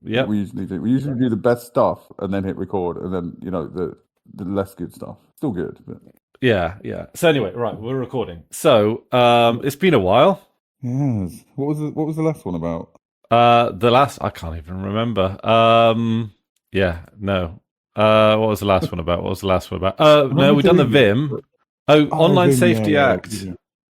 Yep. We usually do. We usually do the best stuff and then hit record, and then the less good stuff. Still good, but Yeah, yeah. So anyway, right, we're recording. So it's been a while. yes. What was the last one about? The last I can't even remember. Yeah, no. What was the last one about? What was the last one about? No, we done the Vim. Oh, Online Vim, Safety yeah. Act.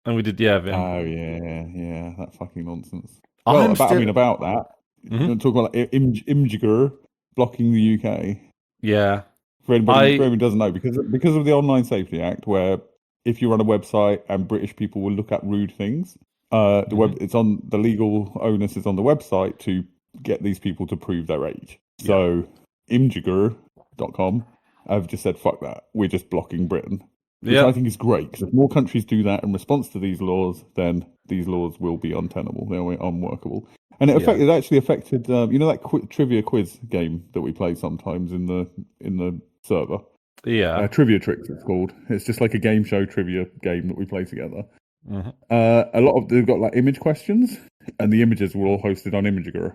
And we did Vim. Oh yeah, that fucking nonsense. I'm about that. You want to talk about like, Imgur blocking the UK? Yeah. For anybody who doesn't know, because of the Online Safety Act, where if you run a website and British people will look at rude things, it's on the legal onus is on the website to get these people to prove their age. So Imgur.com have just said fuck that. We're just blocking Britain. Which I think is great, because if more countries do that in response to these laws, then these laws will be untenable. They'll be unworkable. And it actually affected, that trivia quiz game that we play sometimes in the server. Yeah. Trivia Tricks, it's called. It's just like a game show trivia game that we play together. They've got like image questions, and the images were all hosted on Imgur.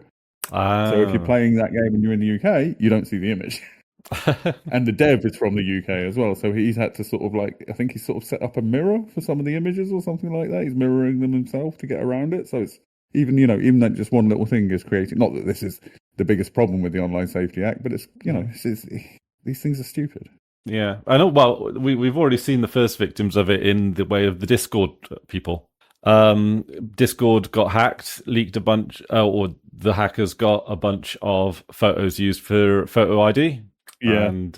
So if you're playing that game and you're in the UK, you don't see the image. And the dev is from the UK as well, so he's had to sort of I think he's sort of set up a mirror for some of the images or something like that. He's mirroring them himself to get around it. So it's even that just one little thing is creating. Not that this is the biggest problem with the Online Safety Act, but it's these things are stupid. Yeah, I know. Well, we've already seen the first victims of it in the way of the Discord people. Discord got hacked, leaked a bunch, or the hackers got a bunch of photos used for photo ID. Yeah, and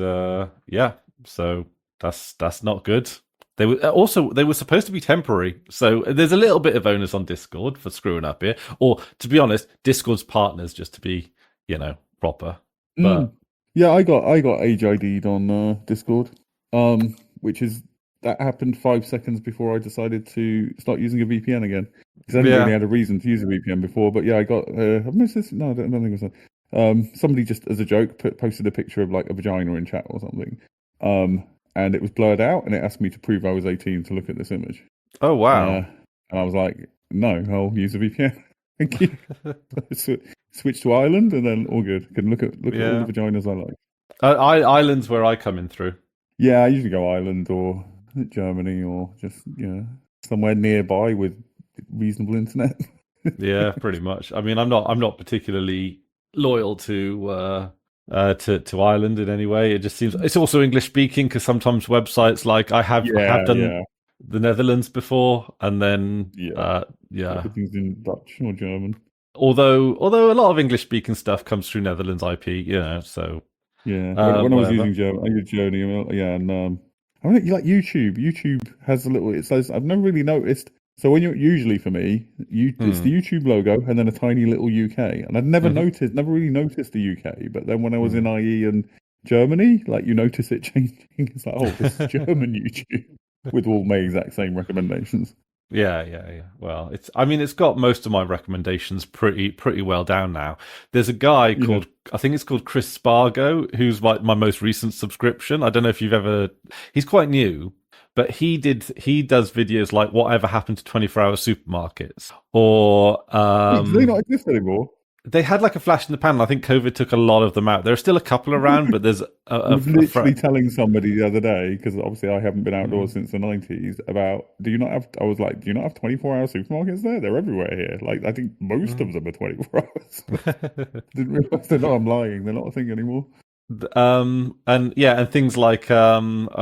so that's not good. They were supposed to be temporary, so there's a little bit of onus on Discord for screwing up here, or to be honest, Discord's partners, just to be proper. But yeah, I got Age ID'd on Discord, which is that happened 5 seconds before I decided to start using a VPN again, because I didn't really had a reason to use a VPN before. But yeah, I got I've missed this. No, I don't think it was that. Somebody just as a joke posted a picture of like a vagina in chat or something, and it was blurred out, and it asked me to prove I was 18 to look at this image. Oh wow! And I was like, no, I'll use a VPN. Thank you. Switch to Ireland, and then all good. Can look at all the vaginas I like. Ireland's where I come in through. Yeah, I usually go Ireland or Germany or just somewhere nearby with reasonable internet. Yeah, pretty much. I mean, I'm not particularly loyal to Ireland in any way. It just seems it's also English speaking, because sometimes websites like I have done the Netherlands before, and then everything's in Dutch or German. Although a lot of English speaking stuff comes through Netherlands IP, so when I was using German, I used Germany, and I mean, like YouTube has a little. It says I've never really noticed. So when usually for me, it's the YouTube logo and then a tiny little UK, and I'd never really noticed the UK. But then when I was in IE and Germany, like you notice it changing. It's like, oh, this is German YouTube with all my exact same recommendations. Yeah. Well, it's got most of my recommendations pretty well down now. There's a guy called, I think it's called Chris Spargo, who's my most recent subscription. I don't know if you've ever. He's quite new. But he does videos like whatever happened to 24-hour supermarkets, or do they not exist anymore? They had like a flash in the pan. I think COVID took a lot of them out. There are still a couple around, but there's I was literally telling somebody the other day, because obviously I haven't been outdoors since the 90s, about do you not have 24-hour supermarkets there? They're everywhere here. Like I think most of them are 24 hours. Didn't realise they're not. I'm lying. They're not a thing anymore. And things like what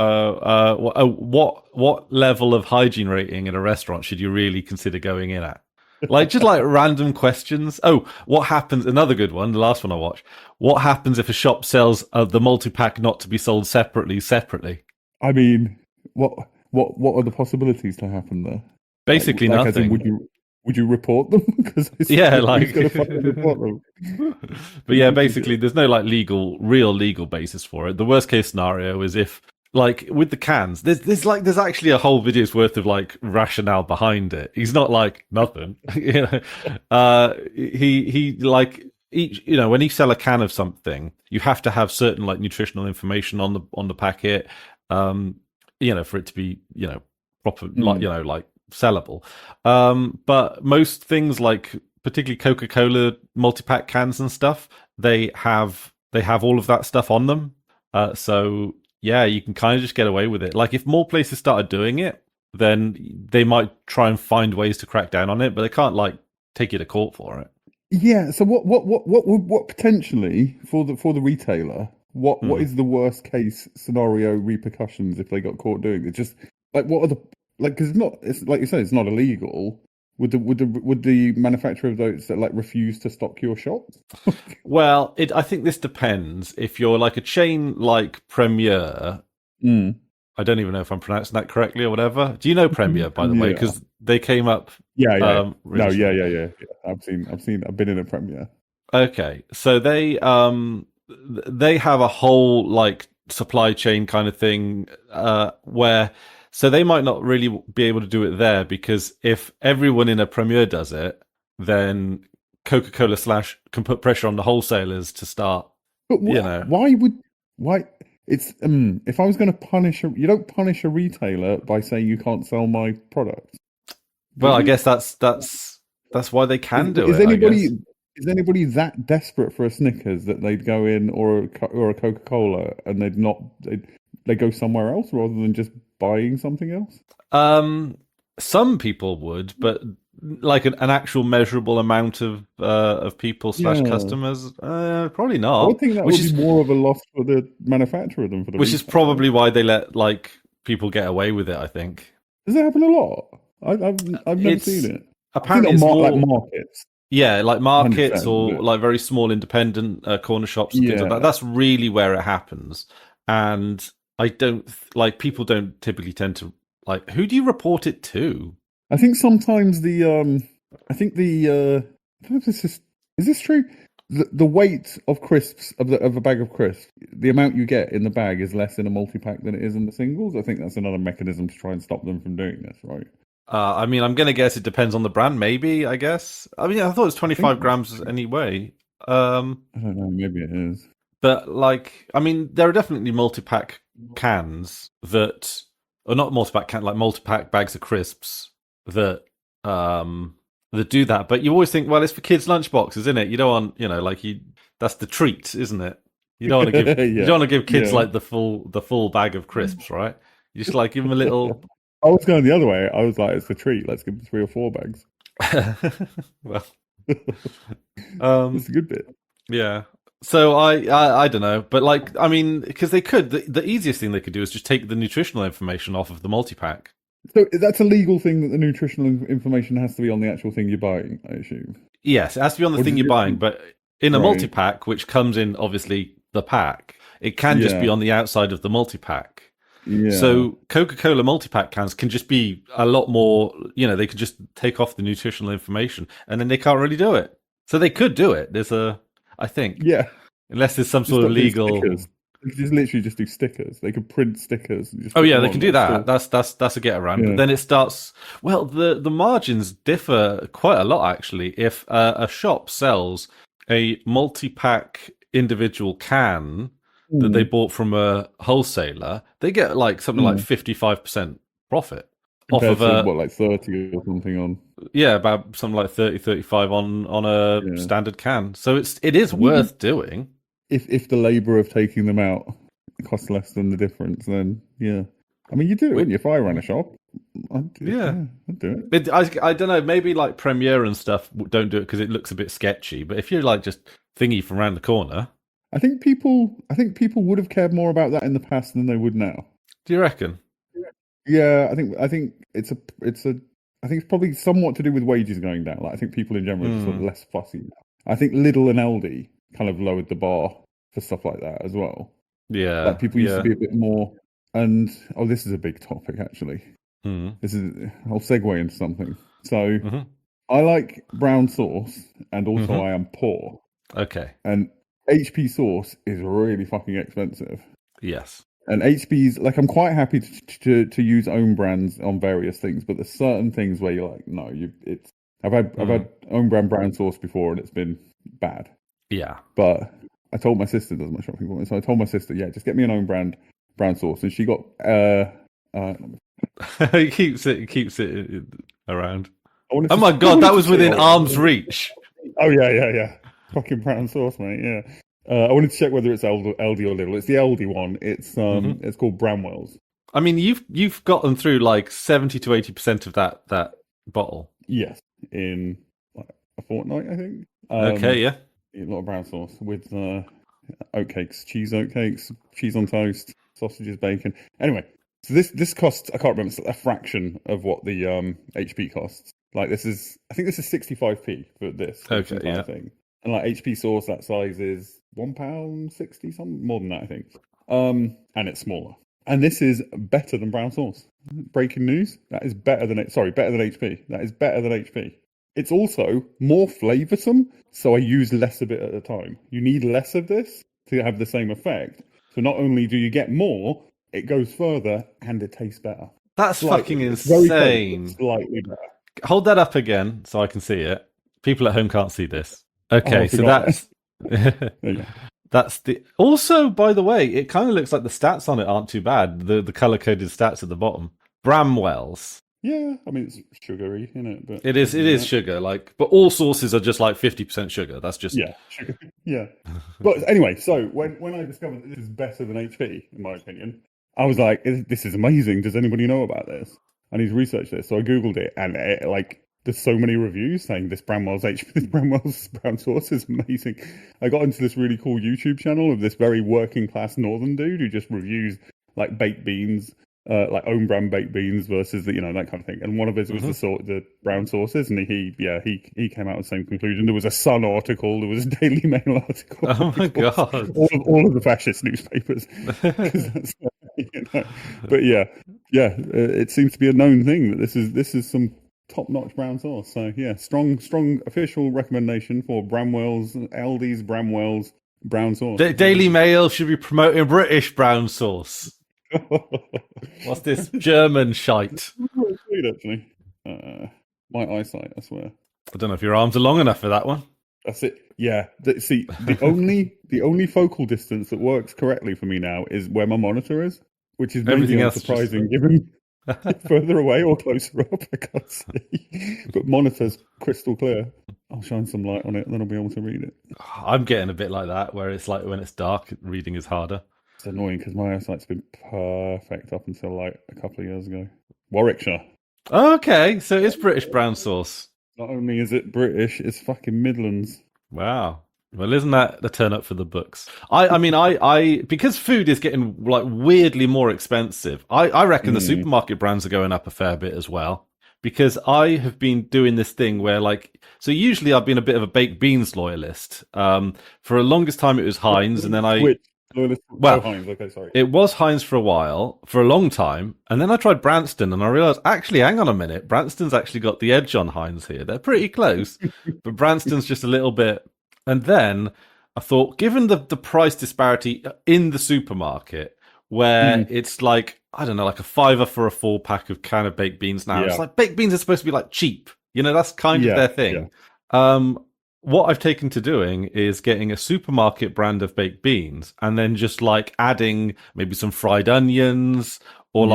level of hygiene rating in a restaurant should you really consider going in at? Like just like random questions. Oh, what happens? Another good one, the last one I watched. What happens if a shop sells the multi-pack not to be sold separately? I mean, what are the possibilities to happen there? Basically nothing. As in, would you report them? Because report them. But yeah, basically, there's no like real legal basis for it. The worst case scenario is if, like, with the cans, there's actually a whole video's worth of like rationale behind it. He's not like nothing, he like each, when you sell a can of something, you have to have certain like nutritional information on the packet, for it to be proper, like sellable. But most things like particularly Coca-Cola multi-pack cans and stuff, they have all of that stuff on them. So yeah, you can kind of just get away with it. Like if more places started doing it, then they might try and find ways to crack down on it, but they can't like take you to court for it. Yeah. So what potentially for the retailer? What is the worst case scenario repercussions if they got caught doing it? Just like what are the like? Because it's like you said, it's not illegal. Would the manufacturer of those that like refuse to stock your shops? Well, I think this depends. If you're like a chain like Premier, I don't even know if I'm pronouncing that correctly or whatever. Do you know Premier, by the way? Because they came up. Yeah. No, yeah. I've been in a Premier. Okay, so they have a whole like supply chain kind of thing where. So they might not really be able to do it there because if everyone in a Premier does it, then Coca-Cola / can put pressure on the wholesalers to start. But why it's if I was going to punish you don't punish a retailer by saying you can't sell my product. Well, I guess that's why they can do it. Is anybody that desperate for a Snickers that they'd go in or a Coca-Cola and they go somewhere else rather than just buying something else? Some people would, but like an actual measurable amount of people / customers, probably not. I think that would be more of a loss for the manufacturer than for the. Which is probably why they let like people get away with it. I think. Does it happen a lot? I've never seen it. Apparently, it's more like markets. Yeah, like markets or like very small independent corner shops and things like that. That's really where it happens. And I don't like people don't typically tend to like. Who do you report it to? I think sometimes I don't know if is this true? The weight of crisps of a bag of crisps, the amount you get in the bag is less in a multi-pack than it is in the singles. I think that's another mechanism to try and stop them from doing this, right? I mean, I'm going to guess it depends on the brand, maybe, I guess. I mean, I thought it was 25 grams anyway. I don't know, maybe it is. But, like, I mean, there are definitely multi-pack cans that... Or not multi-pack cans, like multi-pack bags of crisps that do that. But you always think, well, it's for kids' lunchboxes, isn't it? You don't want, like, that's the treat, isn't it? You don't want to give you don't want to give kids, like, the full bag of crisps, right? You just, like, give them a little... I was going the other way. I was like, it's a treat. Let's give them 3 or 4 bags. Well, it's a good bit. Yeah. So I don't know, but like, I mean, because they could, the easiest thing they could do is just take the nutritional information off of the multi-pack. So that's a legal thing that the nutritional information has to be on the actual thing you're buying, I assume. Yes, it has to be on the thing you're buying, but in a multi-pack, which comes in obviously the pack, it can just be on the outside of the multi-pack. Yeah. So Coca-Cola multi-pack cans can just be a lot more, they could just take off the nutritional information and then they can't really do it. So they could do it. I think. Yeah. Unless there's some sort of legal... They could literally just do stickers. They could print stickers. And just they can do that. That's a get around. Yeah. But then it starts... Well, the margins differ quite a lot, actually. If a shop sells a multi-pack individual can... that they bought from a wholesaler, they get like something like 55% profit compared off of like 30 or something on. Yeah, about something like 30, 35 on a standard can. So it is worth doing. If the labour of taking them out costs less than the difference, then I mean, you do it, wouldn't you? If I ran a shop, I'd do it. I don't know, maybe like Premier and stuff don't do it because it looks a bit sketchy, but if you're like just thingy from around the corner... I think people would have cared more about that in the past than they would now. Do you reckon? Yeah, I think it's probably somewhat to do with wages going down. Like I think people in general are sort of less fussy now. I think Lidl and Aldi kind of lowered the bar for stuff like that as well. Yeah, like people used to be a bit more. And this is a big topic actually. I'll segue into something. So I like brown sauce, and also I am poor. Okay, and HP sauce is really fucking expensive. Yes. And HP's, like, I'm quite happy to use own brands on various things, but there's certain things where you're like, no, I've had own brand brown sauce before and it's been bad. Yeah. But I told my sister, does my shopping for me, so I told my sister, just get me an own brand brown sauce, and she got he keeps it around. I wanted Oh to, my I god, wanted that to was check- within arm's reach. Oh yeah. Fucking brown sauce, mate. Yeah. I wanted to check whether it's LD or Lidl. It's the LD one. It's called Bramwell's. I mean, you've gotten through like 70 to 80% of that bottle. Yes, in like a fortnight, I think. Okay, yeah. A lot of brown sauce with oatcakes, cheese oatcakes, cheese on toast, sausages, bacon. Anyway, so this costs, I can't remember, it's a fraction of what the HP costs. Like I think this is 65p for this entire thing. And like HP sauce that size is £1.60, something more than that, I think. And it's smaller. And this is better than brown sauce. Breaking news. That is better than HP. That is better than HP. It's also more flavoursome, so I use less of it at a time. You need less of this to have the same effect. So not only do you get more, it goes further and it tastes better. That's fucking Very insane. slightly better. Hold that up again so I can see it. People at home can't see this. Okay, so that's that's the. Also, by the way, it kind of looks like the stats on it aren't too bad. The color coded stats at the bottom. Bramwell's. Yeah, I mean it's sugary, isn't it? But it is sugar, but all sauces are just like 50% sugar. That's just sugar. Yeah. But anyway, so when I discovered that this is better than HP, in my opinion, I was like, this is amazing. Does anybody know about this? I need to research this. So I googled it, and there's so many reviews saying this Bramwell's brown sauce is amazing. I got into this really cool YouTube channel of this very working class northern dude who just reviews like baked beans. Like own brand baked beans versus that kind of thing. And one of his was the brown sauces, and he came out with the same conclusion. There was a Sun article, there was a Daily Mail article. Oh my god! All of the fascist newspapers. But it seems to be a known thing that this is some top notch brown sauce. So yeah, strong official recommendation for Bramwell's, Aldi's Bramwell's brown sauce. Daily Mail should be promoting British brown sauce. What's this German shite? Actually, my eyesight, I swear. I don't know if your arms are long enough for that one. That's it. Yeah. See, the only focal distance that works correctly for me now is where my monitor is, which is maybe unsurprising given further away or closer up, I can't see. But monitor's crystal clear. I'll shine some light on it, and then I'll be able to read it. I'm getting a bit like that, where it's like when it's dark, reading is harder. It's annoying because my eyesight's been perfect up until like a couple of years ago. Warwickshire. Okay, so it's British brown sauce. Not only is it British, it's fucking Midlands. Wow. Well, isn't that the turn up for the books? I mean, because food is getting like weirdly more expensive. I reckon the supermarket brands are going up a fair bit as well. Because I have been doing this thing where so usually I've been a bit of a baked beans loyalist. For the longest time it was Heinz, and then Heinz. Okay, sorry. It was Heinz for a while, for a long time, and then I tried Branston, and I realised, actually, hang on a minute, Branston's actually got the edge on Heinz here. They're pretty close, but Branston's just a little bit. And then I thought, given the price disparity in the supermarket, where it's like, I don't know, like a $5 for a 4-pack of kind of baked beans now. Yeah. It's like baked beans are supposed to be like cheap. That's kind of their thing. Yeah. What I've taken to doing is getting a supermarket brand of baked beans and then just like adding maybe some fried onions or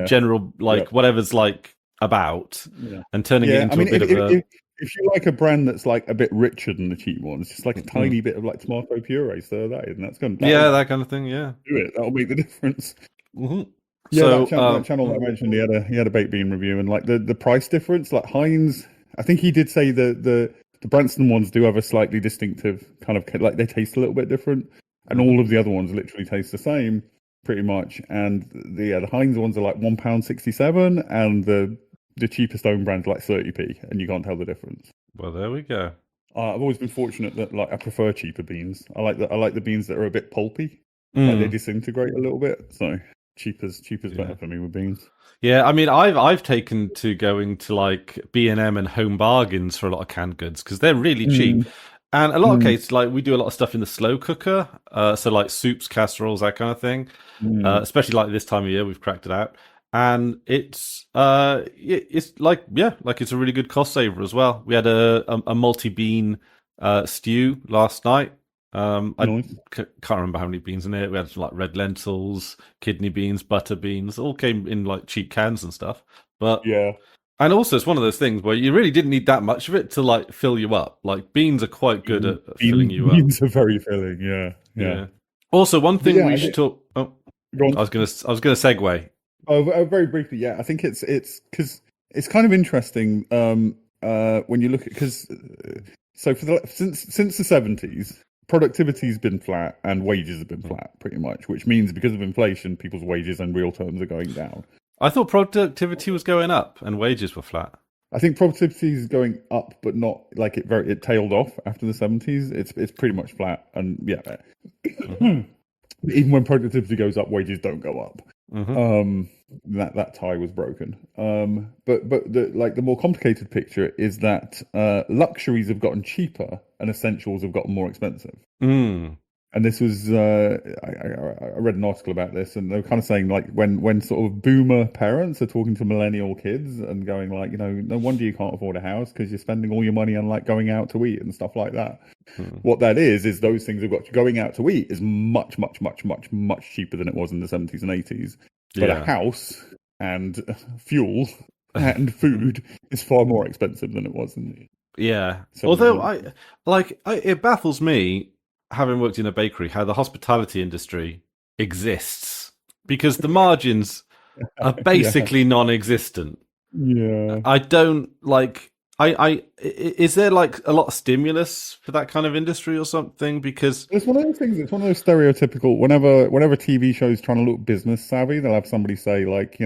general whatever's like about and turning it into a bit of a... If you like a brand that's like a bit richer than the cheap ones, just like a tiny bit of like tomato puree, so that is, and that's going to that kind of thing. Yeah, do it. That'll make the difference. Mm-hmm. Yeah, so, that channel that I mentioned, he had a baked bean review, and like the price difference, like Heinz, I think he did say the Branston ones do have a slightly distinctive kind of like they taste a little bit different, and all of the other ones literally taste the same pretty much. And the Heinz ones are like £1.67, and the cheapest own brand's like 30p, and you can't tell the difference. Well, there we go. I've always been fortunate that like I prefer cheaper beans. I like the beans that are a bit pulpy, like they disintegrate a little bit. So cheaper's better for me with beans. Yeah, I mean, I've taken to going to like B&M and Home Bargains for a lot of canned goods because they're really cheap. And a lot of cases, like we do a lot of stuff in the slow cooker, so like soups, casseroles, that kind of thing. Especially like this time of year, we've cracked it out. And it's like it's a really good cost saver as well. We had a multi-bean stew last night. I can't remember how many beans in it. We had like red lentils, kidney beans, butter beans. All came in like cheap cans and stuff. But And also, it's one of those things where you really didn't need that much of it to like fill you up. Like beans are quite good at filling you up. Beans are very filling. Yeah. Also, one But thing yeah, we should talk. Oh, go on. I was gonna segue. Very briefly, yeah. I think it's because it's kind of interesting when you look at because so for since the 70s, productivity's been flat and wages have been flat pretty much, which means because of inflation, people's wages in real terms are going down. I thought productivity was going up and wages were flat. I think productivity is going up, but not like it tailed off after the 70s. It's pretty much flat, and yeah, even when productivity goes up, wages don't go up. That tie was broken. But the more complicated picture is that luxuries have gotten cheaper and essentials have gotten more expensive. And this was I read an article about this, and they were kind of saying like when sort of boomer parents are talking to millennial kids and going like, no wonder you can't afford a house because you're spending all your money on like going out to eat and stuff like that. What that is those things have got going out to eat is much cheaper than it was in the 70s and 80s. But a house and fuel and food is far more expensive than it was in the 70s. Although it baffles me, having worked in a bakery, how the hospitality industry exists, because the margins are basically non-existent. Yeah. I don't like. Is there like a lot of stimulus for that kind of industry or something? Because it's one of those things. It's one of those stereotypical. Whenever TV shows trying to look business savvy, they'll have somebody say like,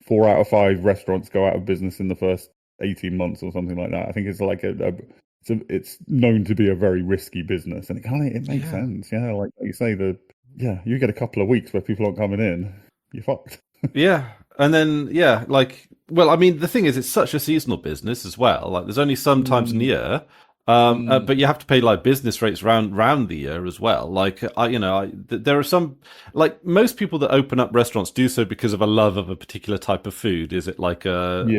4 out of 5 restaurants go out of business in the first 18 months or something like that. I think it's like it's known to be a very risky business, and it makes sense. Yeah, like you say, you get a couple of weeks where people aren't coming in, you're fucked. Yeah. And then, the thing is, it's such a seasonal business as well. Like, there's only some times in the year, but you have to pay like business rates round the year as well. Like, there are some, like most people that open up restaurants do so because of a love of a particular type of food. Is it like but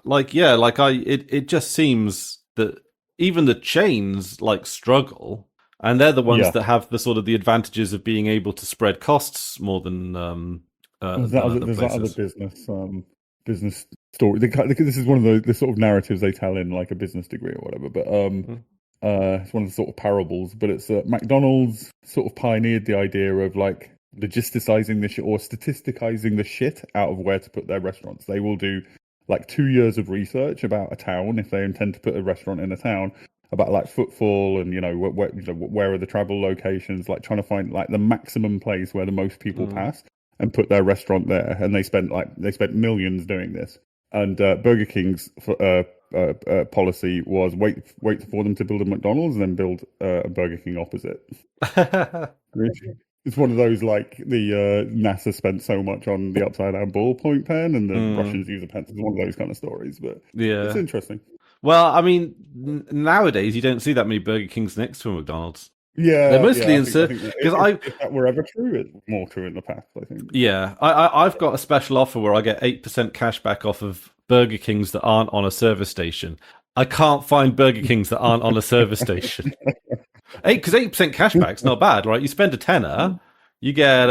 like, it just seems that even the chains like struggle. And they're the ones that have the sort of the advantages of being able to spread costs more than there's that other business story. This is one of the sort of narratives they tell in like a business degree or whatever. But it's one of the sort of parables. But it's McDonald's sort of pioneered the idea of like logisticizing the shit or statisticizing the shit out of where to put their restaurants. They will do like 2 years of research about a town if they intend to put a restaurant in a town, about like footfall and where are the travel locations, like trying to find like the maximum place where the most people pass and put their restaurant there. And they spent millions doing this. And Burger King's policy was wait for them to build a McDonald's and then build a Burger King opposite. It's one of those like the NASA spent so much on the upside down ballpoint pen and the Russians use a pencil. It's one of those kind of stories, but it's interesting. Well, I mean, nowadays you don't see that many Burger Kings next to a McDonald's. Yeah, they're mostly in because if that were ever true, it's more true in the past, I think. Yeah, I've got a special offer where I get 8% cash back off of Burger Kings that aren't on a service station. I can't find Burger Kings that aren't on a service station. Because 8% cash back's not bad, right? You spend a tenner, you get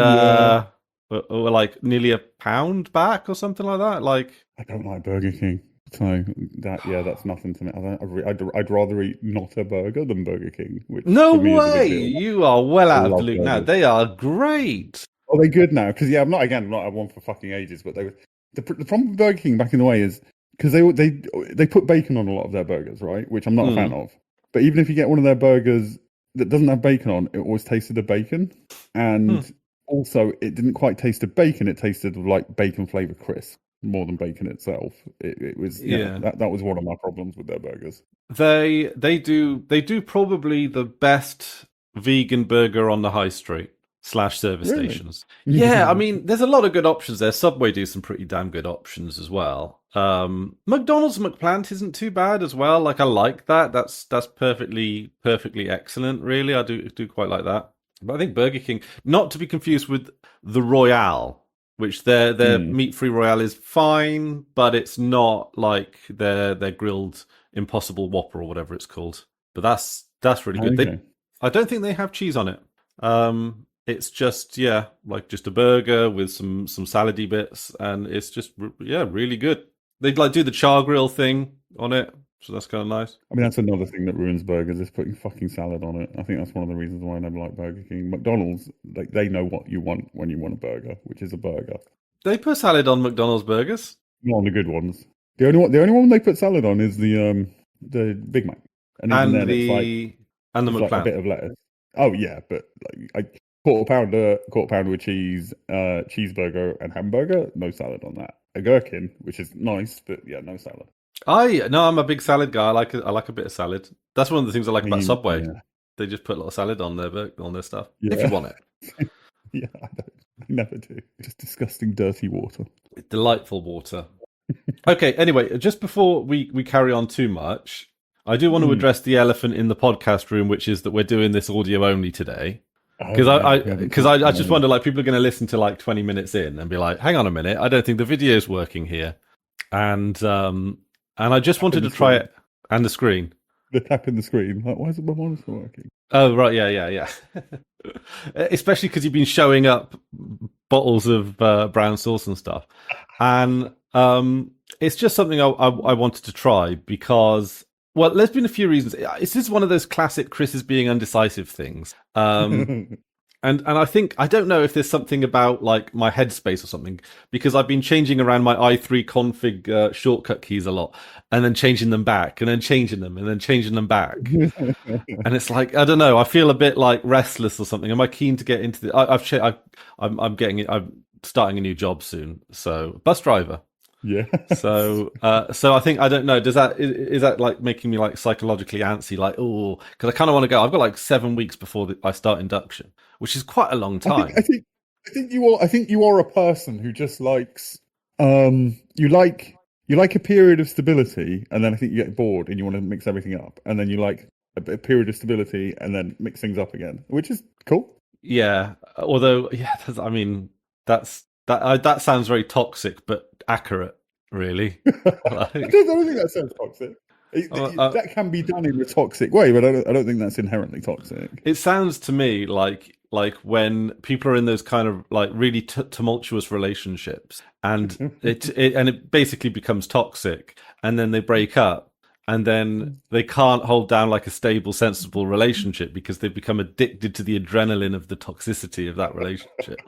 like nearly £1 back or something like that. Like, I don't like Burger King. So that's nothing to me. I'd rather eat not a burger than Burger King. Which no way! You are well out of the loop now. They are great. Are they good now? Because I'm not had one for fucking ages. But the problem with Burger King back in the way is because they put bacon on a lot of their burgers, right? Which I'm not a fan of. But even if you get one of their burgers that doesn't have bacon on, it always tasted of bacon, and also it didn't quite taste of bacon. It tasted of like bacon flavored crisp. More than bacon itself. It was that was one of my problems with their burgers. They do probably the best vegan burger on the high street / service stations. Yeah, I mean, there's a lot of good options there. Subway do some pretty damn good options as well. McDonald's McPlant isn't too bad as well. Like I like that. That's perfectly excellent. Really, I do quite like that. But I think Burger King, not to be confused with the Royale, which their meat-free Royale is fine, but it's not like their grilled Impossible Whopper or whatever it's called. But that's really good. Okay. I don't think they have cheese on it. it's just like just a burger with some salady bits, and it's just really good. They like do the char grill thing on it, so that's kind of nice. I mean, that's another thing that ruins burgers is putting fucking salad on it. I think that's one of the reasons why I never like Burger King. McDonald's, like, they know what you want when you want a burger, which is a burger. They put salad on McDonald's burgers. Not on the good ones. The only one they put salad on is the Big Mac, and then the McFlurry, like a bit of lettuce. Oh yeah, but like quarter pounder with cheese, cheeseburger and hamburger, no salad on that. A gherkin, which is nice, but yeah, no salad. I'm a big salad guy. I like a bit of salad. That's one of the things I like about Subway. Yeah. They just put a lot of salad on their stuff if you want it. Yeah, I never do. Just disgusting, dirty water. Delightful water. Okay, anyway, just before we carry on too much, I do want to address the elephant in the podcast room, which is that we're doing this audio only today. Because I just wonder, like, people are going to listen to like 20 minutes in and be like, hang on a minute, I don't think the video's working here. And I just wanted to try it, and the screen. The tap in the screen. Like, why isn't my monitor working? Oh, right, yeah. Especially because you've been showing up bottles of brown sauce and stuff. And it's just something I wanted to try because, well, there's been a few reasons. This is one of those classic Chris is being undecisive things. And I think, I don't know if there's something about like my headspace or something, because I've been changing around my i3 config shortcut keys a lot, and then changing them back, and then changing them, and then changing them back. And it's like, I don't know, I feel a bit like restless or something. Am I keen to get into the, I'm starting a new job soon. So bus driver. Yeah. So I think, I don't know, is that like making me like psychologically antsy? Like, oh, because I kind of want to go. I've got like 7 weeks before I start induction, which is quite a long time. I think you are a person who just likes you like a period of stability, and then I think you get bored and you want to mix everything up, and then you like a period of stability and then mix things up again, which is cool. Yeah, although that sounds very toxic, but accurate, really. I don't think that sounds toxic. That can be done in a toxic way, but I don't think that's inherently toxic. It sounds to me like when people are in those kind of like really tumultuous relationships, and it basically becomes toxic, and then they break up, and then they can't hold down like a stable, sensible relationship because they've become addicted to the adrenaline of the toxicity of that relationship.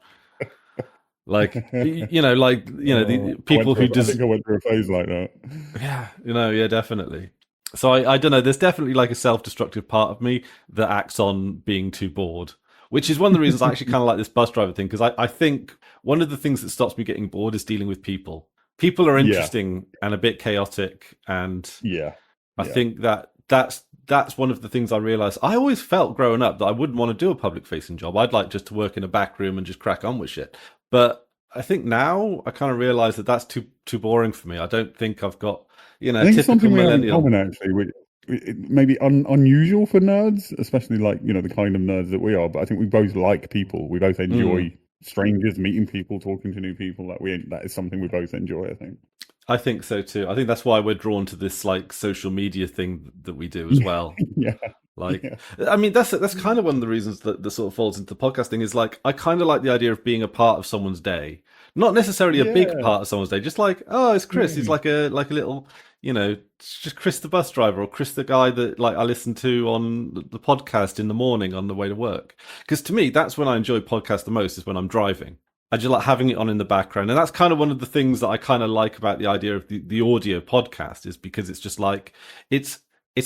Like, the people who just... I think I went through a phase like that. Yeah, definitely. So I don't know, there's definitely like a self-destructive part of me that acts on being too bored, which is one of the reasons I actually kind of like this bus driver thing, because I think one of the things that stops me getting bored is dealing with people. People are interesting and a bit chaotic, and I think that's one of the things I realized. I always felt growing up that I wouldn't want to do a public-facing job. I'd like just to work in a back room and just crack on with shit. But I think now I kind of realize that that's too boring for me. I don't think I've got, I think typical millennial. We have in common, actually, it may be unusual for nerds, especially like, the kind of nerds that we are. But I think we both like people. We both enjoy strangers, meeting people, talking to new people. That is something we both enjoy, I think. I think so too. I think that's why we're drawn to this like social media thing that we do as well. I mean, that's kind of one of the reasons that sort of falls into podcasting is like, I kind of like the idea of being a part of someone's day, not necessarily a big part of someone's day, just like, oh, it's Chris. He's like a little, just Chris the bus driver, or Chris the guy that like I listen to on the podcast in the morning on the way to work. Because to me, that's when I enjoy podcasts the most, is when I'm driving. I just like having it on in the background. And that's kind of one of the things that I kind of like about the idea of the audio podcast, is because it's just like, it's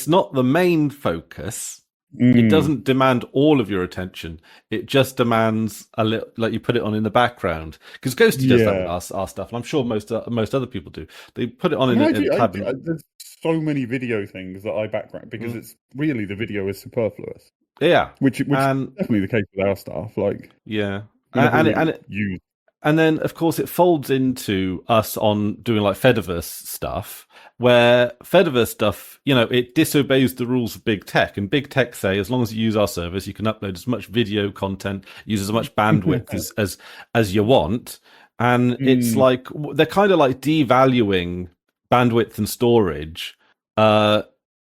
not the main focus. It doesn't demand all of your attention. It just demands a little, like you put it on in the background. Because Ghosty does that with our stuff, and I'm sure most other people do. They put it on in the cabin. There's so many video things that I background because it's really, the video is superfluous. Yeah, which is definitely the case with our stuff. Like, and then of course it folds into us on doing like Fediverse stuff, where Fediverse stuff, it disobeys the rules of big tech, and big tech say as long as you use our service, you can upload as much video content, use as much bandwidth as you want, and it's like they're kind of like devaluing bandwidth and storage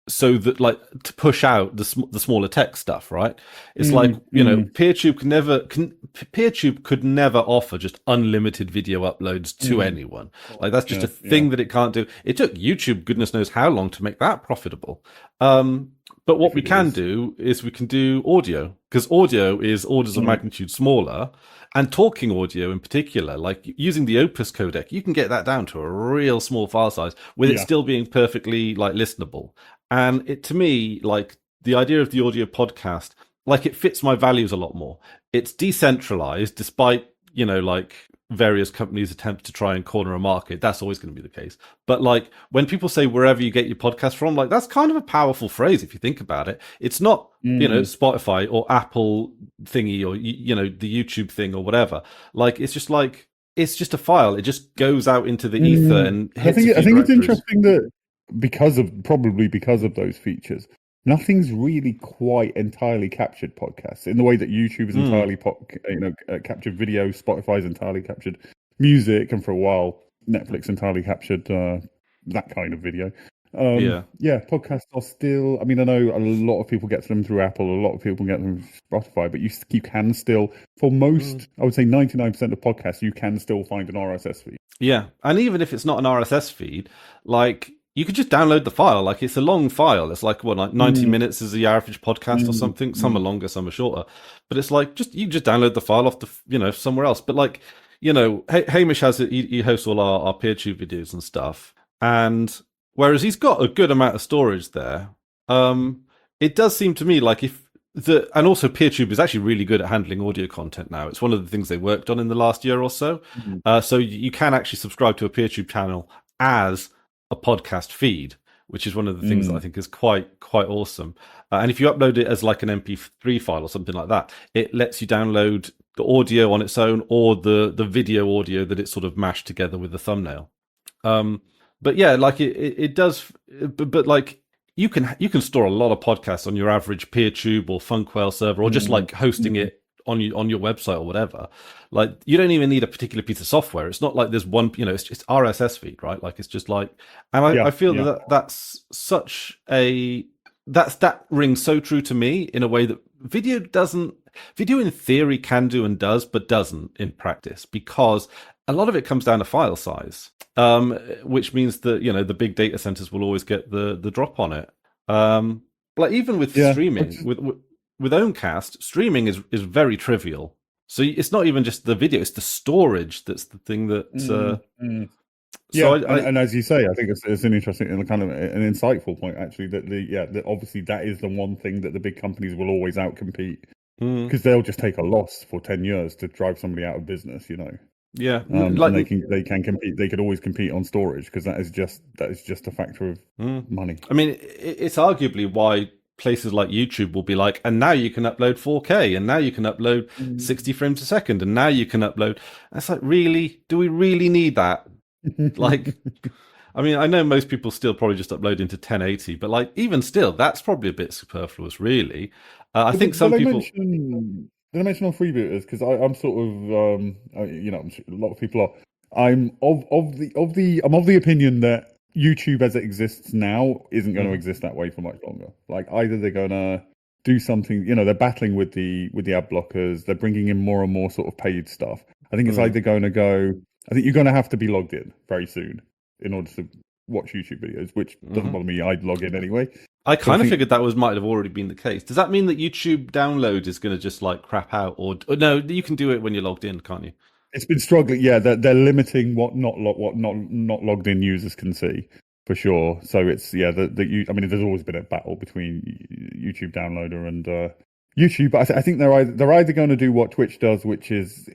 so that like to push out the smaller tech stuff, right? It's like, you know, PeerTube could never offer just unlimited video uploads to anyone. Like that's just a thing that it can't do. It took YouTube goodness knows how long to make that profitable. But what we can do is we can do audio, because audio is orders of magnitude smaller, and talking audio in particular, like using the Opus codec, you can get that down to a real small file size with it still being perfectly like listenable. And it, to me, like the idea of the audio podcast, like it fits my values a lot more. It's decentralized, despite, you know, like various companies attempt to try and corner a market. That's always going to be the case. But like when people say wherever you get your podcast from, like that's kind of a powerful phrase if you think about it. It's not, you know, Spotify or Apple thingy or, you know, the YouTube thing or whatever. Like it's just a file. It just goes out into the ether and hits I think it's interesting that because of those features, nothing's really quite entirely captured podcasts in the way that YouTube is entirely captured video, Spotify's entirely captured music, and for a while Netflix entirely captured that kind of video. Podcasts are still, I mean, I know a lot of people get them through Apple, a lot of people get them through Spotify, but you can still, for most, I would say 99% of podcasts, you can still find an RSS feed. Yeah, and even if it's not an RSS feed, like you could just download the file. Like it's a long file. It's like what, like 90 minutes is the average podcast or something. Some are longer, some are shorter. But it's like you just download the file off the, you know, somewhere else. But like, you know, Hamish he hosts all our PeerTube videos and stuff. And whereas he's got a good amount of storage there, it does seem to me like and also PeerTube is actually really good at handling audio content now. It's one of the things they worked on in the last year or so. So you can actually subscribe to a PeerTube channel as a podcast feed, which is one of the things that I think is quite awesome. And if you upload it as like an MP3 file or something like that, it lets you download the audio on its own or the video audio that it's sort of mashed together with the thumbnail. But yeah, like it does. But like you can store a lot of podcasts on your average PeerTube or Funkwell server, or just like hosting it on your website or whatever. Like you don't even need a particular piece of software. It's not like there's one, you know, it's just RSS feed, right? Like it's just like, and I feel that's such that rings so true to me in a way that video in theory can do and does, but doesn't in practice, because a lot of it comes down to file size, which means that, you know, the big data centers will always get the drop on it. Like even with streaming, with Owncast, streaming is very trivial. So it's not even just the video; it's the storage that's the thing that. And as you say, I think it's an interesting and kind of an insightful point actually. That obviously that is the one thing that the big companies will always outcompete, because they'll just take a loss for 10 years to drive somebody out of business. You know. Yeah, like they can compete. They could always compete on storage, because that is just a factor of money. I mean, it's arguably why places like YouTube will be like, and now you can upload 4K, and now you can upload 60 frames a second, and now you can upload. And it's like, really? Do we really need that? Like, I mean, I know most people still probably just upload into 1080, but like, even still, that's probably a bit superfluous, really. I think some people. Did I mention on freebooters? Because I'm sort of, you know, I'm sure a lot of people are. I'm of the opinion that YouTube as it exists now isn't going to exist that way for much longer. Like either they're going to do something, you know, they're battling with the ad blockers. They're bringing in more and more sort of paid stuff. I think it's either going to go. I think you're going to have to be logged in very soon in order to watch YouTube videos, which doesn't bother me. I'd log in anyway. I kind of figured that might have already been the case. Does that mean that YouTube download is going to just like crap out, or no? You can do it when you're logged in, can't you? It's been struggling. Yeah, they're limiting what not logged in users can see for sure. So it's I mean, there's always been a battle between YouTube downloader and YouTube, but I think they're either going to do what Twitch does, which is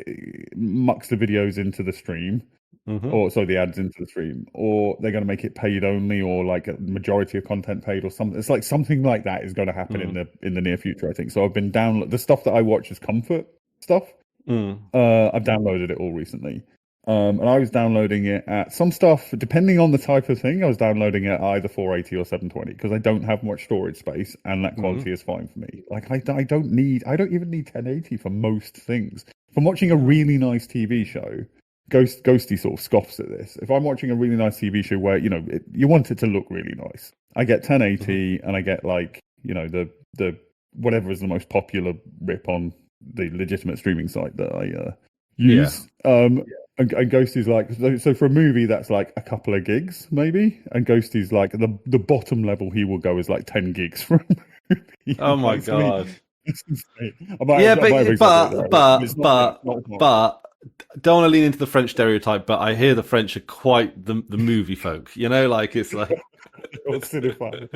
mucks the videos into the stream. Or the ads into the stream, or they're going to make it paid only, or like a majority of content paid, or something. It's like something like that is going to happen in the near future, I think. So I've been the stuff that I watch is comfort stuff. I've downloaded it all recently, and I was downloading it at some stuff depending on the type of thing. I was downloading it at either 480 or 720 because I don't have much storage space, and that quality is fine for me. Like I don't even need 1080 for most things. If I'm watching a really nice TV show. Ghosty sort of scoffs at this. If I'm watching a really nice TV show where, you know, you want it to look really nice, I get 1080, and I get like the whatever is the most popular rip on the legitimate streaming site that I use. And Ghosty's like, so for a movie that's like a couple of gigs maybe, and Ghosty's like the bottom level he will go is like 10 gigs for a movie. Oh my god. It's insane. But don't want to lean into the French stereotype, but I hear the French are quite the movie folk. You know, like it's like cinephile.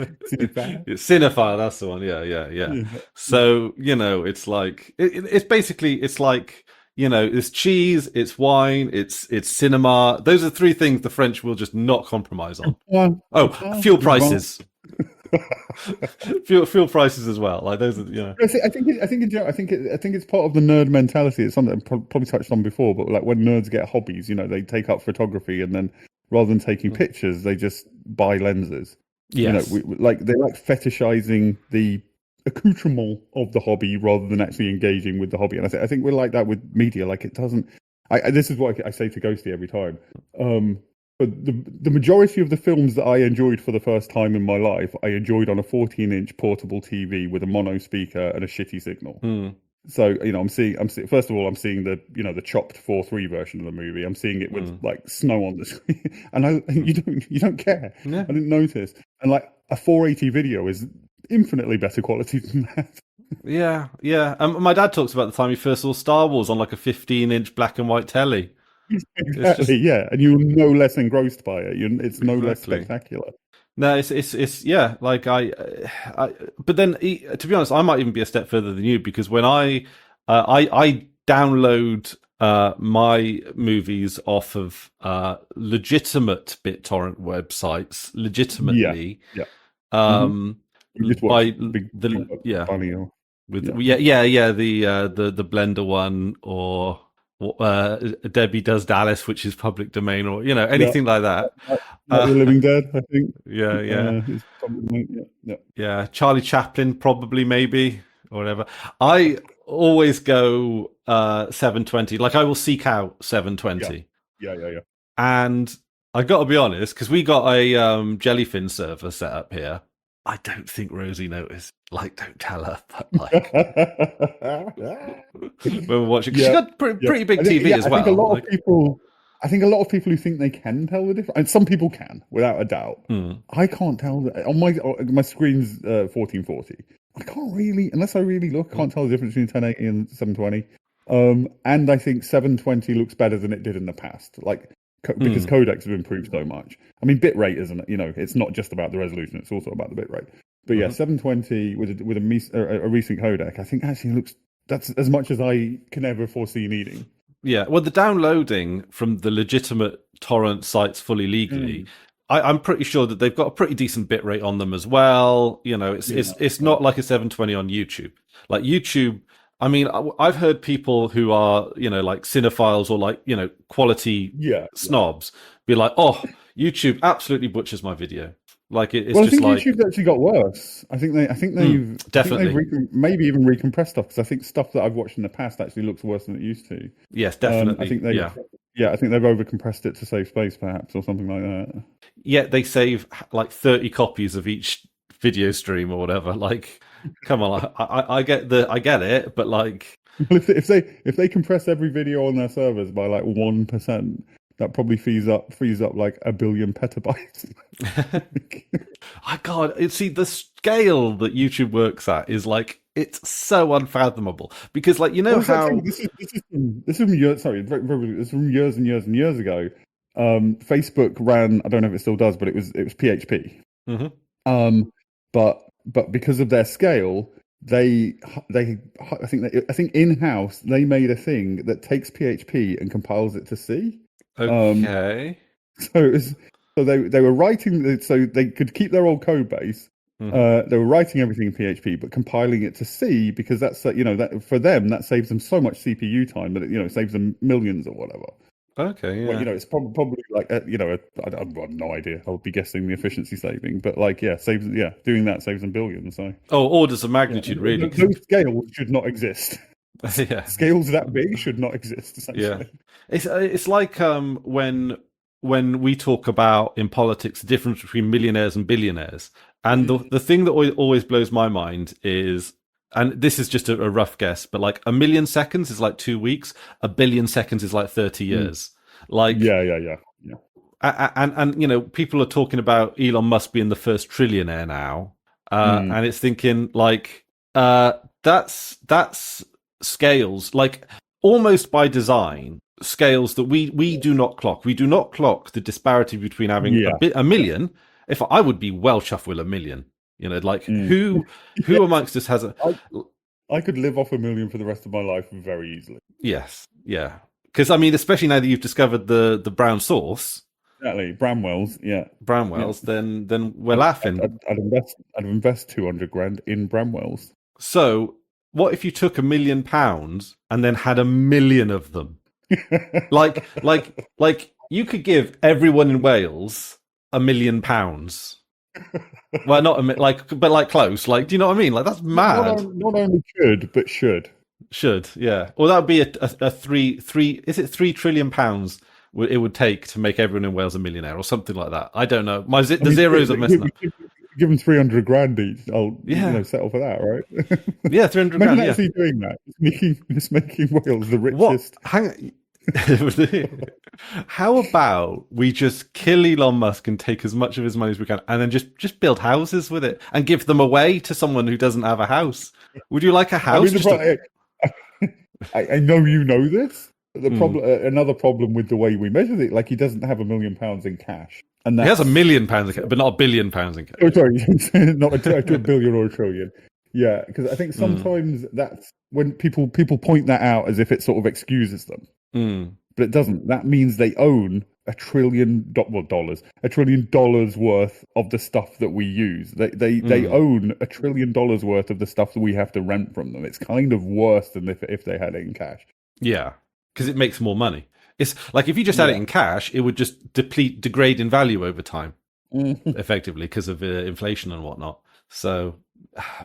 Cinephile, that's the one. Yeah. So it's like it's basically it's like it's cheese, it's wine, it's cinema. Those are three things the French will just not compromise on. Fuel prices. fuel prices as well. Like those are, I think it's part of the nerd mentality. It's something I probably touched on before, but like when nerds get hobbies, they take up photography, and then rather than taking pictures, they just buy lenses. Yes. They like fetishizing the accoutrement of the hobby rather than actually engaging with the hobby. And I think we're like that with media. Like it doesn't. This is what I say to Ghosty every time. But the majority of the films that I enjoyed for the first time in my life, I enjoyed on a 14-inch portable TV with a mono speaker and a shitty signal. So I'm seeing first of all, I'm seeing the chopped 4:3 version of the movie. I'm seeing it with like snow on the screen, and you don't care. Yeah. I didn't notice. And like a 480 video is infinitely better quality than that. Yeah. My dad talks about the time he first saw Star Wars on like a 15-inch black and white telly. Exactly, yeah, and you're no less engrossed by it. It's no less spectacular. No, it's yeah. Like I but then to be honest, I might even be a step further than you, because when I download my movies off of legitimate BitTorrent websites, legitimately, the Blender one, or Debbie Does Dallas, which is public domain, or anything like that. The Living Dead, I think. Yeah. Charlie Chaplin, probably, maybe, or whatever. I always go 720. Like I will seek out 720. Yeah. And I got to be honest, because we got a Jellyfin server set up here. I don't think Rosie noticed. Like, don't tell her, but like when we're watching, she's got pretty big TV as well. I think a lot of people who think they can tell the difference, and some people can, without a doubt. I can't tell on my screen's 1440. I can't really, unless I really look, I can't tell the difference between 1080 and 720. And I think 720 looks better than it did in the past. Like, because codecs have improved so much. I mean, bitrate isn't, it's not just about the resolution; it's also about the bitrate. But yeah, 720 with a recent codec, I think actually that's as much as I can ever foresee needing. Yeah, well, the downloading from the legitimate torrent sites fully legally, I'm pretty sure that they've got a pretty decent bitrate on them as well. It's not like a 720 on YouTube. Like YouTube, I mean, I've heard people who are, like cinephiles or like, quality snobs be like, oh, YouTube absolutely butchers my video. Like it's just like YouTube's actually got worse. I think they've definitely maybe even recompressed stuff, because I think stuff that I've watched in the past actually looks worse than it used to. Yes, definitely. I think I think they've overcompressed it to save space, perhaps, or something like that. Yeah, they save like 30 copies of each video stream or whatever. Like, come on, I get it, but like, if they compress every video on their servers by like 1%. That probably frees up like 1 billion petabytes. See, the scale that YouTube works at is like, it's so unfathomable, because like, how this is from years and years and years ago. Facebook ran, I don't know if it still does, but it was PHP. But because of their scale, I think in-house they made a thing that takes PHP and compiles it to C. Okay. So they were writing, so they could keep their old code base. They were writing everything in PHP, but compiling it to C, because that's that for them that saves them so much CPU time that it saves them millions or whatever. Okay, yeah. Well, it's probably like I have no idea. I would be guessing the efficiency saving, but like doing that saves them billions. So orders of magnitude, really. Those scales should not exist. Yeah. Scales that big should not exist, essentially. Yeah. It's like when when we talk about in politics the difference between millionaires and billionaires, and the thing that always blows my mind is, and this is just a rough guess, but like 1 million seconds is like 2 weeks, 1 billion seconds is like 30 years. Like yeah. And you know, people are talking about Elon Musk being the first trillionaire now, and it's thinking like that's scales, like almost by design, scales that we do not clock. We do not clock the disparity between having a million. If I would be well chuffed with 1 million, you know, like who amongst us has a? I could live off 1 million for the rest of my life very easily. Yes, yeah, because I mean, especially now that you've discovered the brown sauce. Exactly, Bramwell's, then we're laughing. I'd invest 200 grand in Bramwell's. So, what if you took £1 million and then had 1 million of them? like you could give everyone in Wales £1 million. Well, not but like close. Like, do you know what I mean? Like, that's mad. Not only could, but should. Should, yeah. Well, that would be a three. Is it £3 trillion? It would take to make everyone in Wales a millionaire, or something like that. I don't know. The zeros are messing up. Give them 300 grand each. I'll settle for that, right? Yeah, 300 grand. Imagine actually doing that. It's making Wales the richest. What? Hang on. How about we just kill Elon Musk and take as much of his money as we can, and then just build houses with it and give them away to someone who doesn't have a house? Would you like a house? I know you know this. The problem, another problem with the way we measure it, like he doesn't have £1 million in cash, and he has £1 million in cash, but not £1 billion in cash. Oh, sorry, not a billion or a trillion. Yeah, because I think sometimes that's when people point that out as if it sort of excuses them, but it doesn't. That means they own $1 trillion, $1 trillion worth of the stuff that we use. They own $1 trillion worth of the stuff that we have to rent from them. It's kind of worse than if they had it in cash. Yeah. Because it makes more money. It's like if you just had it in cash, it would just degrade in value over time, effectively, because of inflation and whatnot. So,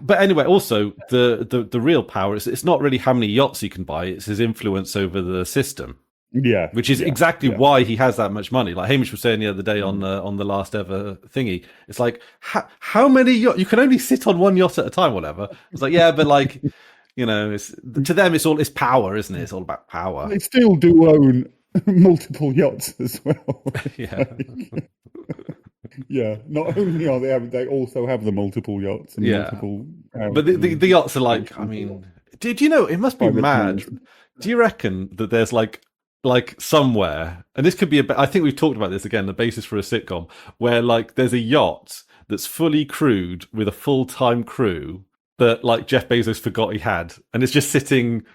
but anyway, also the real power is it's not really how many yachts he can buy; it's his influence over the system. Yeah, which is exactly why he has that much money. Like Hamish was saying the other day on the last ever thingy, it's like how many yachts? You can only sit on one yacht at a time, whatever. It's like but like. You know, to them, it's power, isn't it? It's all about power. They still do own multiple yachts as well. Yeah. Yeah. Not only are they also have the multiple yachts and multiple. But the yachts are like, I mean, did you know? It must be mad. Do you reckon that there's like somewhere, and this could be I think we've talked about this again, the basis for a sitcom, where like there's a yacht that's fully crewed with a full-time crew that like Jeff Bezos forgot he had, and it's just sitting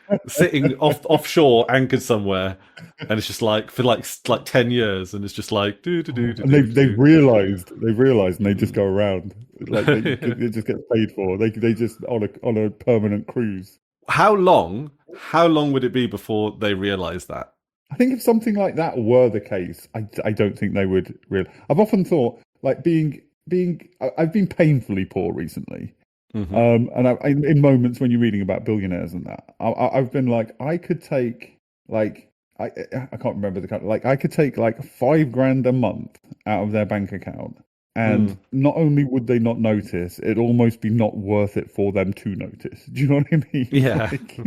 offshore, anchored somewhere, and it's just like for like 10 years, and it's just like And they've realised, and they just go around like it just gets paid for. They just on a permanent cruise. How long would it be before they realise that? I think if something like that were the case, I don't think they would really. I've often thought like I've been painfully poor recently. And in moments when you're reading about billionaires and that, I've been like, I could take like I can't remember the kind. Like I could take like $5,000 a month out of their bank account, and not only would they not notice, it'd almost be not worth it for them to notice. Do you know what I mean? Yeah, like,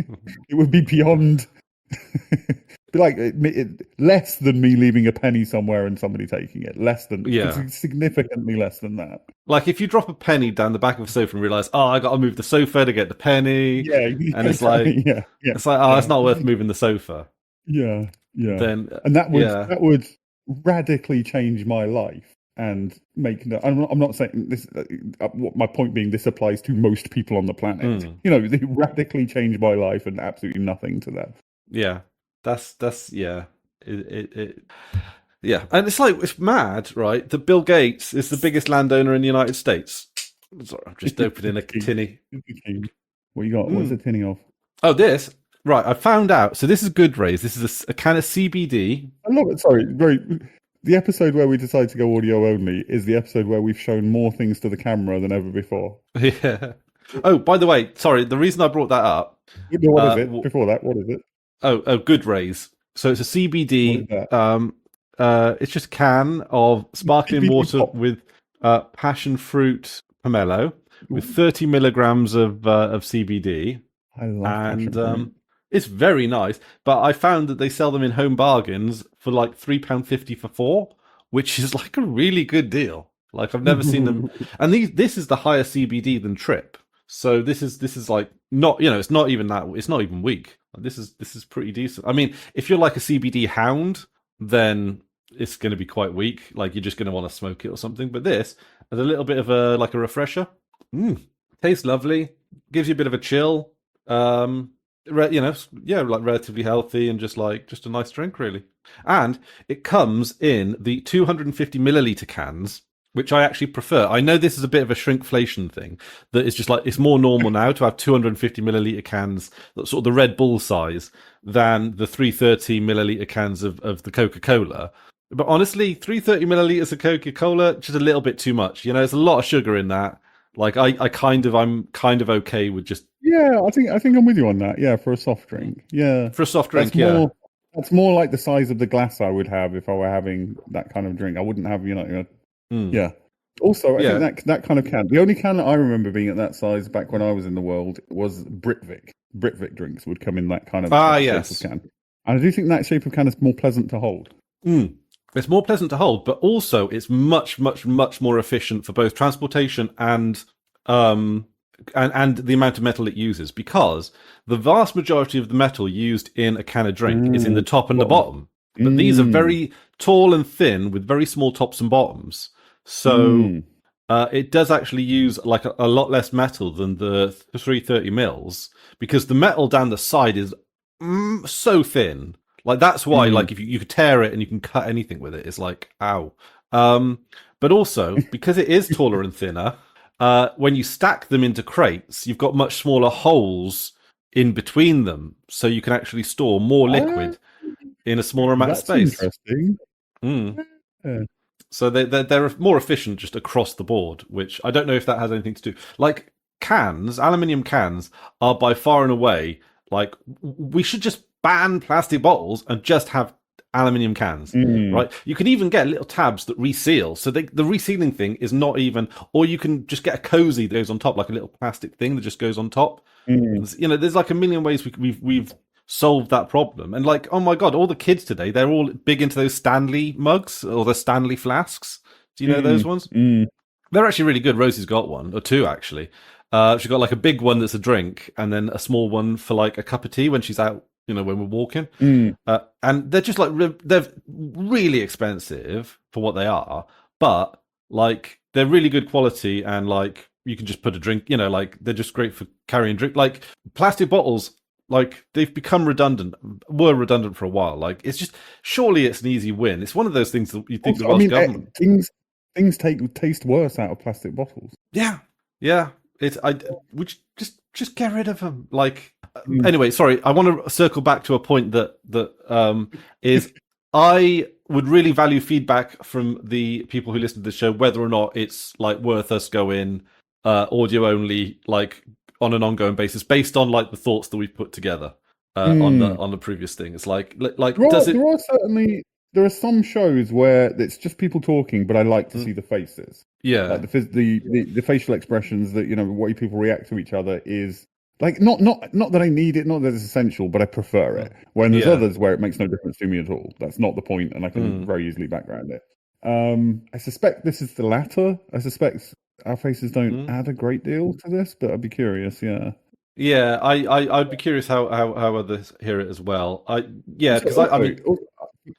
it would be beyond. Be like less than me leaving a penny somewhere and somebody taking it. Significantly less than that. Like if you drop a penny down the back of a sofa and realise, I got to move the sofa to get the penny. Yeah, and it's like, it's like, it's not worth moving the sofa. Yeah. Then that would radically change my life and make. I'm not saying this. My point being, this applies to most people on the planet. You know, they radically change my life and absolutely nothing to them. Yeah. That's yeah. And it's like, it's mad, right? That Bill Gates is the biggest landowner in the United States. Sorry, I'm just opening a tinny. What you got? What's the tinny of? Oh, this. Right, I found out. So this is Goodrays. This is a can of CBD. I love it. Sorry, the episode where we decided to go audio only is the episode where we've shown more things to the camera than ever before. Yeah. Oh, by the way, sorry. The reason I brought that up. What is it? Before that, what is it? Oh, Goodrays. So it's a CBD. it's just a can of sparkling CBD water pop. with passion fruit pomelo with 30 milligrams of CBD, I love and passion fruit. it's very nice. But I found that they sell them in Home Bargains for like £3.50 for four, which is like a really good deal. Like I've never seen them, and this is the higher CBD than Trip. So this is like not, it's not even that, it's not even weak. This is pretty decent. I mean, if you're like a CBD hound, then it's going to be quite weak. Like you're just going to want to smoke it or something. But this is a little bit of a refresher. Tastes lovely. Gives you a bit of a chill. Like relatively healthy and just a nice drink, really. And it comes in the 250 milliliter cans, which I actually prefer. I know this is a bit of a shrinkflation thing, that it's just like, it's more normal now to have 250 milliliter cans, sort of the Red Bull size, than the 330 milliliter cans of the Coca-Cola. But honestly, 330 milliliters of Coca-Cola, just a little bit too much. There's a lot of sugar in that. Like I'm kind of okay with just, Yeah, I think I'm with you on that. Yeah, for a soft drink. Yeah, for a soft drink. That's more like the size of the glass I would have if I were having that kind of drink. I wouldn't have, yeah. Also, I think that kind of can. The only can that I remember being at that size back when I was in the world was Britvic. Britvic drinks would come in that kind of shape of can. And I do think that shape of can is more pleasant to hold. It's more pleasant to hold, but also it's much, much, much more efficient for both transportation and the amount of metal it uses, because the vast majority of the metal used in a can of drink is in the top and the bottom. But these are very tall and thin with very small tops and bottoms. So it does actually use like a lot less metal than the 330 mils, because the metal down the side is so thin. Like that's why, like if you could tear it and you can cut anything with it, it's like, ow. But also because it is taller and thinner, when you stack them into crates, you've got much smaller holes in between them, so you can actually store more liquid in a smaller amount of space. Interesting. Yeah. So they're more efficient just across the board, which I don't know if that has anything to do. Like cans, aluminium cans are by far and away, like, we should just ban plastic bottles and just have aluminium cans, right? You can even get little tabs that reseal. So the resealing thing is not even, or you can just get a cozy that goes on top, like a little plastic thing that just goes on top. There's like a million ways we've solved that problem. And like, oh my God, all the kids today, they're all big into those Stanley mugs or the Stanley flasks. Do you know those ones? They're actually really good. Rosie's got one, or two actually. She's got like a big one that's a drink, and then a small one for like a cup of tea when she's out, when we're walking. And they're just like, they're really expensive for what they are, but like they're really good quality, and like you can just put a drink, like they're just great for carrying drink. Like plastic bottles, like they've become were redundant for a while. Like it's just, surely it's an easy win. It's one of those things that you think also, the Welsh government. Things taste worse out of plastic bottles. Yeah. We just get rid of them. Like, anyway, sorry. I want to circle back to a point that is I would really value feedback from the people who listen to the show, whether or not it's like worth us going audio only, like on an ongoing basis, based on like the thoughts that we've put together on the previous thing. It's like there are some shows where it's just people talking, but I like to see the faces. Yeah, like the facial expressions that what people react to each other is like not that I need it, not that it's essential, but I prefer it. When there's others where it makes no difference to me at all. That's not the point, and I can very easily background it. I suspect this is the latter. I suspect our faces don't add a great deal to this, but I'd be curious. Yeah, I'd be curious how others hear it as well. Because I mean,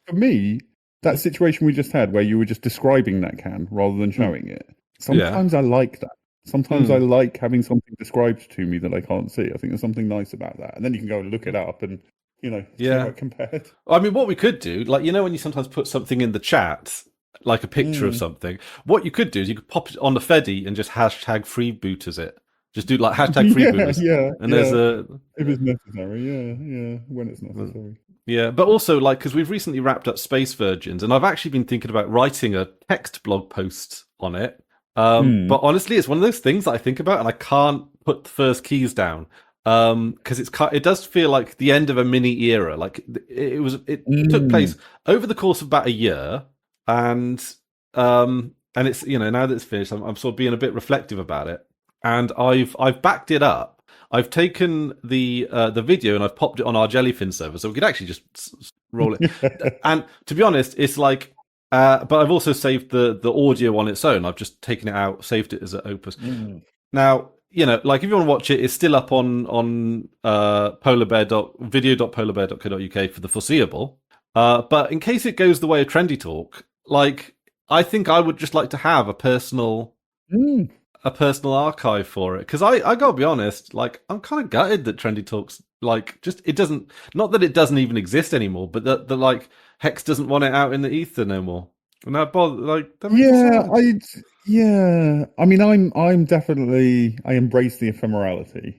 for me, that situation we just had where you were just describing that can rather than showing it. Sometimes I like that. Sometimes I like having something described to me that I can't see. I think there's something nice about that. And then you can go and look it up and, see how it compared. I mean, what we could do, like, when you sometimes put something in the chat, like a picture of something, what you could do is you could pop it on the Fedi and just hashtag freebooters it. Just do like hashtag freebooters. And there's if it's necessary, when it's necessary. Yeah, but also, like, because we've recently wrapped up Space Virgins, and I've actually been thinking about writing a text blog post on it. But honestly, it's one of those things that I think about, and I can't put the first keys down. because it does feel like the end of a mini era. Like it took place over the course of about a year, and it's, you know, now that it's finished, I'm sort of being a bit reflective about it, and I've backed it up. I've taken the video and I've popped it on our Jellyfin server, so we could actually just roll it. And to be honest, it's like, but I've also saved the audio on its own. I've just taken it out, saved it as an Opus. Now, you know, like if you want to watch it, it's still up on video.polarbear.co.uk for the foreseeable. But in case it goes the way of Trendy Talk, like, I think I would just like to have a personal archive for it, because I gotta be honest, like, I'm kind of gutted that Trendy Talks, like, just, it doesn't, not that it doesn't even exist anymore, but that like Hex doesn't want it out in the ether no more. And that I mean, I'm definitely, I embrace the ephemerality,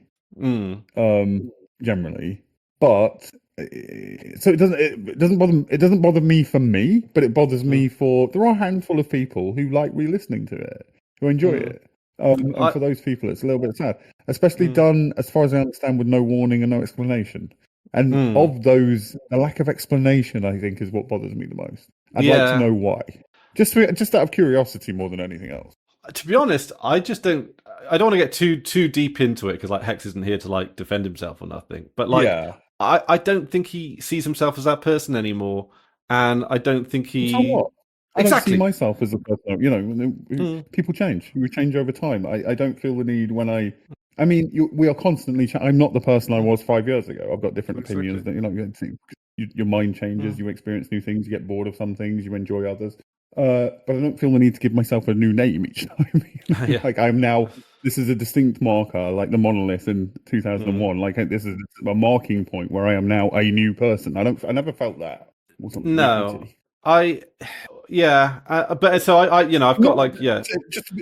generally, but so it doesn't bother me for me, but it bothers me for, there are a handful of people who like re-listening to it, who enjoy it. And for those people, it's a little bit sad, especially done, as far as I understand, with no warning and no explanation. And of those, the lack of explanation, I think, is what bothers me the most. I'd like to know why. Just out of curiosity more than anything else. To be honest, I don't want to get too deep into it, because like Hex isn't here to like defend himself or nothing. But like, I don't think he sees himself as that person anymore, and I don't think he. I don't see myself as a person. You know, people change. We change over time. I don't feel the need when I mean, we are constantly. I'm not the person I was 5 years ago. I've got different opinions. That, you know, your mind changes. You experience new things. You get bored of some things. You enjoy others. But I don't feel the need to give myself a new name each time. Like, I'm now. This is a distinct marker, like the monolith in 2001. Like, this is a marking point where I am now a new person. I never felt that. No, but so I you know, I've got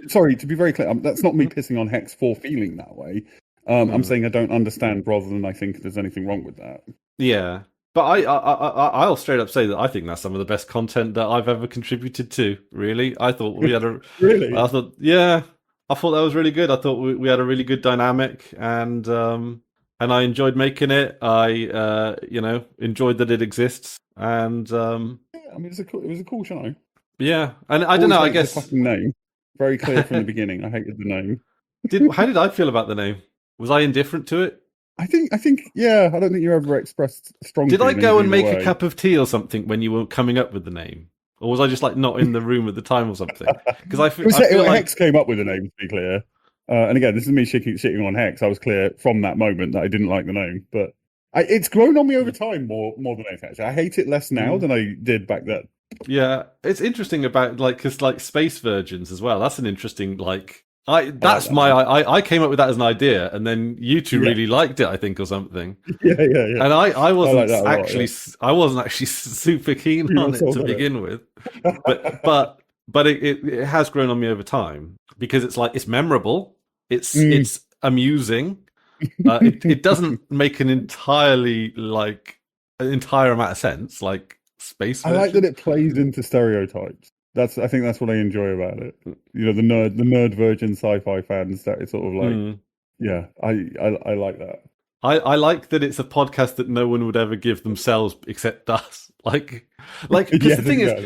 sorry, to be very clear, that's not me pissing on Hex for feeling that way. I'm saying I don't understand rather than I think there's anything wrong with that. Yeah, but I'll straight up say that I think that's some of the best content that I've ever contributed to. Really, I thought we had a really. I thought that was really good. I thought we had a really good dynamic, and I enjoyed making it. I you know, enjoyed that it exists. And I mean, it was a cool show. Yeah, and I don't know. I guess the fucking name very clear from the beginning. I hated the name. How did I feel about the name? Was I indifferent to it? I think. Yeah, I don't think you ever expressed strong. Did I go and make a cup of tea or something when you were coming up with the name, or was I just like not in the room at the time or something? Because I feel like Hex came up with the name. To be clear, and again, this is me shitting on Hex. I was clear from that moment that I didn't like the name, but. It's grown on me over time more than anything. Actually, I hate it less now than I did back then. Yeah, it's interesting about because like Space Virgins as well. That's an interesting I came up with that as an idea, and then you two really liked it, I think, or something. Yeah. And I wasn't I wasn't actually super keen on it to begin with, but it has grown on me over time, because it's like, it's memorable, it's amusing. It doesn't make an entire amount of sense, like Space Virgin. I like that it plays into stereotypes. I think that's what I enjoy about it. You know, the nerd virgin sci-fi fans, that it's sort of like, I like that. I like that it's a podcast that no one would ever give themselves except us. Like, because the thing is,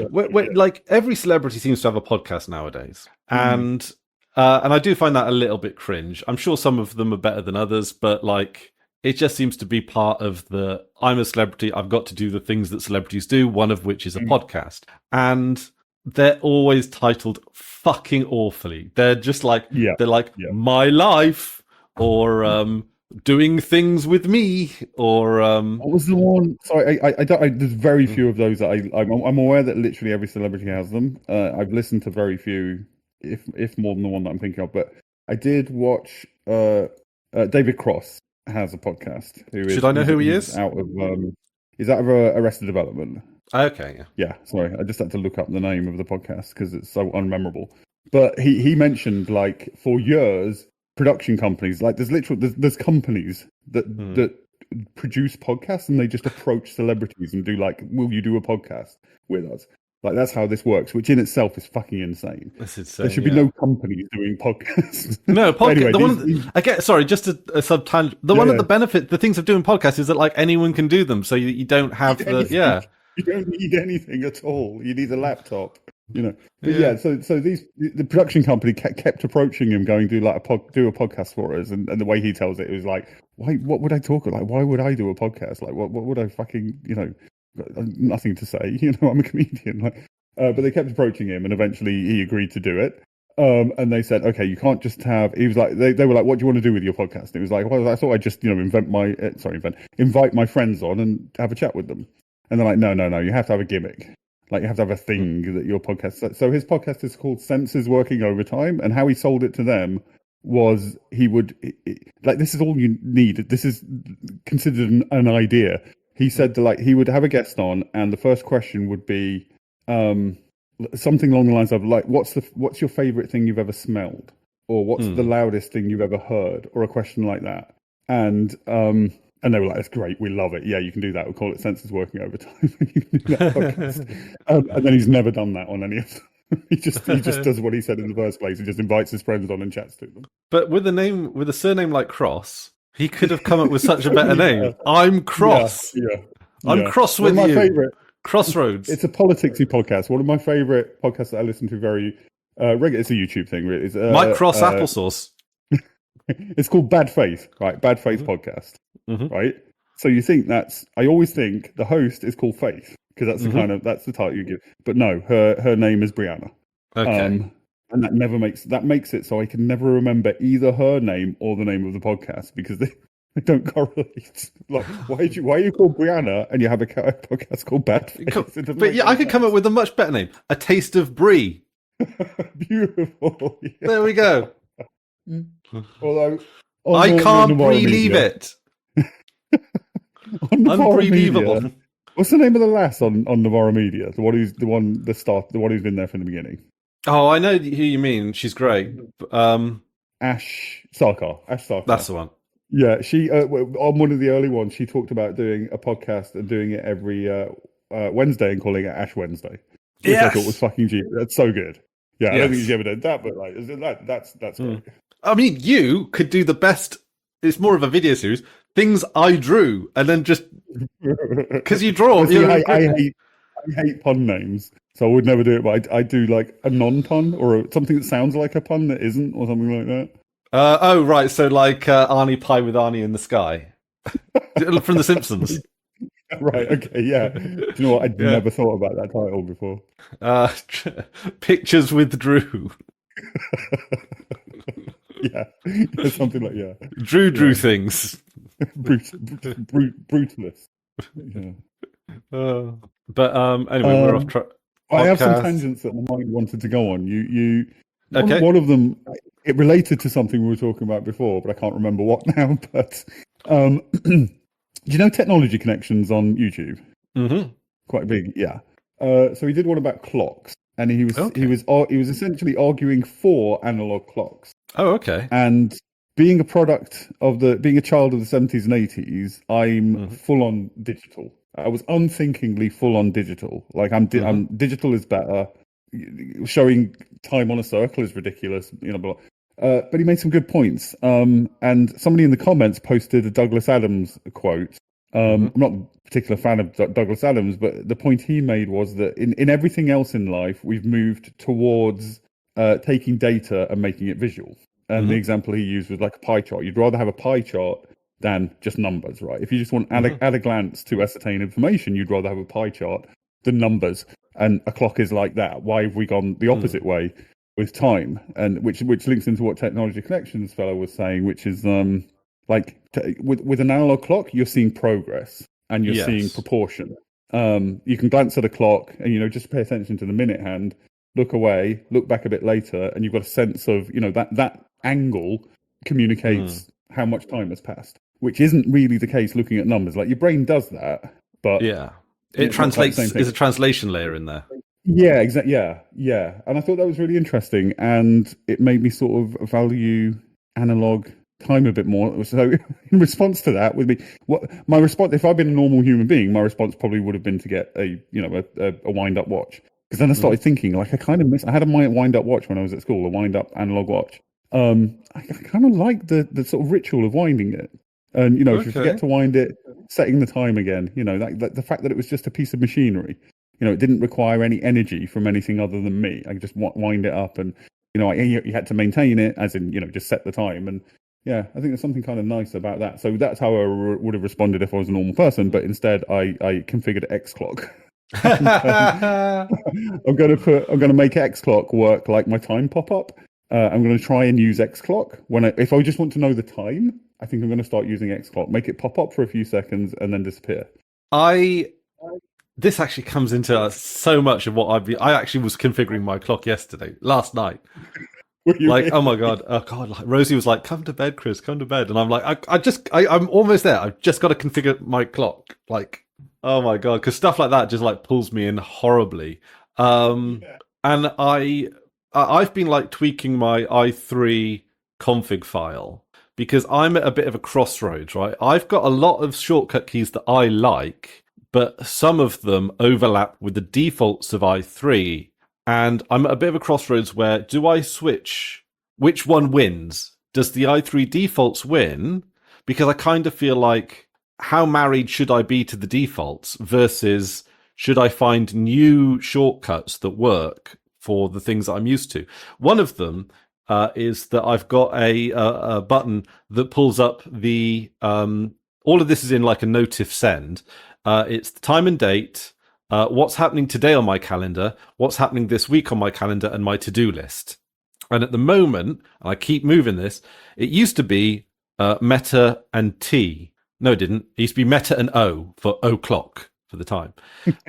like, every celebrity seems to have a podcast nowadays, and I do find that a little bit cringe. I'm sure some of them are better than others, but like, it just seems to be part of the, I'm a celebrity, I've got to do the things that celebrities do, one of which is a podcast. And they're always titled fucking awfully. They're just like, my life, or doing things with me, or what was the one? Sorry, I don't. There's very few of those that I'm aware that literally every celebrity has them. I've listened to very few, if more than the one that I'm thinking of. But I did watch. David Cross has a podcast. Should I know who he is? He's out of Arrested Development. Okay. Yeah. Sorry, I just had to look up the name of the podcast because it's so unmemorable. But he mentioned, like, for years, production companies, like there's companies that produce podcasts, and they just approach celebrities and do like, will you do a podcast with us? Like that's how this works, which in itself is fucking insane. That's insane. There should be no companies doing podcasts. No, podcast. Anyway, I get. Sorry, just a sub tangent. The things of doing podcasts is that like anyone can do them, so you don't have you don't need anything at all. You need a laptop, you know. But so the production company kept approaching him, going do a podcast for us, and the way he tells it was like, why? What would I talk like? Why would I do a podcast? Like, what would I fucking nothing to say. I'm a comedian. But they kept approaching him, and eventually he agreed to do it. And they said, okay, you can't just have. He was like, they were like, what do you want to do with your podcast? And it was like, well, I thought I'd just invite my friends on and have a chat with them. And they're like, no, you have to have a gimmick. Like you have to have a thing that your podcast. So his podcast is called Senses Working Overtime, and how he sold it to them was he would this is all you need. This is considered an idea. He said that he would have a guest on, and the first question would be something along the lines of what's your favorite thing you've ever smelled, or what's the loudest thing you've ever heard, or a question like that. And they were like, that's great, we love it. Yeah, you can do that. We'll call it Senses Working Overtime. You can do that podcast. And then he's never done that on any of them. He just does what he said in the first place. He just invites his friends on and chats to them. But with a surname like Cross, he could have come up with such a better name. I'm Cross. I'm cross with you. Favorite, Crossroads. It's a politicsy podcast. One of my favorite podcasts that I listen to very regularly. It's a YouTube thing, really. It's, Mike Cross Applesauce. It's called Bad Faith, right? Bad Faith podcast, right? So you think I always think the host is called Faith because that's that's the title you give. But no, her name is Brianna. Okay. And that makes it so I can never remember either her name or the name of the podcast because they don't correlate. Like, why are you called Brianna and you have a podcast called Bad Faith? But I could come up with a much better name. A Taste of Brie. Beautiful. Yeah. There we go. Although I can't believe it. Unbelievable. Media, what's the name of the lass on Novara Media? The one who's been there from the beginning. Oh, I know who you mean. She's great. Ash Sarkar. That's the one. Yeah, she on one of the early ones, she talked about doing a podcast and doing it every Wednesday and calling it Ash Wednesday, which I thought was fucking genius. That's so good. Yeah, I don't think she's ever done that, but that's great. I mean, you could do the best. It's more of a video series. Things I drew, and then just because you draw. I hate pun names, so I would never do it. But I do like a non-pun or something that sounds like a pun that isn't, or something like that. Oh, right. So like Arnie Pie with Arnie in the Sky from The Simpsons. Right. Okay. Yeah. Do you know what? I'd never thought about that title before. Pictures with Drew. Yeah. Something like Drew things. Brutalist. Yeah. But anyway, we're off track. I have some tangents that my mind wanted to go on. Okay. One of them, it related to something we were talking about before, but I can't remember what now. But do you know Technology Connections on YouTube? Mm-hmm. Quite big, yeah. So he did one about clocks, and he was essentially arguing for analog clocks. Oh, okay. And being a child of the 70s and 80s, I'm full on digital. I was unthinkingly full on digital. Like I'm digital is better. Showing time on a circle is ridiculous, but he made some good points. And somebody in the comments posted a Douglas Adams quote. I'm not a particular fan of Douglas Adams, but the point he made was that in everything else in life, we've moved towards taking data and making it visual. And the example he used was like a pie chart. You'd rather have a pie chart than just numbers, right? If you just want at a glance to ascertain information, you'd rather have a pie chart than numbers. And a clock is like that. Why have we gone the opposite way with time? And which links into what Technology Connections fellow was saying, which is with an analog clock, you're seeing progress and you're seeing proportion. You can glance at a clock and just pay attention to the minute hand, look away, look back a bit later, and you've got a sense of that angle communicates how much time has passed, which isn't really the case looking at numbers. Like your brain does that, but it translates. There's a translation layer in there. Yeah, exactly. Yeah. And I thought that was really interesting, and it made me sort of value analog time a bit more. So, in response to that, my response? If I'd been a normal human being, my response probably would have been to get a wind-up watch. Because then I started thinking, like, I kind of miss. I had a wind up watch when I was at school, a wind up analog watch. I kind of like the sort of ritual of winding it, and if you forget to wind it, setting the time again. That the fact that it was just a piece of machinery. It didn't require any energy from anything other than me. I could just wind it up, and you had to maintain it, as in just set the time. And yeah, I think there's something kind of nice about that. So that's how I would have responded if I was a normal person. But instead, I configured X clock. I'm going to make X clock work like my time pop up. I'm going to try and use X clock if I just want to know the time. I think I'm going to start using X clock, make it pop up for a few seconds and then disappear. This actually comes into so much of what I actually was configuring my clock last night. Like, oh my god, like Rosie was like, "Come to bed, Chris, come to bed," and I'm like, I'm almost there. I've just got to configure my clock. Like, oh my god, because stuff like that just like pulls me in horribly. And I've been like tweaking my i3 config file because I'm at a bit of a crossroads, right? I've got a lot of shortcut keys that I like, but some of them overlap with the defaults of i3. And I'm at a bit of a crossroads where do I switch? Which one wins? Does the i3 defaults win? Because I kind of feel like, how married should I be to the defaults versus should I find new shortcuts that work for the things that I'm used to? One of them is that I've got a button that pulls up the... all of this is in like a notif send. It's the time and date, what's happening today on my calendar, what's happening this week on my calendar, and my to-do list. And at the moment, and I keep moving this, it used to be meta and T. No, it didn't. It used to be meta and O for o'clock for the time.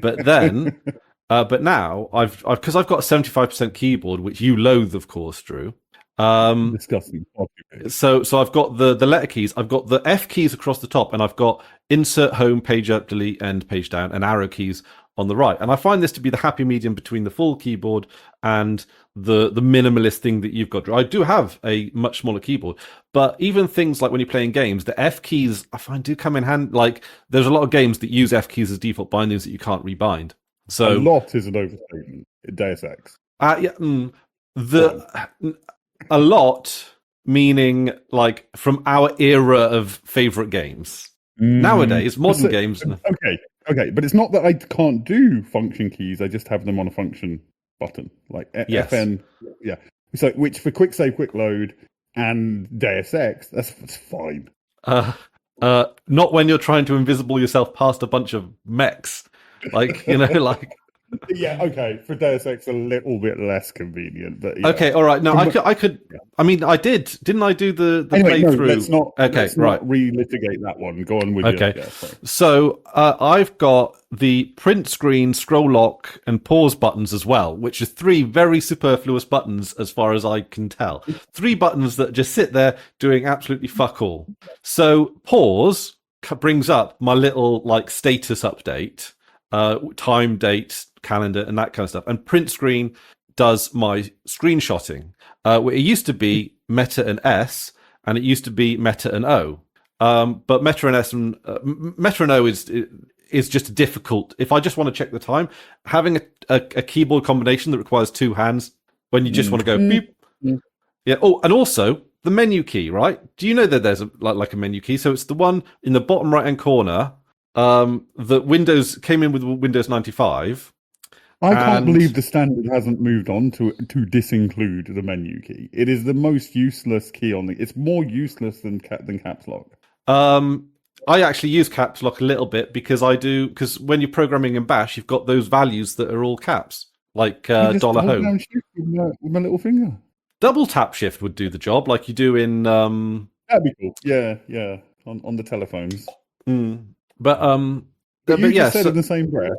But then, but now because I've got a 75% keyboard, which you loathe, of course, Drew. Disgusting. So I've got the letter keys. I've got the F keys across the top, and I've got insert, home, page up, delete, end, page down, and arrow keys on the right. And I find this to be the happy medium between the full keyboard and the minimalist thing that you've got. I do have a much smaller keyboard, but even things like when you're playing games, the F keys I find do come in hand. Like there's a lot of games that use F keys as default bindings that you can't rebind. So a lot is an overstatement. Deus Ex. A lot meaning like from our era of favorite games. Nowadays, modern games. Okay, but it's not that I can't do function keys. I just have them on a function button, like FN. Yeah. So, which for quick save, quick load, and Deus Ex, that's fine. Not when you're trying to invisible yourself past a bunch of mechs, like like. Yeah, okay. For Deus Ex, a little bit less convenient, but yeah. Okay, all right. No, I could. Yeah. I mean, I did. Didn't I do the playthrough? No, let's not. Okay, let's not relitigate that one. Go on with okay. Yeah, so I've got the print screen, scroll lock, and pause buttons as well, which are 3 very superfluous buttons as far as I can tell. 3 buttons that just sit there doing absolutely fuck all. So pause brings up my little like status update, time, date, calendar, and that kind of stuff. And print screen does my screenshotting. It used to be meta and S, and it used to be meta and O. But meta and S and meta and O is just difficult. If I just want to check the time, having a keyboard combination that requires 2 hands when you just want to go beep. Yeah. Oh, and also the menu key, right? Do you know that there's like a menu key? So it's the one in the bottom right hand corner. That Windows came in with Windows 95. I can't believe the standard hasn't moved on to disinclude the menu key. It is the most useless key on it's more useless than caps lock. I actually use caps lock a little bit because when you're programming in Bash, you've got those values that are all caps, like $home. With my little finger. Double tap shift would do the job, like you do in. That'd be cool. Yeah, on the telephones. But you just said in the same breath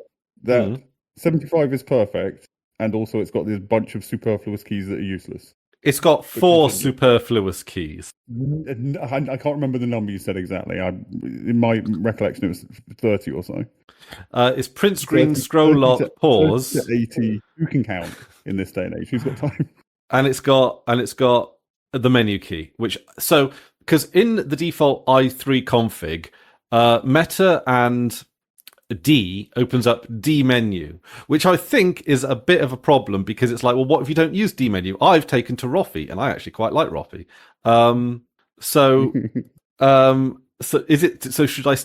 that 75 is perfect, and also it's got this bunch of superfluous keys that are useless. It's got 4 superfluous keys. I can't remember the number you said exactly. In my recollection, it was 30 or so. It's print screen, scroll lock, pause. 30 to 80. Who can count in this day and age? Who's got time? And it's got the menu key, because in the default i3 config, meta and D opens up D menu, which I think is a bit of a problem because it's like, well, what if you don't use D menu? I've taken to Roffy, and I actually quite like Roffy. So is it? So should I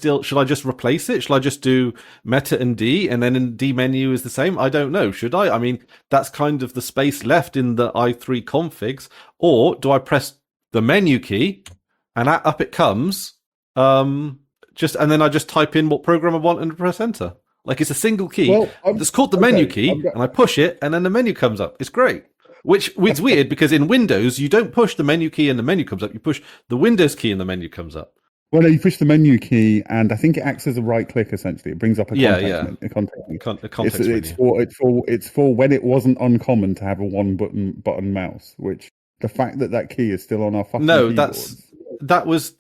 just replace it? Should I just do meta and D, and then in D menu is the same? I don't know. Should I? I mean, that's kind of the space left in the i3 configs. Or do I press the menu key, and up it comes? And then I just type in what program I want and press enter. Like it's a single key. Well, it's called the menu key, and I push it, and then the menu comes up. It's great. Which is weird because in Windows you don't push the menu key and the menu comes up. You push the Windows key and the menu comes up. Well, no, you push the menu key, and I think it acts as a right click. Essentially, it brings up a context menu. It's for when it wasn't uncommon to have a one button mouse. Which the fact that key is still on our fucking keyboards. That was.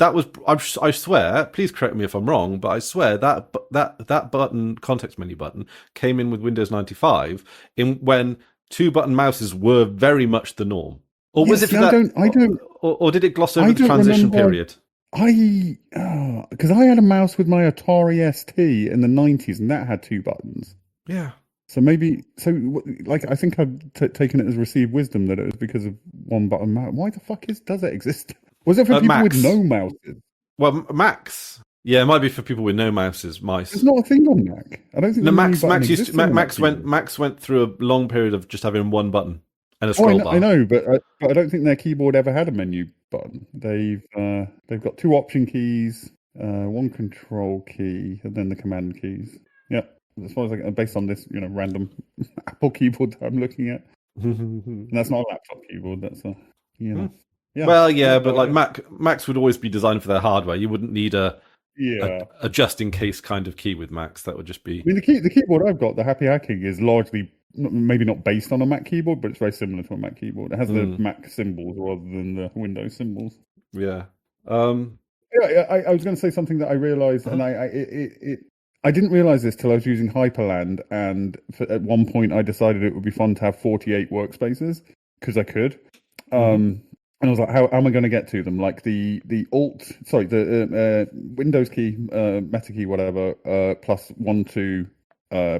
I swear. Please correct me if I'm wrong, but I swear that button, context menu button, came in with Windows 95 when 2-button mouses were very much the norm. Or was it? Or did it gloss over the transition period? Because I had a mouse with my Atari ST in the 90s, and that had 2 buttons. Yeah. So I think I've taken it as received wisdom that it was because of 1-button mouse. Why the fuck does it exist? Was it for people with no mouses? Well, Macs. Yeah, it might be for people with no mice. It's not a thing on Mac. I don't think. No, Macs went through a long period of just having 1 button and a scroll bar. I know, but I don't think their keyboard ever had a menu button. They've got 2 option keys, 1 control key, and then the command keys. Yeah, as far as based on this, random Apple keyboard that I'm looking at. And that's not a laptop keyboard. That's a Yeah. Well, yeah, but like Macs would always be designed for their hardware. You wouldn't need a just in case kind of key with Macs. That would just be. I mean, the keyboard I've got, the Happy Hacking, is largely maybe not based on a Mac keyboard, but it's very similar to a Mac keyboard. It has the Mac symbols rather than the Windows symbols. Yeah. I was going to say something that I realized, and I didn't realize this till I was using Hyperland, and at one point I decided it would be fun to have 48 workspaces because I could. And I was like, how am I going to get to them? Like the Windows key, meta key, whatever, plus 1, 2,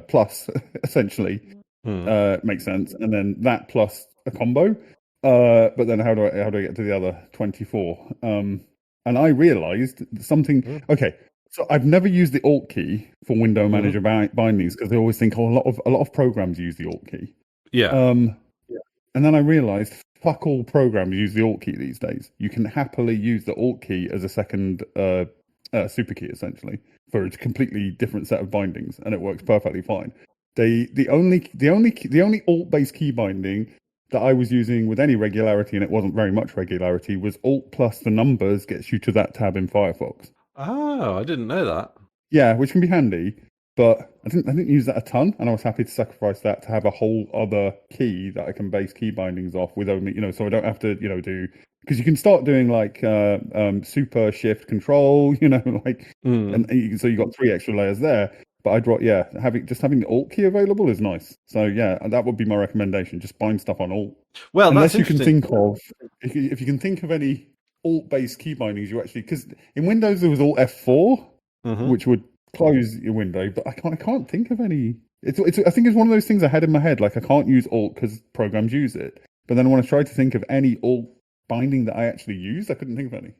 plus essentially makes sense, and then that plus a combo. But then how do I get to the other 24? And I realized something. Okay, so I've never used the Alt key for Window Manager bindings because I always think, a lot of programs use the Alt key. Yeah. And then I realized, fuck all programs use the Alt key these days. You can happily use the Alt key as a second super key, essentially, for a completely different set of bindings, and it works perfectly fine. The only Alt-based key binding that I was using with any regularity, and it wasn't very much regularity, was Alt plus the numbers gets you to that tab in Firefox. Oh, I didn't know that. Yeah, which can be handy. But I didn't use that a ton, and I was happy to sacrifice that to have a whole other key that I can base key bindings off with only, so I don't have to, do, because you can start doing like super shift control, and so you got 3 extra layers there. But having the Alt key available is nice. So yeah, that would be my recommendation. Just bind stuff on Alt. Well, unless you can think of, if you can think of any Alt-based key bindings, you actually, because in Windows there was Alt F4, which would close your window, but I can't think of any. I think it's one of those things I had in my head. Like I can't use Alt because programs use it. But then when I tried to think of any Alt binding that I actually used, I couldn't think of any.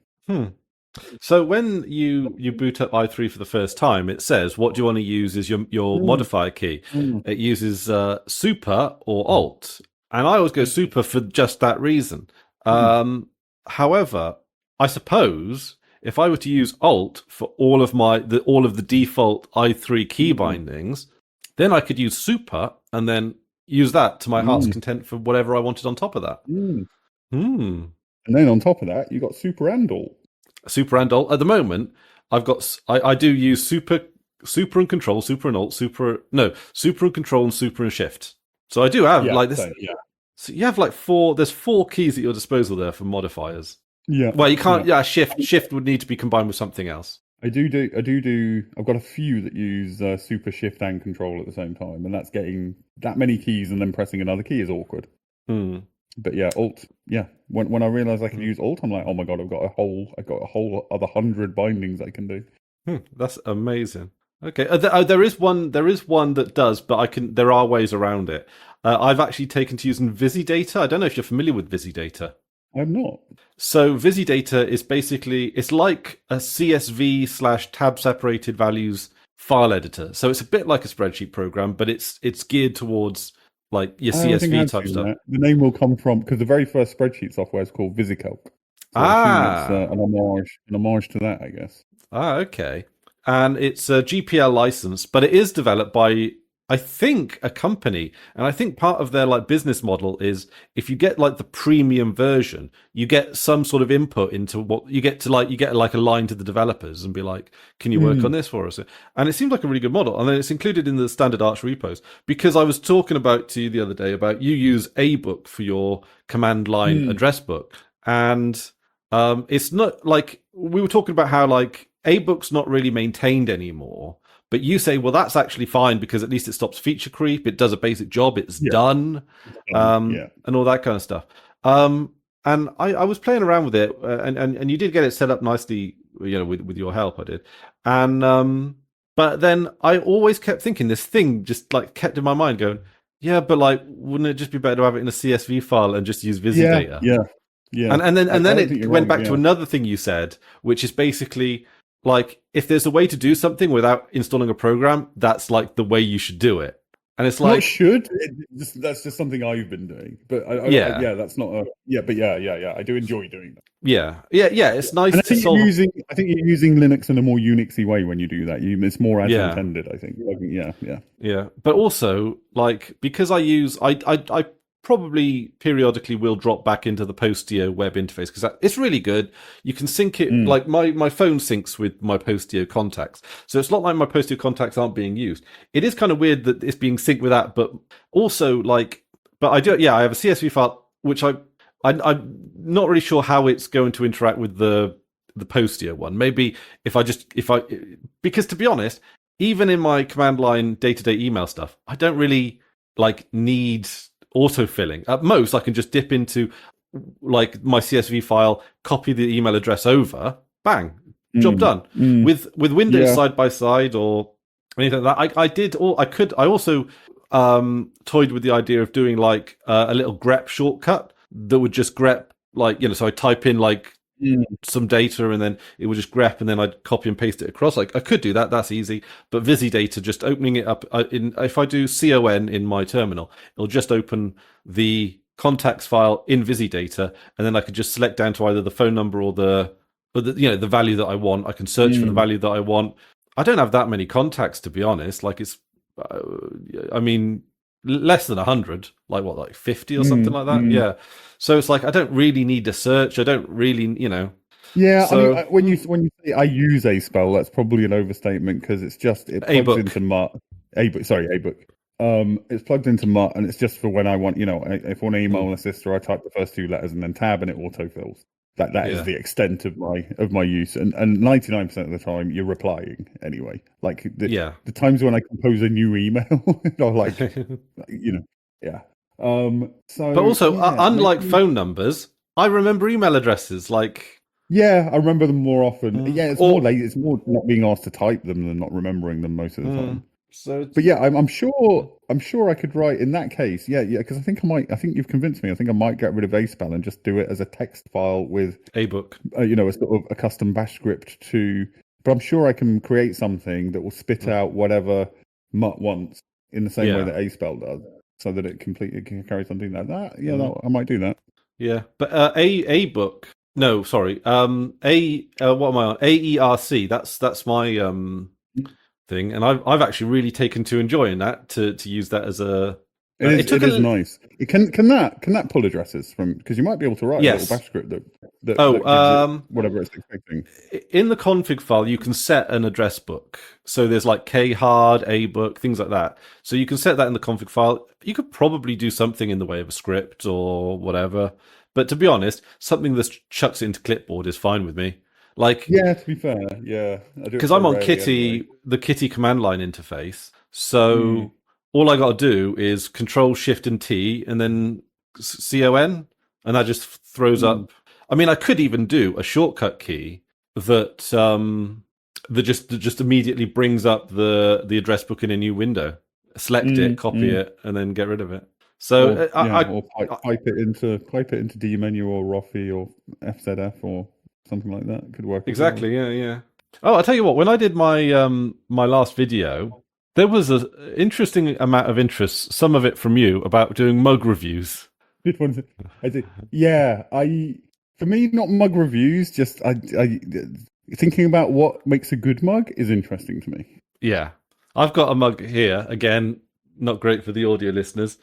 So when you boot up i3 for the first time, it says what do you want to use as your modifier key. It uses Super or Alt, and I always go Super for just that reason. However, I suppose if I were to use Alt for all of the default i3 key bindings, then I could use Super and then use that to my heart's content for whatever I wanted on top of that. And then on top of that, you got Super and Alt. Super and Alt. At the moment, I do use Super and Control, Super and Alt, Super and Control and Super and Shift. So I do have like this. So you have like 4. There's 4 keys at your disposal there for modifiers. Yeah. Well, you can't. Yeah, shift would need to be combined with something else. I do. I've got a few that use Super, Shift, and Control at the same time, and that's getting that many keys and then pressing another key is awkward. But yeah, Alt. Yeah. When I realized I can use Alt, I'm like, oh my god, I've got a whole other 100 bindings I can do. That's amazing. Okay. There is one. There is one that does, but I can. There are ways around it. I've actually taken to using VisiData. I don't know if you're familiar with VisiData. I'm not. So VisiData is basically it's like a CSV / tab separated values file editor. So it's a bit like a spreadsheet program, but it's geared towards like your CSV type stuff. The name will come from because the very first spreadsheet software is called VisiCalc. So I assume it's an homage to that, I guess. Okay. And it's a GPL license, but it is developed by, I think, a company. And I think part of their like business model is if you get like the premium version, you get some sort of input into what you get like a line to the developers and be like, can you work on this for us? And it seems like a really good model. And then it's included in the standard Arch repos because I was talking about to you the other day about you use ABook for your command line address book. And it's not like we were talking about how like ABook's not really maintained anymore, but you say, well, that's actually fine because at least it stops feature creep. It does a basic job. It's done, and all that kind of stuff. And I was playing around with it, and you did get it set up nicely, with your help. I did, and but then I always kept thinking this thing just like kept in my mind going, yeah, but like, wouldn't it just be better to have it in a CSV file and just use VisiData? Yeah. And then it went back to another thing you said, which is basically like if there's a way to do something without installing a program, that's like the way you should do it. And it's like that's just something I've been doing. But that's not a But I do enjoy doing that. Yeah. It's nice. And I think you're using Linux in a more Unixy way when you do that. It's more as intended. I think. Yeah. But also, like because I probably periodically will drop back into the Postio web interface because it's really good. You can sync it like my phone syncs with my Postio contacts, so it's not like my Postio contacts aren't being used. It is kind of weird that it's being synced with that, but also like, but I do. Yeah, I have a CSV file which I'm not really sure how it's going to interact with the Postio one. Maybe because to be honest, even in my command line day-to-day email stuff, I don't really like need autofilling. At most, I can just dip into like my CSV file, copy the email address over, bang, job done. With Windows side by side or anything like that, I also toyed with the idea of doing like a little grep shortcut that would just grep so I type in like some data and then it would just grep and then I'd copy and paste it across. Like I could do that, that's easy. But VisiData, just opening it up if I do CON in my terminal, it'll just open the contacts file in VisiData, and then I could just select down to either the phone number or the value that I want. I can search for the value that I want. I don't have that many contacts, to be honest. Like it's, less than 100, like 50 or something like that. Yeah. So it's like I don't really need to search. I don't really, Yeah, so, I mean, when you say I use ASpell, that's probably an overstatement because it plugs into Mutt. ABook. It's plugged into Mutt, and it's just for when I want, if I want to email a sister, I type the first two letters and then tab, and it autofills. That is the extent of my use, and 99% of the time you're replying anyway. Like the times when I compose a new email, So, but also, unlike phone numbers, I remember email addresses. Like, I remember them more often. It's more late. It's more not being asked to type them than not remembering them most of the time. But I'm sure I could write in that case. Because I think you've convinced me. I think I might get rid of ASpell and just do it as a text file with ABook. A sort of a custom bash script to. But I'm sure I can create something that will spit out whatever Mutt wants in the same way that ASpell does, so that it can carry something like that. I might do that. Yeah, but ABook. No, sorry. What am I on? AERC. That's my thing, and I've actually really taken to enjoying that to use that as a. It is nice. Can that pull addresses from? Because you might be able to write a little bash script that gives it whatever it's expecting. In the config file, you can set an address book. So there's like khard, ABook, things like that. So you can set that in the config file. You could probably do something in the way of a script or whatever. But to be honest, something that chucks it into clipboard is fine with me. Like, to be fair, because I'm on Kitty, the Kitty command line interface. So all I got to do is Control Shift and T, and then CON, and that just throws up. I mean, I could even do a shortcut key that that just immediately brings up the address book in a new window. Select it, copy it, and then get rid of it. So or pipe it into DMenu or Rofi or FZF or something like that. Could work exactly. Yeah. Oh, I'll tell you what. When I did my my last video, there was an interesting amount of interest. Some of it from you about doing mug reviews. Which ones? I did. Yeah, for me, not mug reviews. Just I thinking about what makes a good mug is interesting to me. Yeah, I've got a mug here. Again, not great for the audio listeners.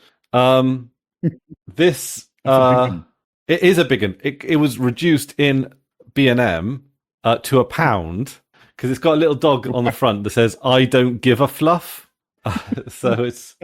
This it is a big one. It was reduced in B&M to £1 because it's got a little dog on the front that says "I don't give a fluff." So it's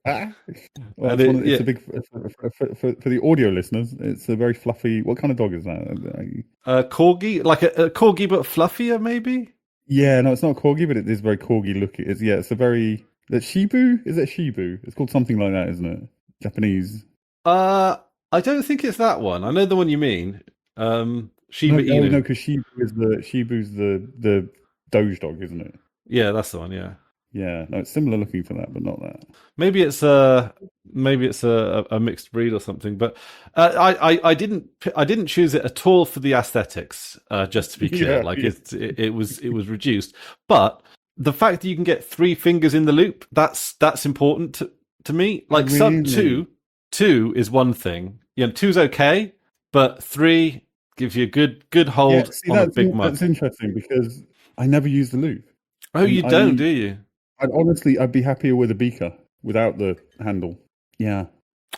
it's a big for the audio listeners. It's a very fluffy. What kind of dog is that? Corgi, like a corgi but fluffier, maybe. Yeah, no, it's not corgi, but it is very corgi looking. It's a very Shibu. Is it Shibu? It's called something like that, isn't it? Japanese. I don't think it's that one. I know the one you mean. Shiba Inu. No, because Shibu's the Doge dog, isn't it? Yeah, that's the one. Yeah. Yeah, no, it's similar looking to that, but not that. Maybe it's a mixed breed or something. But I didn't choose it at all for the aesthetics. Just to be clear, it was reduced. But the fact that you can get 3 fingers in the loop, that's important to me. Like really? Two is one thing. 2's okay, but 3 gives you a good hold on a big mug. That's interesting because I never use the loop. Oh, you don't, do you? I'd be happier with a beaker without the handle. Yeah.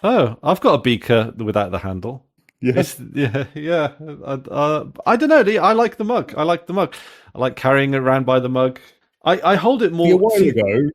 Oh, I've got a beaker without the handle. Yes. Yeah. I don't know. I like the mug. I like carrying it around by the mug. I hold it more. A while ago.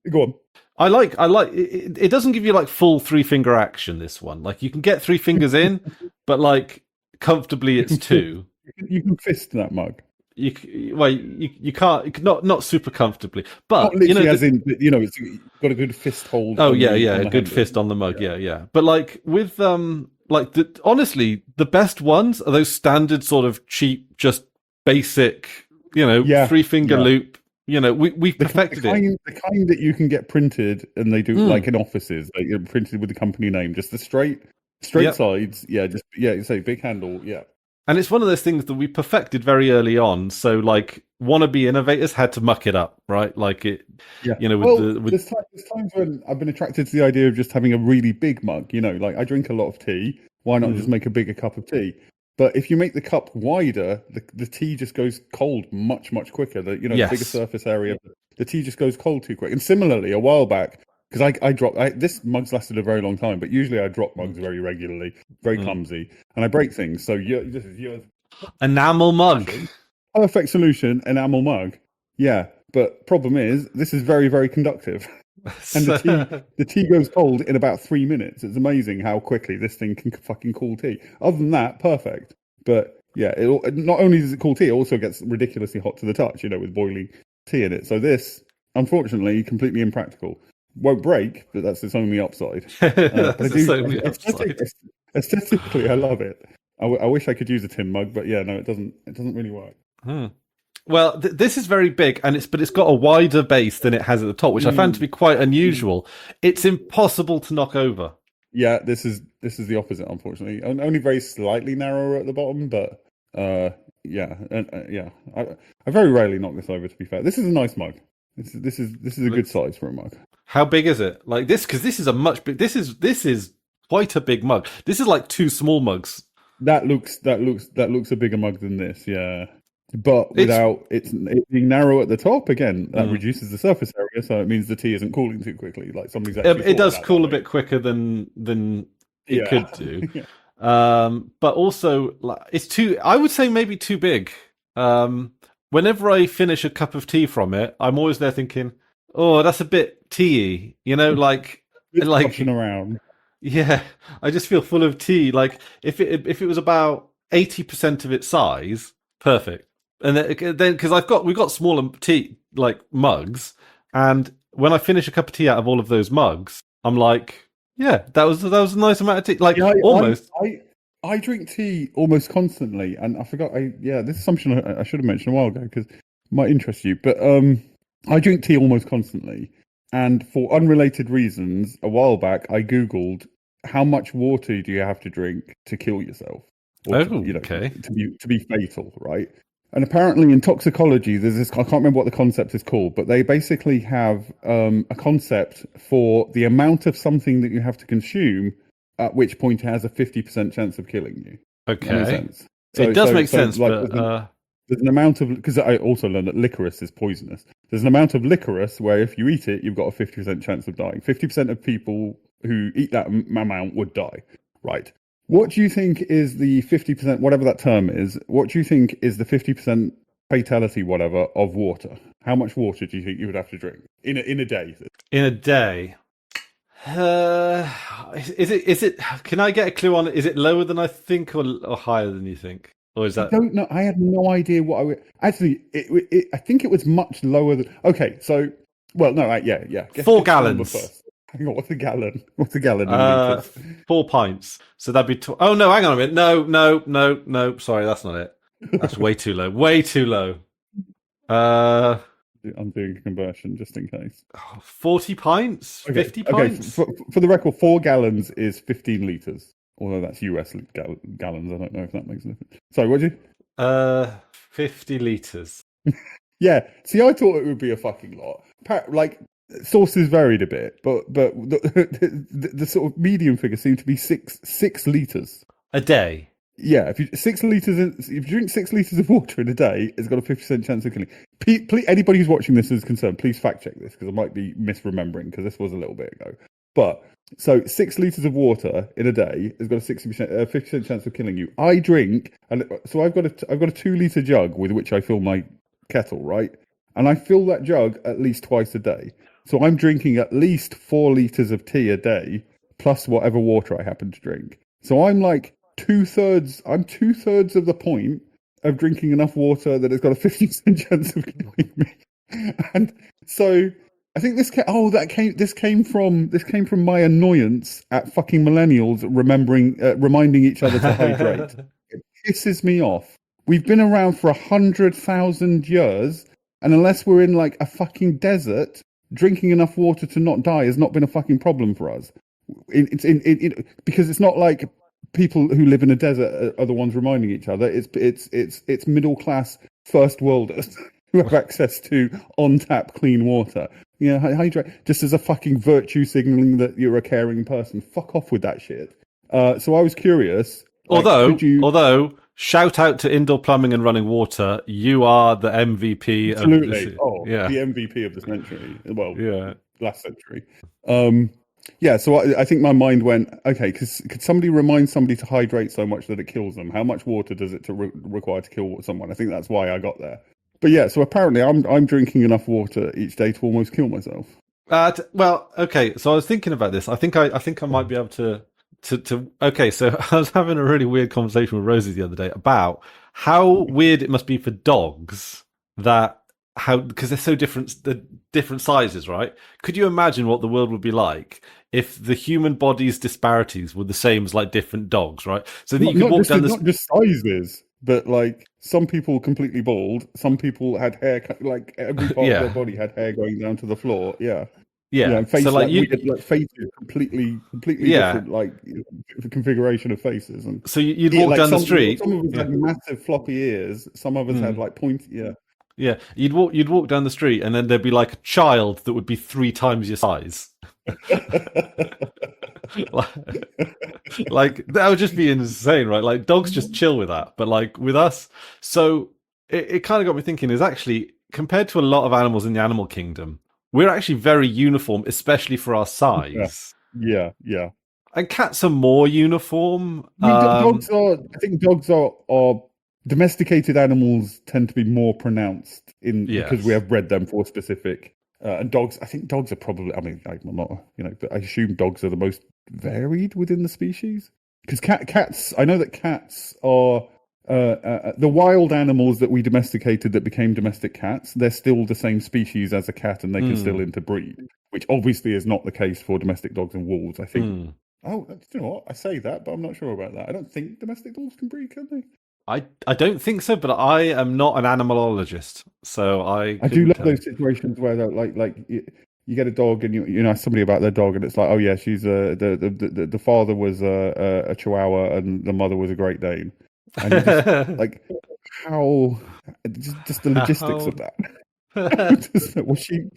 Go on. I like it. It doesn't give you like full 3-finger action. This one, like you can get 3 fingers in, but like comfortably it's 2. You can fist that mug. You can't not super comfortably, but not literally it's got a good fist hold. Oh yeah, a good fist on the mug. Yeah. But like with honestly, the best ones are those standard sort of cheap, just basic, 3-finger loop. We've perfected it. The kind that you can get printed, and they do like in offices, like printed with the company name, just the straight sides. Yeah, say big handle. Yeah. And it's one of those things that we perfected very early on. So, like, wannabe innovators had to muck it up, right? Like it, there's times when I've been attracted to the idea of just having a really big mug. Like I drink a lot of tea. Why not just make a bigger cup of tea? But if you make the cup wider, the tea just goes cold much, much quicker. The bigger surface area, the tea just goes cold too quick. And similarly, a while back, because I drop this mug's lasted a very long time, but usually I drop mugs very regularly, very clumsy, and I break things. So this is your enamel mug, perfect solution, enamel mug. Yeah, but problem is this is very, very conductive, and the tea goes cold in about 3 minutes. It's amazing how quickly this thing can fucking cool tea. Other than that, perfect. But yeah, not only does it cool tea, it also gets ridiculously hot to the touch. with boiling tea in it. So this, unfortunately, completely impractical. Won't break, but that's its only upside. Aesthetically, I love it. I wish I could use a tin mug, but yeah, no, it doesn't really work. Well, this is very big, but it's got a wider base than it has at the top, which I found to be quite unusual. It's impossible to knock over. Yeah, this is the opposite, unfortunately. Only very slightly narrower at the bottom, but I very rarely knock this over. To be fair, this is a nice mug. This is a good size for a mug. How big is it? Like this, because this is a much big. This is quite a big mug. This is like 2 small mugs. That looks a bigger mug than this. Yeah, but without it being narrow at the top again, that reduces the surface area, so it means the tea isn't cooling too quickly. Like somebody's actually. It does cool a bit quicker than it could do. But also it's too. I would say maybe too big. Whenever I finish a cup of tea from it, I'm always there thinking, "Oh, that's a bit tea," like around. Yeah, I just feel full of tea. Like if it was about 80% of its size, perfect. And then because we've got smaller tea like mugs, and when I finish a cup of tea out of all of those mugs, I'm like, yeah, that was a nice amount of tea. Like almost. I drink tea almost constantly, and I forgot. This assumption I should have mentioned a while ago because might interest you. But I drink tea almost constantly, and for unrelated reasons, a while back I googled how much water do you have to drink to kill yourself, or Okay. to be fatal, right? And apparently in toxicology, there's this, I can't remember what the concept is called, but they basically have a concept for the amount of something that you have to consume, at which point it has a 50% chance of killing you. Okay. It does make sense, like, but there's an amount of, because I also learned that licorice is poisonous. There's an amount of licorice where if you eat it, you've got a 50% chance of dying. 50% of people who eat that amount would die, right? What do you think is the 50%, whatever that term is, what do you think is the 50% fatality, whatever, of water? How much water do you think you would have to drink in a day? in a day, is it, can I get a clue on it? Is it lower than I think or higher than you think? Or is that... I don't know. I had no idea what I would... Actually, I think it was much lower than... Okay, so... Well, no, yeah. Guess 4 gallons. First. Hang on, what's a gallon? What's a gallon in liters? 4 pints. So that'd be... Oh, no, hang on a minute. No. Sorry, that's not it. That's way too low. Way too low. I'm doing a conversion just in case. 40 pints? 50 pints? Okay, for the record, 4 gallons is 15 litres. Although that's US gallons. I don't know if that makes a difference. Sorry, what'd you? 50 litres. Yeah. See, I thought it would be a fucking lot. Like, sources varied a bit, but the sort of medium figure seemed to be 6 litres. A day? Yeah, if you drink 6 litres of water in a day, it's got a 50% chance of killing. Please, anybody who's watching this is concerned, please fact check this, because I might be misremembering, because this was a little bit ago. But, so 6 litres of water in a day has got a 50% chance of killing you. I drink, and so I've got a 2-litre jug with which I fill my kettle, right? And I fill that jug at least twice a day. So I'm drinking at least 4 litres of tea a day, plus whatever water I happen to drink. So I'm like 2/3 of the point of drinking enough water that it's got a 50% chance of killing me. And so I think this came from my annoyance at fucking millennials reminding each other to hydrate. It pisses me off. We've been around for 100,000 years, and unless we're in like a fucking desert, drinking enough water to not die has not been a fucking problem for us. Because it's not like people who live in a desert are the ones reminding each other. It's middle class first worlders who have access to on tap clean water. Yeah, hydrate just as a fucking virtue signaling that you're a caring person. Fuck off with that shit. So I was curious. Although, shout out to Indoor Plumbing and Running Water. You are the MVP. Absolutely. The MVP of the century. Well, yeah, last century. Yeah, so I think my mind went, okay, could somebody remind somebody to hydrate so much that it kills them? How much water does it require to kill someone? I think that's why I got there. But yeah, so apparently I'm drinking enough water each day to almost kill myself. Well, okay. So I was thinking about this. I think I might be able to. Okay, so I was having a really weird conversation with Rosie the other day about how weird it must be for dogs because they're so different sizes, right? Could you imagine what the world would be like if the human body's disparities were the same as like different dogs, right? So that you could walk down the... Not just sizes, but like some people completely bald, some people had hair, like every part of their body had hair going down to the floor. Yeah. Yeah. Faces, so like faces completely different, like configuration of faces. And so you'd walk down the street. Some of us had massive floppy ears. Some of us had like pointy. Yeah. Yeah, you'd walk down the street, and then there'd be like a child that would be 3 times your size. like that would just be insane, right? Like dogs just chill with that, but like with us, so it kind of got me thinking. Is actually compared to a lot of animals in the animal kingdom, we're actually very uniform, especially for our size. Yeah. And cats are more uniform. I think dogs are. Domesticated animals tend to be more pronounced because we have bred them for specific. And dogs, I think dogs are probably. I mean, I'm not, but I assume dogs are the most varied within the species. Because cats, I know that cats are the wild animals that we domesticated that became domestic cats. They're still the same species as a cat, and they can still interbreed, which obviously is not the case for domestic dogs and wolves. I think. Oh, you know what? I say that, but I'm not sure about that. I don't think domestic dogs can breed, can they? I don't think so, but I am not an animalologist, so I I do couldn't love tell you. those situations where they're like you get a dog and you ask somebody about their dog and it's like, oh yeah, she's the father was a Chihuahua and the mother was a Great Dane, and you just like how just the logistics How? of that. Just, was she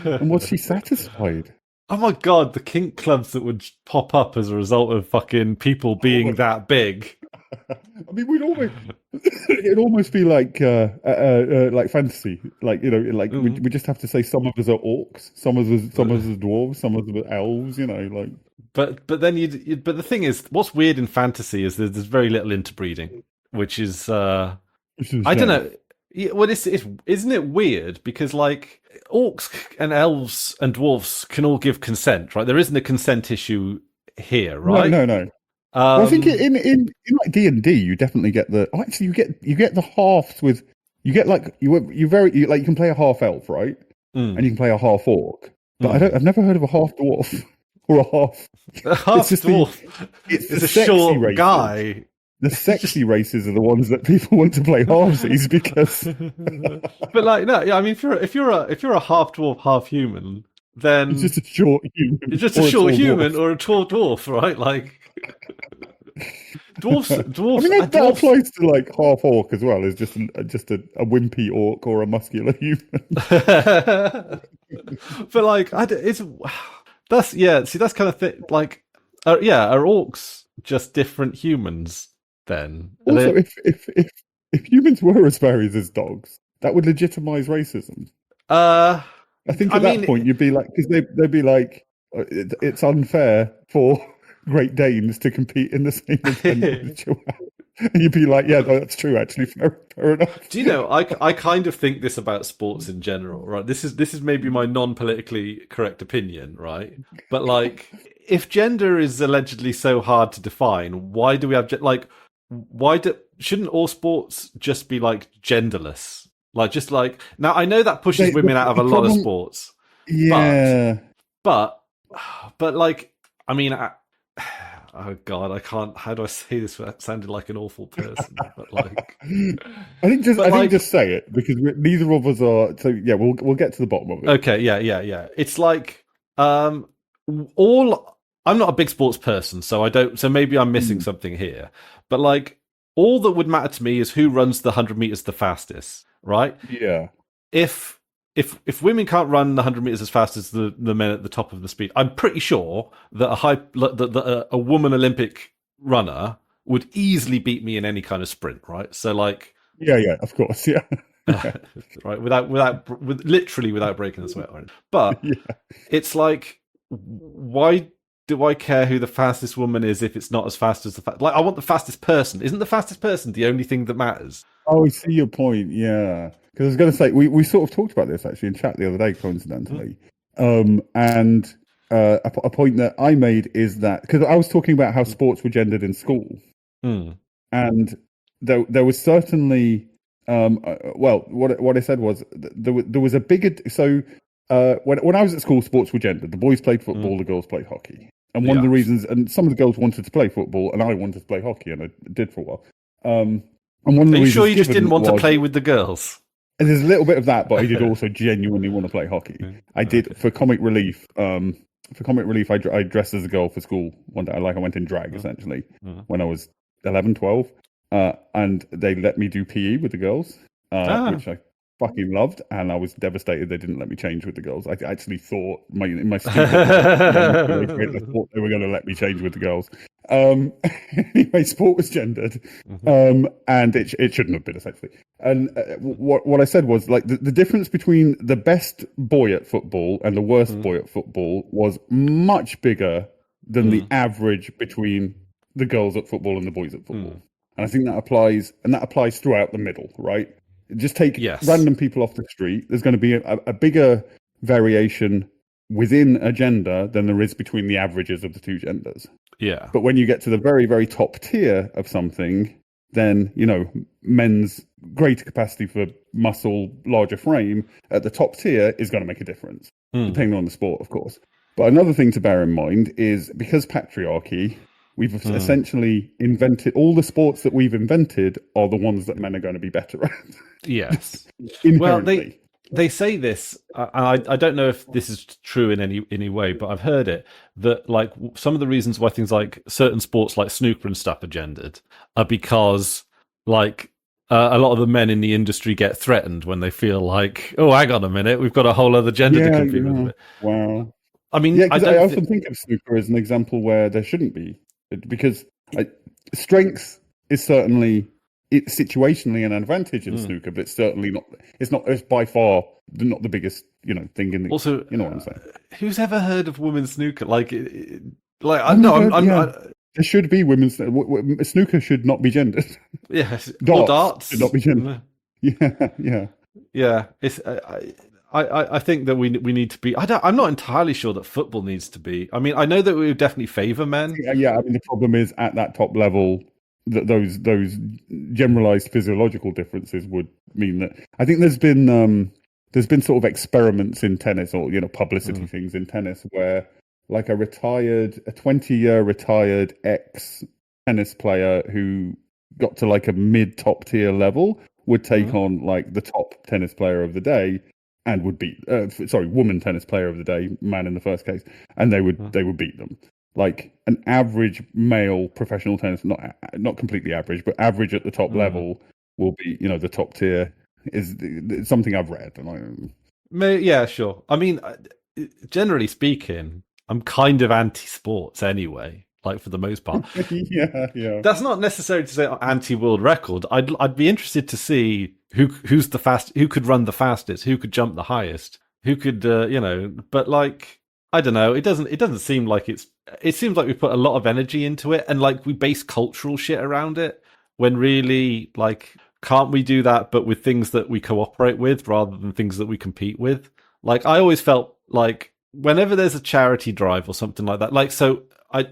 and was she satisfied? Oh my god, the kink clubs that would pop up as a result of fucking people being that big. I mean, it'd almost be like fantasy, like we just have to say some of us are orcs, some of us are dwarves, some of us are elves, like. But then but the thing is, what's weird in fantasy is there's very little interbreeding, which is Which is a I don't shame. know. Well, isn't it weird because like orcs and elves and dwarfs can all give consent, right? There isn't a consent issue here, right? No. Well, I think in like D&D, you definitely get actually you get the halves with you get like you can play a half elf, right? mm, And you can play a half orc, but mm. I've never heard of a half dwarf or a half. A half just dwarf it's is the a sexy short races. guy. The sexy races are the ones that people want to play halvesies because. But like no, yeah, I mean if you're a half dwarf, half human, then It's just a short human. you're just a or short tall human dwarf. or a tall dwarf, right? Like dwarfs, I mean, that dwarfs. applies to like half orc as well. As just a wimpy orc or a muscular human. But like, it's that's yeah. See, that's kind of thing. Like, yeah, are orcs just different humans? Then are Also, they, if humans were as varied as dogs, that would legitimize racism. uh, I think I at that mean, point you'd be like, because they'd be like, it's unfair for Great Danes to compete in the same event with Chihuahua. And you'd be like, yeah, no, that's true. Actually, fair enough. do you know? I kind of think this about sports in general, right? This is maybe my non-politically correct opinion, right? But like, if gender is allegedly so hard to define, why do we have like? Shouldn't all sports just be like genderless? Like just like now, I know that pushes women out of a lot of sports, Yeah. but like, I mean, oh god, I can't. How do I say this without sounding like an awful person? But like, I think just say it because neither of us are. So yeah, we'll get to the bottom of it. okay, yeah. It's like all. I'm not a big sports person, so I don't. So maybe I'm missing something here. But like, all that would matter to me is who runs the 100 meters the fastest, right? Yeah. If women can't run the 100 meters as fast as the men at the top of the speed, I'm pretty sure that a woman Olympic runner would easily beat me in any kind of sprint, right? So like, yeah, of course, yeah. right, literally without breaking the sweat on it. But yeah. it's like, why do I care who the fastest woman is if it's not as fast as like I want the fastest person? Isn't the fastest person the only thing that matters? Oh, I see your point. Yeah, because I was going to say we sort of talked about this actually in chat the other day, coincidentally. And a point that I made is that because I was talking about how sports were gendered in school, and there was certainly well, what I said was there was a bigger when I was at school, sports were gendered. The boys played football, the girls played hockey. And one of the reasons, and some of the girls wanted to play football, and I wanted to play hockey, and I did for a while. And one of the Are you reasons sure you just didn't want to was, play with the girls? and there's a little bit of that, but I did also genuinely want to play hockey. I did for comic relief. I dressed as a girl for school one day. I went in drag essentially when I was 11, 12, and they let me do PE with the girls, which I fucking loved, and I was devastated they didn't let me change with the girls. I actually thought in my stupid I thought they were going to let me change with the girls. Anyway, sport was gendered, and it shouldn't have been essentially. And what I said was like the difference between the best boy at football and the worst boy at football was much bigger than the average between the girls at football and the boys at football. And I think that applies throughout the middle, right? Just take random people off the street. There's going to be a bigger variation within a gender than there is between the averages of the two genders. Yeah. But when you get to the very, very top tier of something, then, men's greater capacity for muscle, larger frame at the top tier is going to make a difference, depending on the sport, of course. But another thing to bear in mind is because patriarchy, We've essentially invented all the sports that we've invented are the ones that men are going to be better at. Yes. Inherently. Well, they say this, and I don't know if this is true in any way, but I've heard it, that like some of the reasons why things like certain sports like snooker and stuff are gendered are because like a lot of the men in the industry get threatened when they feel like, oh, hang on a minute, we've got a whole other gender to compete with. Wow. I mean, yeah, because I often think of snooker as an example where there shouldn't be, because strength is certainly situationally an advantage in snooker, but it's certainly not. It's by far not the biggest thing in the. Also, you know what I'm saying? Who's ever heard of women's snooker? There should be women's snooker should not be gendered. Yes, darts should not be gendered. Yeah. It's. I think that we need to be. I'm not entirely sure that football needs to be. I mean, I know that we would definitely favour men. Yeah. I mean, the problem is at that top level that those generalised physiological differences would mean that. I think there's been sort of experiments in tennis or publicity things in tennis where like a 20-year retired ex tennis player who got to like a mid top tier level would take on like the top tennis player of the day. And would beat, woman tennis player of the day, man in the first case, and they would beat them. Like an average male professional tennis, not completely average, but average at the top level will be, the top tier is something I've read. Yeah, sure. I mean, generally speaking, I'm kind of anti-sports anyway. Like for the most part, yeah. That's not necessarily to say anti-world record. I'd be interested to see who's the who could run the fastest, who could jump the highest, who could But like I don't know, it doesn't seem like it seems like we put a lot of energy into it, and like we base cultural shit around it when really like can't we do that but with things that we cooperate with rather than things that we compete with? Like I always felt like whenever there's a charity drive or something like that, like so.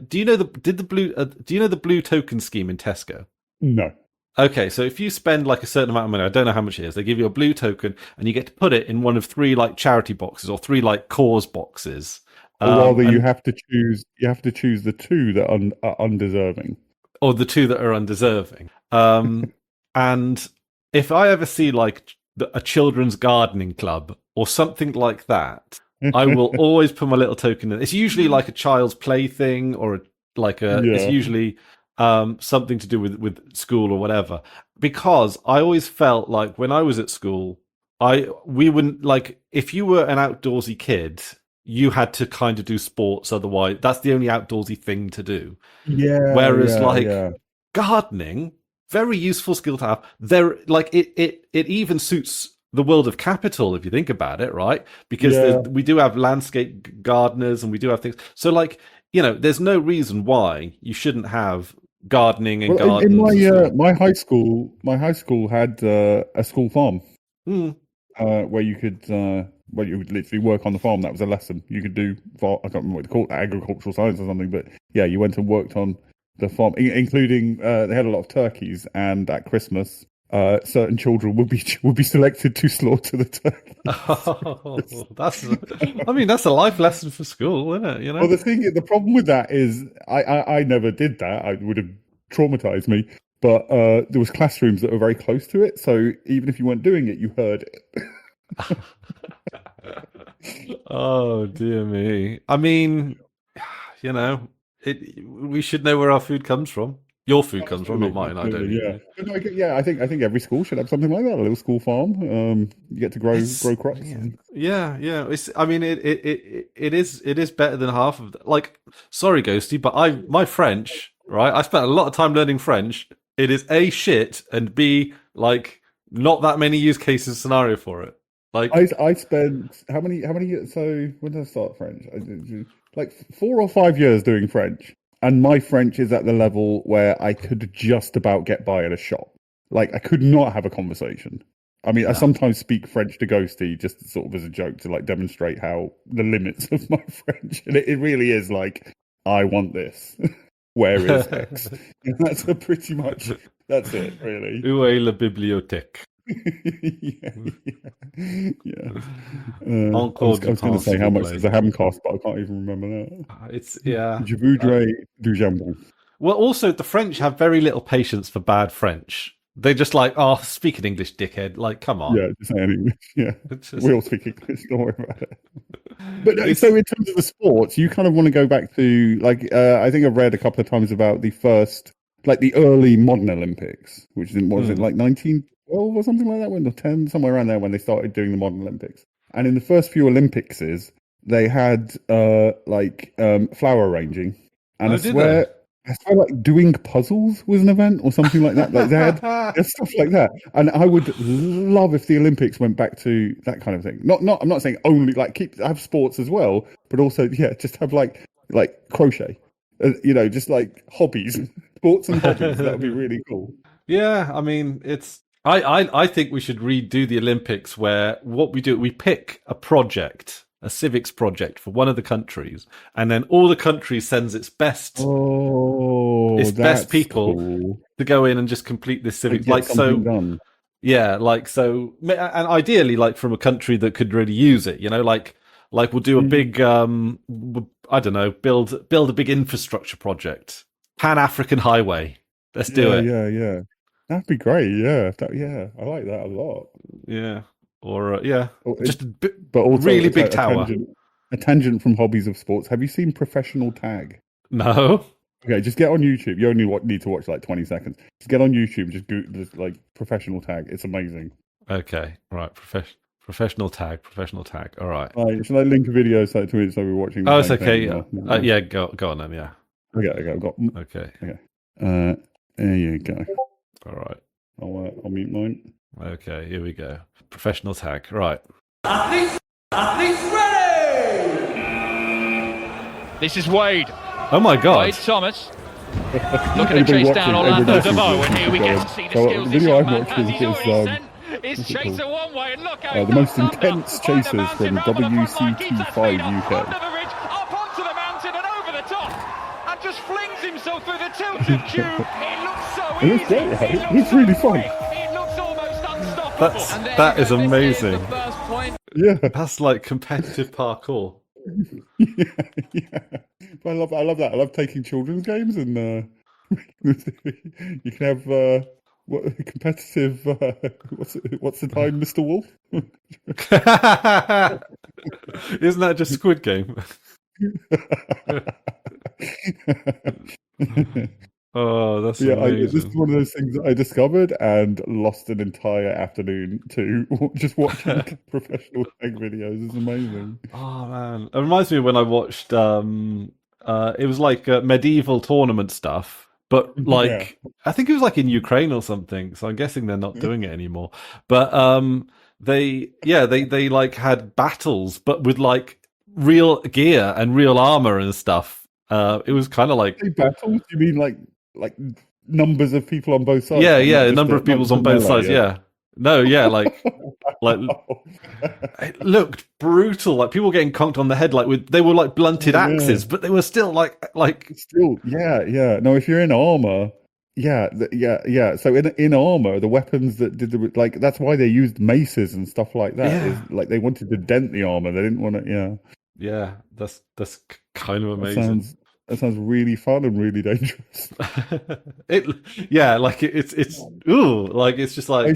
Do you know the blue token scheme in Tesco? No. Okay, so if you spend like a certain amount of money, I don't know how much it is, they give you a blue token and you get to put it in one of 3 like charity boxes or 3 like cause boxes. Or rather, you have to choose the 2 that are undeserving. Or the 2 that are undeserving. And if I ever see like a children's gardening club or something like that, I will always put my little token in. It's usually like a child's play thing or it's usually something to do with school or whatever. Because I always felt like when I was at school, we wouldn't like if you were an outdoorsy kid, you had to kind of do sports. Otherwise, that's the only outdoorsy thing to do. Yeah. Whereas gardening, very useful skill to have. There, like it even suits the world of capital, if you think about it, right? Because we do have landscape gardeners and we do have things. So, like, there's no reason why you shouldn't have gardening and gardens. In my high school had a school farm where you could literally work on the farm. That was a lesson you could do. I can't remember what to call it, agricultural science or something. But yeah, you went and worked on the farm, including they had a lot of turkeys, and at Christmas. Certain children would be selected to slaughter the turkey. Oh, that's a life lesson for school, isn't it? Well, the problem with that is I never did that. It would have traumatized me. But there was classrooms that were very close to it, so even if you weren't doing it, you heard it. Oh dear me! I mean, we should know where our food comes from. Your food comes from, not mine. Absolutely, I don't. Yeah, I think every school should have something like that—a little school farm. You get to grow crops. Yeah. It is better than half of like. Sorry, Ghosty, but my French, right? I spent a lot of time learning French. It is A, shit, and B, like not that many use cases scenario for it. Like I spent how many? So when did I start French? I did, like 4 or 5 years doing French. And my French is at the level where I could just about get by at a shop. Like, I could not have a conversation. I mean, I sometimes speak French to Ghosty just sort of as a joke to, like, demonstrate how the limits of my French. And it really is like, I want this. Where is X? And that's pretty much, that's it, really. Où est la bibliothèque? Yeah. I was going to say how much does a ham cost, but I can't even remember that. It's, yeah. Je voudrais du jambon. Well, also the French have very little patience for bad French. They're just like, oh, speak in English, dickhead. Like, come on. Yeah, just say English. Yeah, Just... we all speak English. Don't worry about it. But so in terms of the sports, you kind of want to go back to like I think I've read a couple of times about the first, like the early modern Olympics, which was it like 1912 or something like that, when or 10 somewhere around there when they started doing the modern Olympics. And in the first few Olympicses, they had flower arranging, and I swear like doing puzzles was an event or something like that. Like they had stuff like that, and I would love if the Olympics went back to that kind of thing. Not I'm not saying only like have sports as well, but also just have like crochet, just like hobbies, sports and hobbies. That would be really cool. Yeah, I mean, I think we should redo the Olympics where what we do, we pick a project, a civics project for one of the countries, and then all the countries sends its best best people to go in and just complete this civics. Done. Yeah, and ideally like from a country that could really use it, like we'll do a big I don't know, build a big infrastructure project, Pan-African highway. Let's do it. Yeah. That'd be great. Yeah, I like that a lot. Yeah, or just a but also really big tower. A tangent from hobbies of sports. Have you seen Professional Tag? No. Okay, just get on YouTube. You only need to watch like 20 seconds. Just get on YouTube. Just like Professional Tag. It's amazing. Okay, right. Professional tag. All right. Should I link a video so we're watching? Oh, it's okay. Yeah, go on then. Yeah. Okay. I've got. Okay. There you go. All right. I'll mute mine. Okay, here we go. Professional tag. Right. Athletes ready! This is Wade. Oh my God. Wade Thomas. Looking to chase down Orlando DeVoe, and here we get to see the skills this young man has. He's already sent his chaser one way, and look how the most intense chasers from WCT5 UK. Under the ridge, up onto the mountain and over the top, and just flings himself through the tilted tube. It looks so easy. It looks great, right? It looks really fun. It looks almost unstoppable. That is amazing. Yeah, that's like competitive parkour. yeah. But I love that. I love taking children's games and you can have competitive. What's the time, Mr. Wolf? Isn't that just Squid Game? Oh, that's amazing. This is one of those things that I discovered and lost an entire afternoon to just watching professional tag videos. It's amazing. Oh man, it reminds me of when I watched. It was like medieval tournament stuff, but like I think it was like in Ukraine or something. So I'm guessing they're not doing it anymore. But they like had battles, but with like real gear and real armor and stuff. It was kind of like battles. You mean like numbers of people on both sides? Yeah, a number of people on both sides. Yeah. No, yeah, like it looked brutal. Like people getting conked on the head, they were like blunted axes, but they were still like still, yeah. No, if you're in armor, yeah. So in armor, the weapons that did that's why they used maces and stuff like that. Yeah. Is like they wanted to dent the armor. They didn't want to. Yeah. Yeah, that's kind of amazing. That sounds really fun and really dangerous. It's just like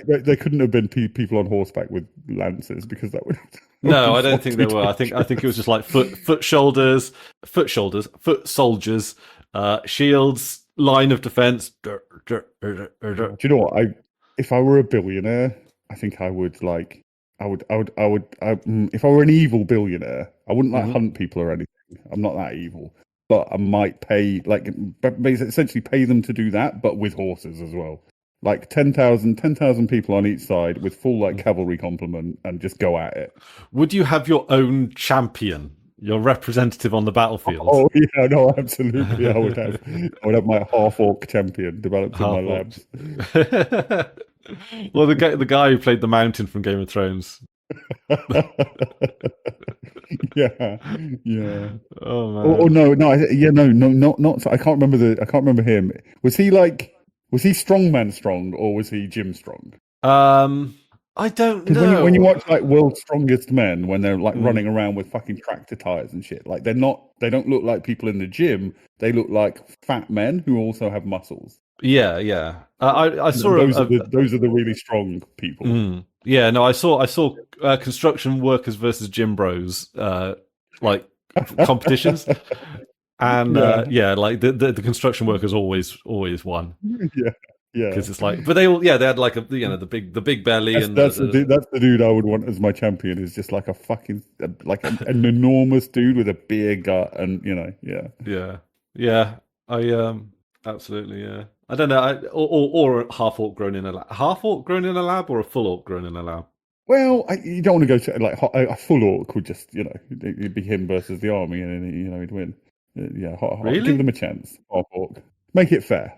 there couldn't have been people on horseback with lances because that would. No, I don't think there were. I think it was just like foot soldiers, shields, line of defense. Do you know what? If I were a billionaire, I think I would like. If I were an evil billionaire, I wouldn't hunt people or anything. I'm not that evil, but I might pay essentially pay them to do that, but with horses as well. Like 10,000 people on each side with full cavalry complement and just go at it. Would you have your own champion, your representative on the battlefield? Oh yeah, no, absolutely. I would have my half-orc champion developed in my labs. Well, the guy who played the Mountain from Game of Thrones. yeah. Oh man. Not. I can't remember him. Was he strongman strong or was he Jim strong? I don't Because know. when you watch like World's Strongest Men, when they're like running around with fucking tractor tires and shit, like they don't look like people in the gym. They look like fat men who also have muscles. Yeah. I saw those are the really strong people. Yeah, no, I saw construction workers versus gym bros like competitions, and like the construction workers always won. Yeah, because it's like, but they had like the big belly, that's the dude I would want as my champion. Is just like a fucking like an enormous dude with a beer gut, and I absolutely I don't know, or a half orc grown in a lab, or a full orc grown in a lab. Well, you don't want to go to like a full orc would just it'd be him versus the army, and he'd win. Really? Give them a chance. Half orc, make it fair.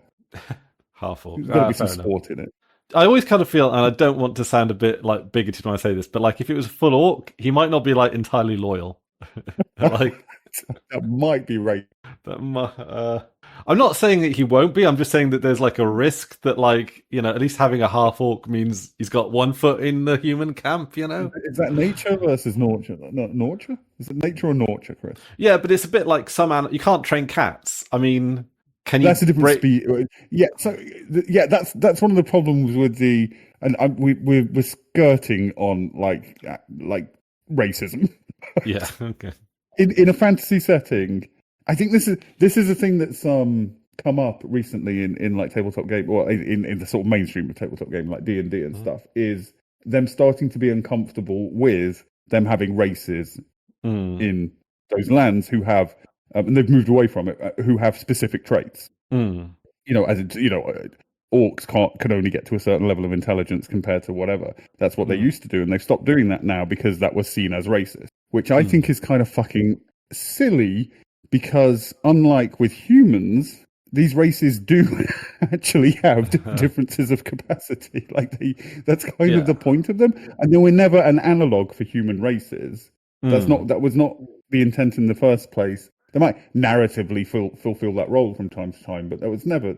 Half orc. There's got to be some sport in it. I always kind of feel, and I don't want to sound a bit like bigoted when I say this, but like if it was a full orc, he might not be like entirely loyal. Like that might be right. I'm not saying that he won't be. I'm just saying that there's like a risk that, like, at least having a half orc means he's got one foot in the human camp. Is that nature versus nurture? Nurture? Is it nature or nurture, Chris? Yeah, but it's a bit like you can't train cats. I mean, can you? That's a different speed. Yeah. So that's one of the problems with the, and we're skirting on like racism. Yeah. Okay. In a fantasy setting, I think this is a thing that's come up recently in like tabletop game, or in the sort of mainstream of tabletop game like D&D and stuff, is them starting to be uncomfortable with them having races in those lands who have, and they've moved away from it, who have specific traits. Orcs can only get to a certain level of intelligence compared to whatever. That's what they used to do, and they've stopped doing that now because that was seen as racist, which I think is kind of fucking silly, because unlike with humans, these races do actually have differences of capacity. Like that's kind of the point of them, and they were never an analog for human races. That was not the intent in the first place. They might narratively fulfill that role from time to time, but that was never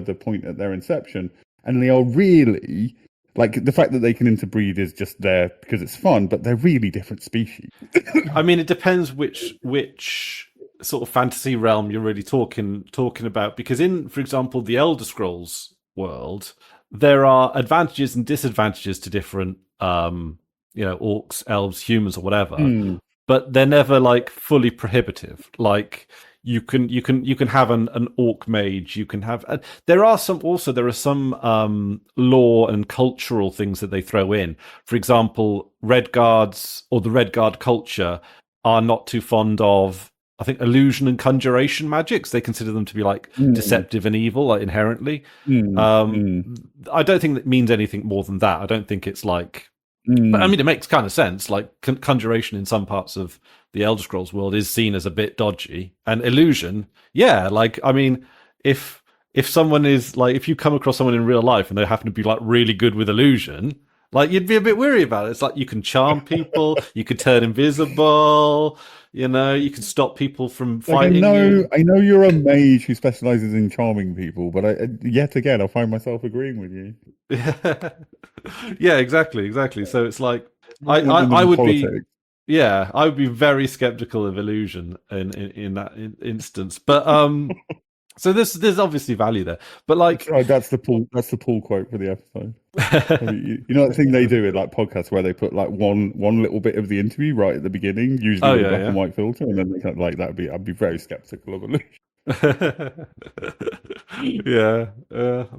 the point at their inception. And they are really, like, the fact that they can interbreed is just there because it's fun, but they're really different species. I mean, it depends which sort of fantasy realm you're really talking about, because in, for example, the Elder Scrolls world, there are advantages and disadvantages to different orcs, elves, humans, or whatever. But they're never like fully prohibitive. Like you can have an orc mage. You can have. There are some lore and cultural things that they throw in. For example, Red Guards or the Red Guard culture are not too fond of, I think, illusion and conjuration magics. They consider them to be like deceptive and evil, like inherently. I don't think that means anything more than that. I don't think it's like. But I mean, it makes kind of sense. Like conjuration in some parts of the Elder Scrolls world is seen as a bit dodgy, and illusion, like, I mean, if someone is like, if you come across someone in real life and they happen to be like really good with illusion, like, you'd be a bit weary about it. It's like you can charm people, you can turn invisible, you can stop people from fighting. I know you're a mage who specializes in charming people, but yet again, I find myself agreeing with you. Yeah, exactly. So it's like I would be, I would be very skeptical of illusion in that instance. But so there's obviously value there. But like, that's the Paul quote for the episode. You know that thing they do in like podcasts where they put like one little bit of the interview right at the beginning, usually with a black and white filter, and then they kind of like I'd be very skeptical of illusion.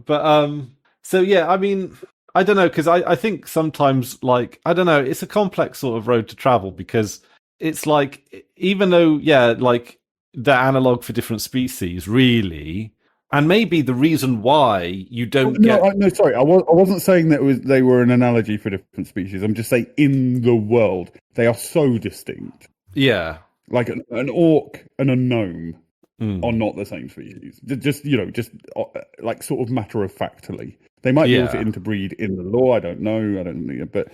But so yeah, I mean, I don't know, because I think sometimes, like, I don't know, it's a complex sort of road to travel, because it's like, even though, like, they're analog for different species, really, and maybe the reason why you don't sorry, I wasn't saying that they were an analogy for different species. I'm just saying in the world, they are so distinct. Yeah. Like an orc and a gnome are not the same species. Just like sort of matter of factly. They might be able to interbreed in the lore. I don't know, but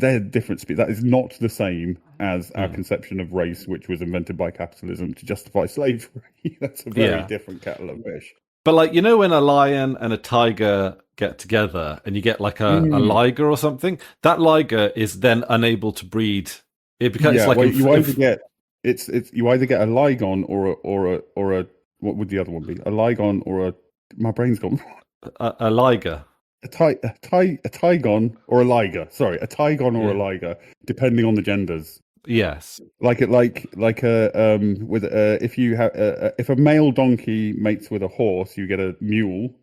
they're different species. That is not the same as our conception of race, which was invented by capitalism to justify slavery. That's a very different kettle of fish. But like, you know, when a lion and a tiger get together and you get like a liger or something, that liger is then unable to breed. It becomes Yeah, like well, you either get you either get a Ligon or a what would the other one be? A Ligon or a my brain's gone. a liger. A Tygon or a liger. Sorry, a Tygon or a liger, depending on the genders. Yes. Like a with if you have if a male donkey mates with a horse, you get a mule.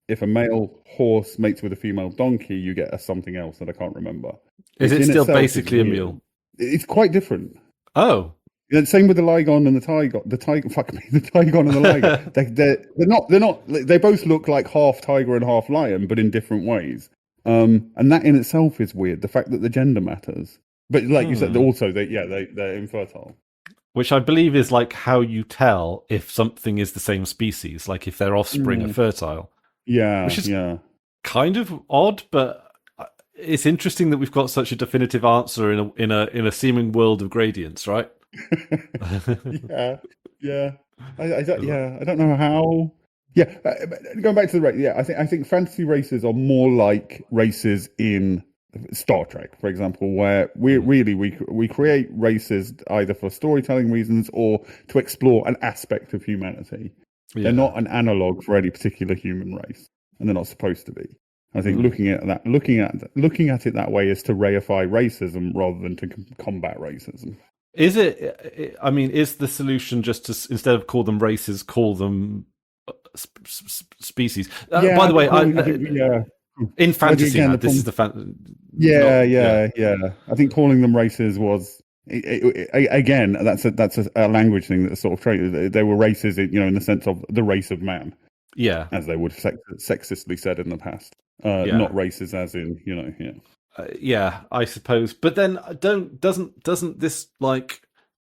If a male horse mates with a female donkey, you get a something else that I can't remember. Is it still basically a mule? It's quite different. Oh. Yeah, same with the Ligon and the Tygon. Fuck me, the Tygon and the liger. They're not. They both look like half tiger and half lion, but in different ways. And that in itself is weird. The fact that the gender matters, but like you said, also they're infertile. Which I believe is like how you tell if something is the same species, like if their offspring are fertile. Yeah, which is kind of odd, but it's interesting that we've got such a definitive answer in a seeming world of gradients, right? yeah. I don't know how. Yeah, going back to the race. Yeah, I think fantasy races are more like races in Star Trek, for example, where we create races either for storytelling reasons or to explore an aspect of humanity. Yeah. They're not an analog for any particular human race, and they're not supposed to be. I think looking at it that way is to reify racism rather than to combat racism. Is it? I mean, is the solution just to instead of call them races, call them species? By the way, in fantasy, this is the Yeah. I think calling them races was again that's a language thing that's sort of traded. They were races, in the sense of the race of man. Yeah, as they would have sexistly said in the past. Not races, as in yeah, I suppose. But then doesn't this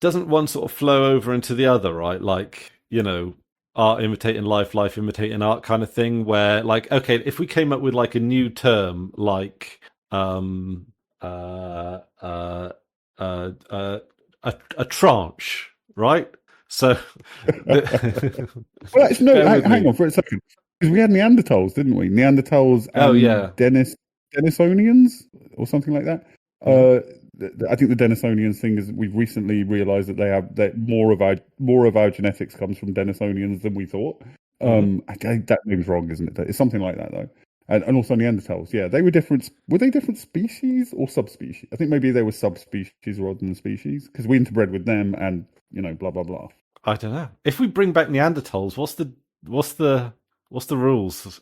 doesn't one sort of flow over into the other, right? Like, art imitating life, life imitating art kind of thing, where like, okay, if we came up with like a new term like a tranche, right? So well, hang on for a second. Because we had Neanderthals, didn't we? Neanderthals and Denisonians or something like that. I think the Denisonians thing is we've recently realised that more of our genetics comes from Denisonians than we thought. That name's wrong, isn't it? It's something like that though. And also Neanderthals, yeah, they were different. Were they different species or subspecies? I think maybe they were subspecies rather than species because we interbred with them, and blah blah blah. I don't know. If we bring back Neanderthals, what's the rules?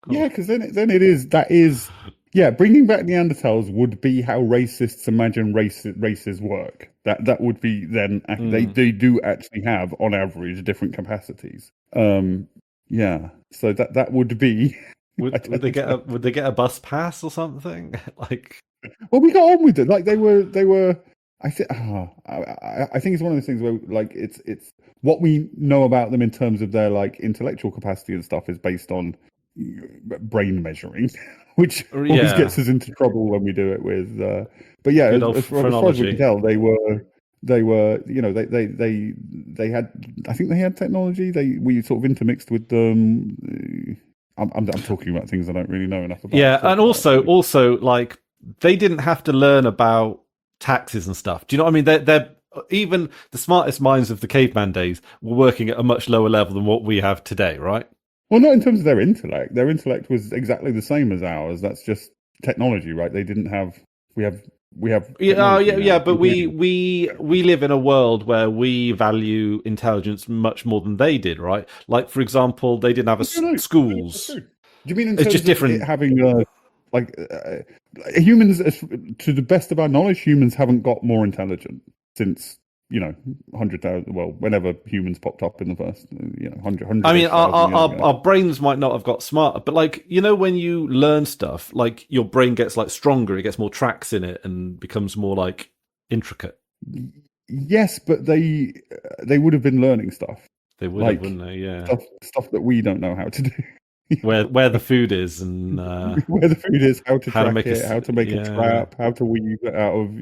Yeah, because then that is bringing back Neanderthals would be how racists imagine races work. That would be then they do actually have on average different capacities. So that would be. Would they get a bus pass or something? Like, well, we got on with it. Like they were. I think it's one of those things where like it's what we know about them in terms of their like intellectual capacity and stuff is based on brain measuring, which always gets us into trouble when we do it with. But yeah, as far as we can tell, they were. They had. I think they had technology. We sort of intermixed with them. I'm talking about things I don't really know enough about. Yeah, and also like they didn't have to learn about taxes and stuff. Do you know what I mean? They're even the smartest minds of the caveman days were working at a much lower level than what we have today, right? Well, not in terms of their intellect. Their intellect was exactly the same as ours. That's just technology, right? They didn't have. We have. But we live in a world where we value intelligence much more than they did, right? Like, for example, they didn't have schools. Do you mean it's just different? Having humans, to the best of our knowledge, humans haven't got more intelligent since 100,000. Well, whenever humans popped up in the first 100. I mean, our brains might not have got smarter, but like when you learn stuff, like your brain gets like stronger, it gets more tracks in it, and becomes more like intricate. Yes, but they would have been learning stuff. They would have, wouldn't they? Yeah, stuff that we don't know how to do. where the food is, and where the food is, how to track it, how to make a trap, how to weave it out of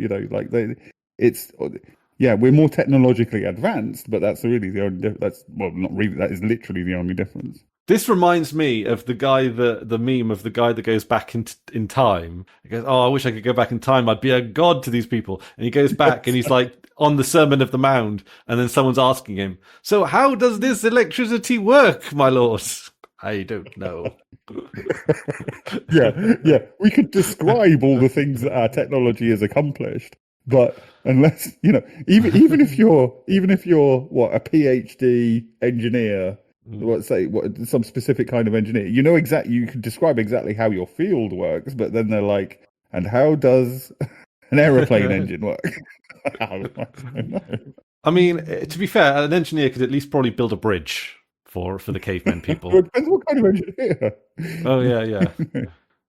we're more technologically advanced, but that's really the only not really, that is literally the only difference. This reminds me of the guy, the meme of the guy that goes back in time. He goes, "Oh, I wish I could go back in time. I'd be a god to these people." And he goes back and he's like on the Sermon of the Mount, and then someone's asking him, "So how does this electricity work, my lord?" I don't know. yeah. We could describe all the things that our technology has accomplished, but unless even if you're what, a PhD engineer. Some specific kind of engineer, you can describe exactly how your field works, but then they're like, and how does an aeroplane engine work? I don't know. I mean, to be fair, an engineer could at least probably build a bridge for the cavemen people. It depends what kind of engineer. Oh yeah.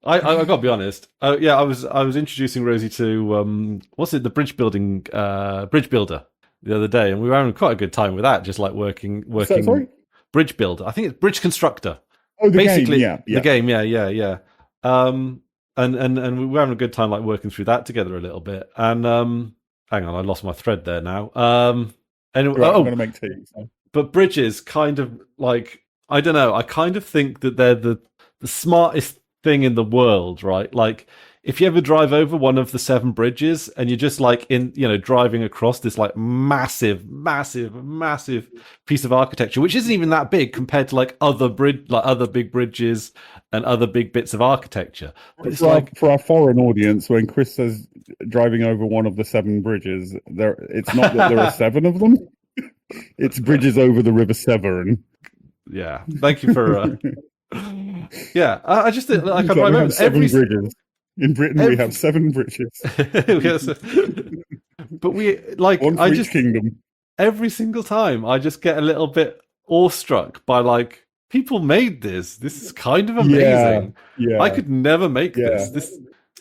I got to be honest. I was introducing Rosie to the bridge builder the other day, and we were having quite a good time with that, just like working. Sorry? Bridge builder. I think it's Bridge Constructor. Oh, the basically game, the game. Yeah. And we were having a good time, like working through that together a little bit. And hang on, I lost my thread there now. Anyway, I'm going to make tea. So. But bridges, kind of like, I don't know. I kind of think that they're the smartest thing in the world, right? Like, if you ever drive over one of the 7 bridges and you're just like driving across this like massive piece of architecture, which isn't even that big compared to like other big bridges and other big bits of architecture. But it's for our foreign audience, when Chris says driving over one of the 7 bridges, it's not that there are 7 of them. It's bridges over the River Severn. Yeah, thank you for. Yeah, I just think like I have 7 bridges. In Britain, we have 7 bridges. But we like one for each kingdom. Every single time, I just get a little bit awestruck by like, people made this. This is kind of amazing. Yeah. I could never make this.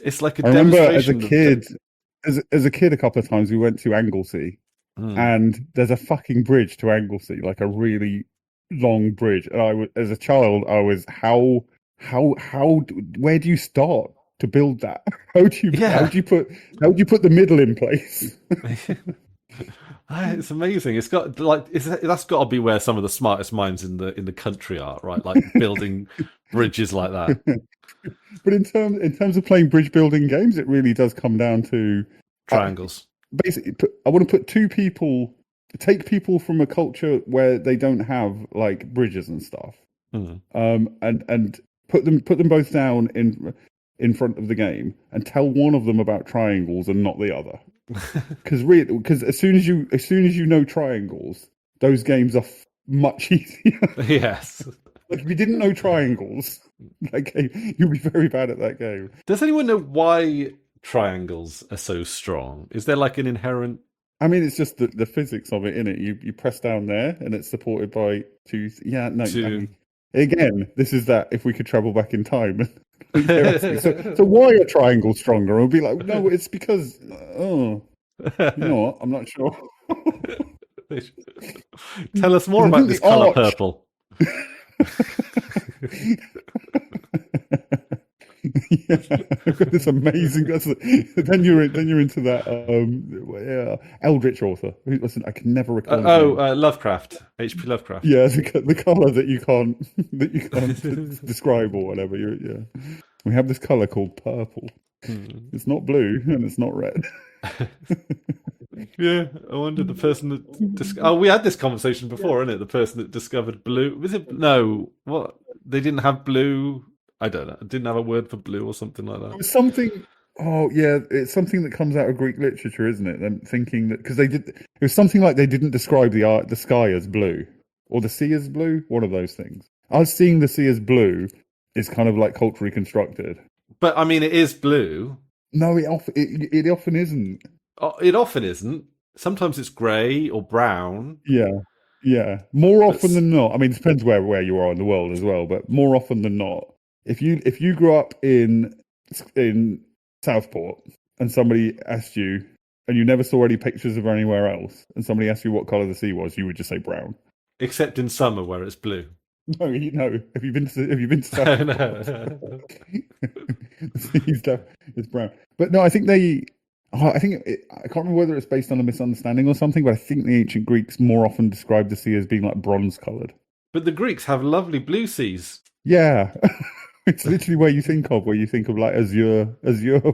It's like a I remember demonstration. as a kid, a couple of times we went to Anglesey, and there's a fucking bridge to Anglesey, like a really long bridge. And as a child, I was where do you start to build that? How do you put the middle in place? It's amazing. It's got like that's got to be where some of the smartest minds in the country are, right? Like building bridges like that. But in terms of playing bridge building games, it really does come down to triangles. Basically, I want to put take people from a culture where they don't have like bridges and stuff, and put them both down in front of the game and tell one of them about triangles and not the other. Because as soon as you know triangles, those games are much easier. Yes. Like if you didn't know triangles, that game, you'd be very bad at that game. Does anyone know why triangles are so strong? Is there like an inherent? I mean, it's just the physics of it, innit? You press down there, and it's supported by 2. Yeah, no. I mean, again, this is that if we could travel back in time. So why are triangles stronger? And we'll be like, no, it's because you know what? I'm not sure. Tell us more about this color purple. Yeah, I've got this amazing. Then you're into that Eldritch author. Listen, I can never recall. Lovecraft, H.P. Lovecraft. Yeah, the color that you can't describe or whatever. We have this color called purple. It's not blue and it's not red. Yeah, I wonder the person that we had this conversation before, innit? The person that discovered blue. Was it what? They didn't have blue. I don't know. Didn't have a word for blue or something like that. It was something. Oh yeah, it's something that comes out of Greek literature, isn't it? Them thinking that because it was something like they didn't describe the sky as blue or the sea as blue. One of those things. Us seeing the sea as blue is kind of like culturally constructed. But I mean, it is blue. No, it often isn't. It often isn't. Sometimes it's grey or brown. Yeah. More often than not. I mean, it depends where you are in the world as well. But more often than not. If you grew up in Southport and somebody asked you, and you never saw any pictures of anywhere else, and somebody asked you what colour the sea was, you would just say brown. Except in summer where it's blue. No. Have you been to Southport? No. The sea's it's brown. But no, I think I think I can't remember whether it's based on a misunderstanding or something, but I think the ancient Greeks more often described the sea as being like bronze-coloured. But the Greeks have lovely blue seas. Yeah. It's literally where you think of like azure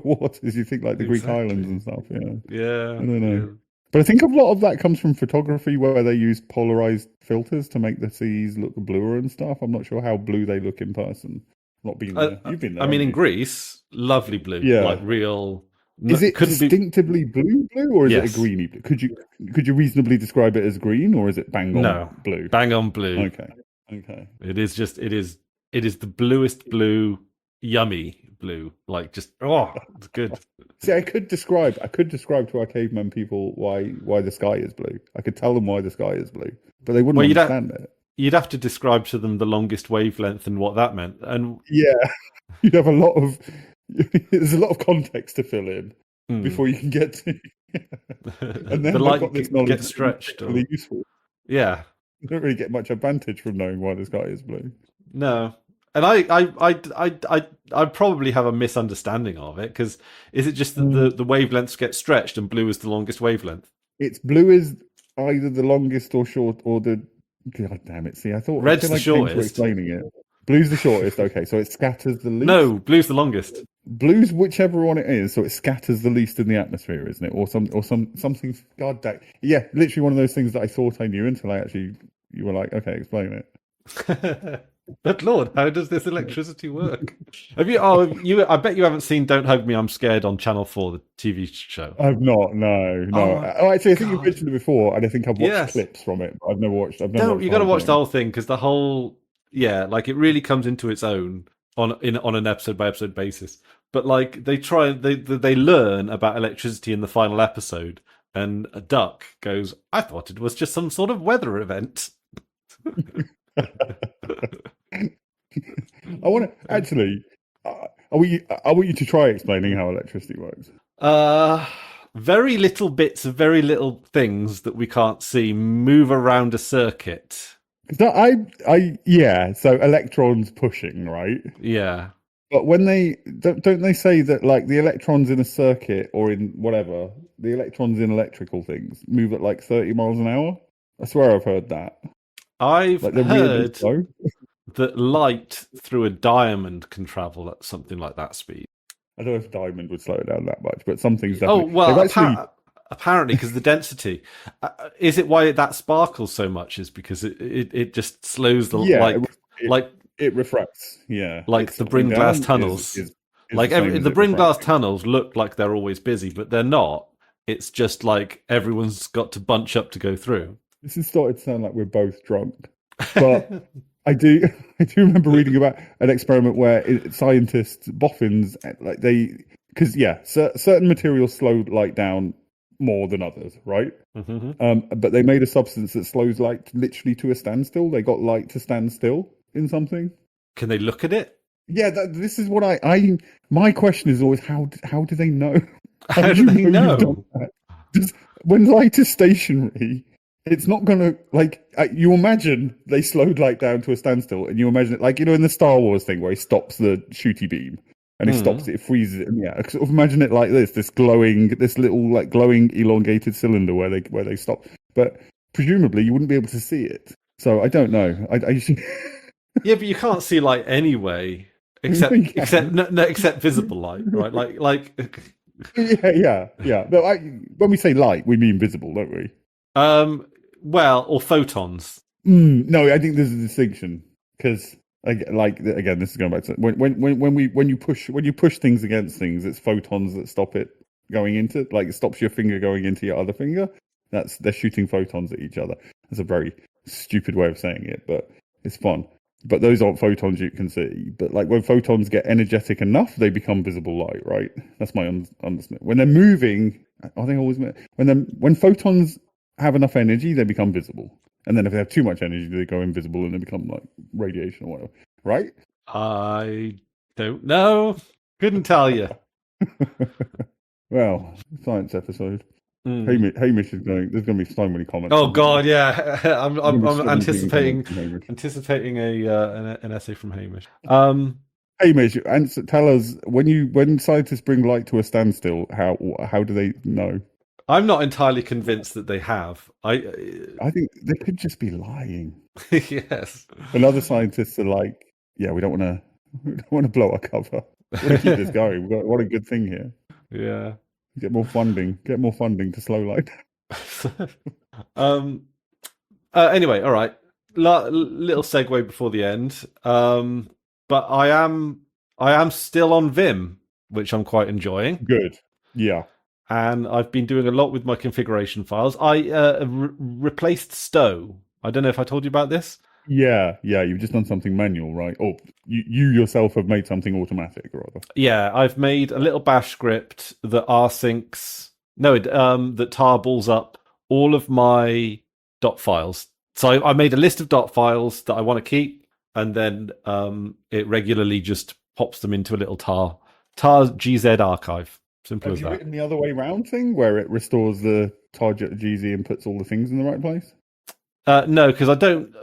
waters. You think like the Greek islands and stuff. Yeah. I don't know. Yeah. But I think a lot of that comes from photography, where they use polarized filters to make the seas look bluer and stuff. I'm not sure how blue they look in person. Not been there. You've been there. I mean, in Greece, lovely blue. Yeah. Like real. Is it distinctively blue, or is it a greeny blue? Could you reasonably describe it as green, or is it bang on blue? Bang on blue. Okay. It is the bluest blue, yummy blue. Like just it's good. See, I could describe to our caveman people why the sky is blue. I could tell them why the sky is blue, but they wouldn't understand it. You'd have to describe to them the longest wavelength and what that meant. And yeah, you'd have there's a lot of context to fill in before you can get to. And then the light got this knowledge gets stretched. Really useful. Yeah, you don't really get much advantage from knowing why the sky is blue. No, and I probably have a misunderstanding of it, because is it just that the wavelengths get stretched and blue is the longest wavelength? It's blue is either the longest or short, or the. God damn it! See, I thought red's the shortest. Explaining it. Blue's the shortest. Okay, so it scatters the least. No, blue's the longest. Blue's whichever one it is, so it scatters the least in the atmosphere, isn't it? Or something. God damn. Yeah, literally one of those things that I thought I knew until you were like, okay, explain it. But Lord, how does this electricity work? Have you? I bet you haven't seen "Don't Hug Me, I'm Scared" on Channel 4, the TV show. I've not. No. Actually, I think you've mentioned it before, and I think I've watched clips from it. But I've never watched. You got to watch the whole thing, because the whole, like it really comes into its own on an episode by episode basis. But like they learn about electricity in the final episode, and a duck goes, "I thought it was just some sort of weather event." I want to actually. I want you to try explaining how electricity works. Very little bits of very little things that we can't see move around a circuit. So so electrons pushing, right? Yeah. But when don't they say that like the electrons in a circuit or in whatever, the electrons in electrical things move at like 30 miles an hour? I swear I've heard that. I've heard that light through a diamond can travel at something like that speed. I don't know if diamond would slow it down that much, but some things definitely. Oh, well, apparently, because the density. Is it why that sparkles so much? Is because it just slows the light. It refracts, yeah. Like the Bryn Glass tunnels. The Bryn Glass tunnels look like they're always busy, but they're not. It's just like everyone's got to bunch up to go through. This has started to sound like we're both drunk, but I do remember reading about an experiment where scientists, boffins, certain materials slow light down more than others, right? Mm-hmm. But they made a substance that slows light literally to a standstill. They got light to stand still in something. Can they look at it? Yeah, this is what my question is always, how do they know? How do they know? When light is stationary, it's not going to, you imagine they slowed light down to a standstill, and you imagine it, in the Star Wars thing where he stops the shooty beam, and he stops it, freezes it, and sort of imagine it like this little glowing elongated cylinder where they stop. But presumably you wouldn't be able to see it. So I don't know. Yeah, but you can't see light anyway, except visible light, right? Yeah. But when we say light, we mean visible, don't we? Or photons. No, I think there's a distinction, because again, this is going back to when you push things against things, it's photons that stop it going into, it stops your finger going into your other finger. They're shooting photons at each other. That's a very stupid way of saying it, but it's fun. But those aren't photons you can see. But when photons get energetic enough, they become visible light, right? That's my understanding. When they're moving, I think always when photons have enough energy, they become visible. And then if they have too much energy, they go invisible and they become radiation or whatever, right? I don't know. Couldn't tell you. Well, science episode. Hamish is going. There's going to be so many comments. Oh God, yeah. I'm anticipating an essay from Hamish. Mitch, tell us when scientists bring light to a standstill, how do they know? I'm not entirely convinced that they have. I think they could just be lying. Yes. And other scientists are like, yeah, we don't want to blow our cover. We want to keep this going. What a good thing here. Yeah. Get more funding to slow light. Anyway, all right. Little segue before the end. But I am still on Vim, which I'm quite enjoying. Good. Yeah. And I've been doing a lot with my configuration files. I replaced Stowe. I don't know if I told you about this. Yeah. You've just done something manual, right? Or you yourself have made something automatic, rather. Yeah, I've made a little bash script that that tarballs up all of my dot files. So I made a list of dot files that I want to keep, and then it regularly just pops them into a little tar GZ archive. Simple as that. Have you written the other way round thing where it restores the target GZ and puts all the things in the right place? No, because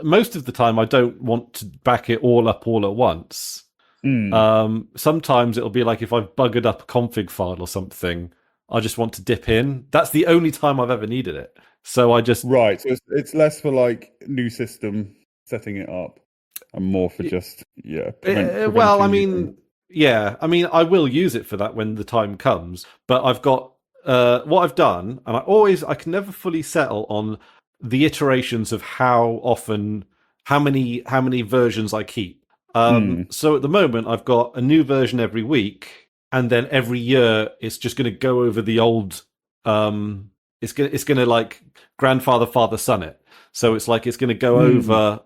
most of the time I don't want to back it all up all at once. Sometimes it'll be like if I've buggered up a config file or something, I just want to dip in. That's the only time I've ever needed it. So I just... Right, so it's less for like new system, setting it up, and more for just, well, I mean... Yeah, I mean, I will use it for that when the time comes, but I've got what I've done, and I can never fully settle on the iterations of how many versions I keep. So at the moment, I've got a new version every week, and then every year it's just going to go over the old. It's going to like grandfather, father, son it. So it's like it's going to go over.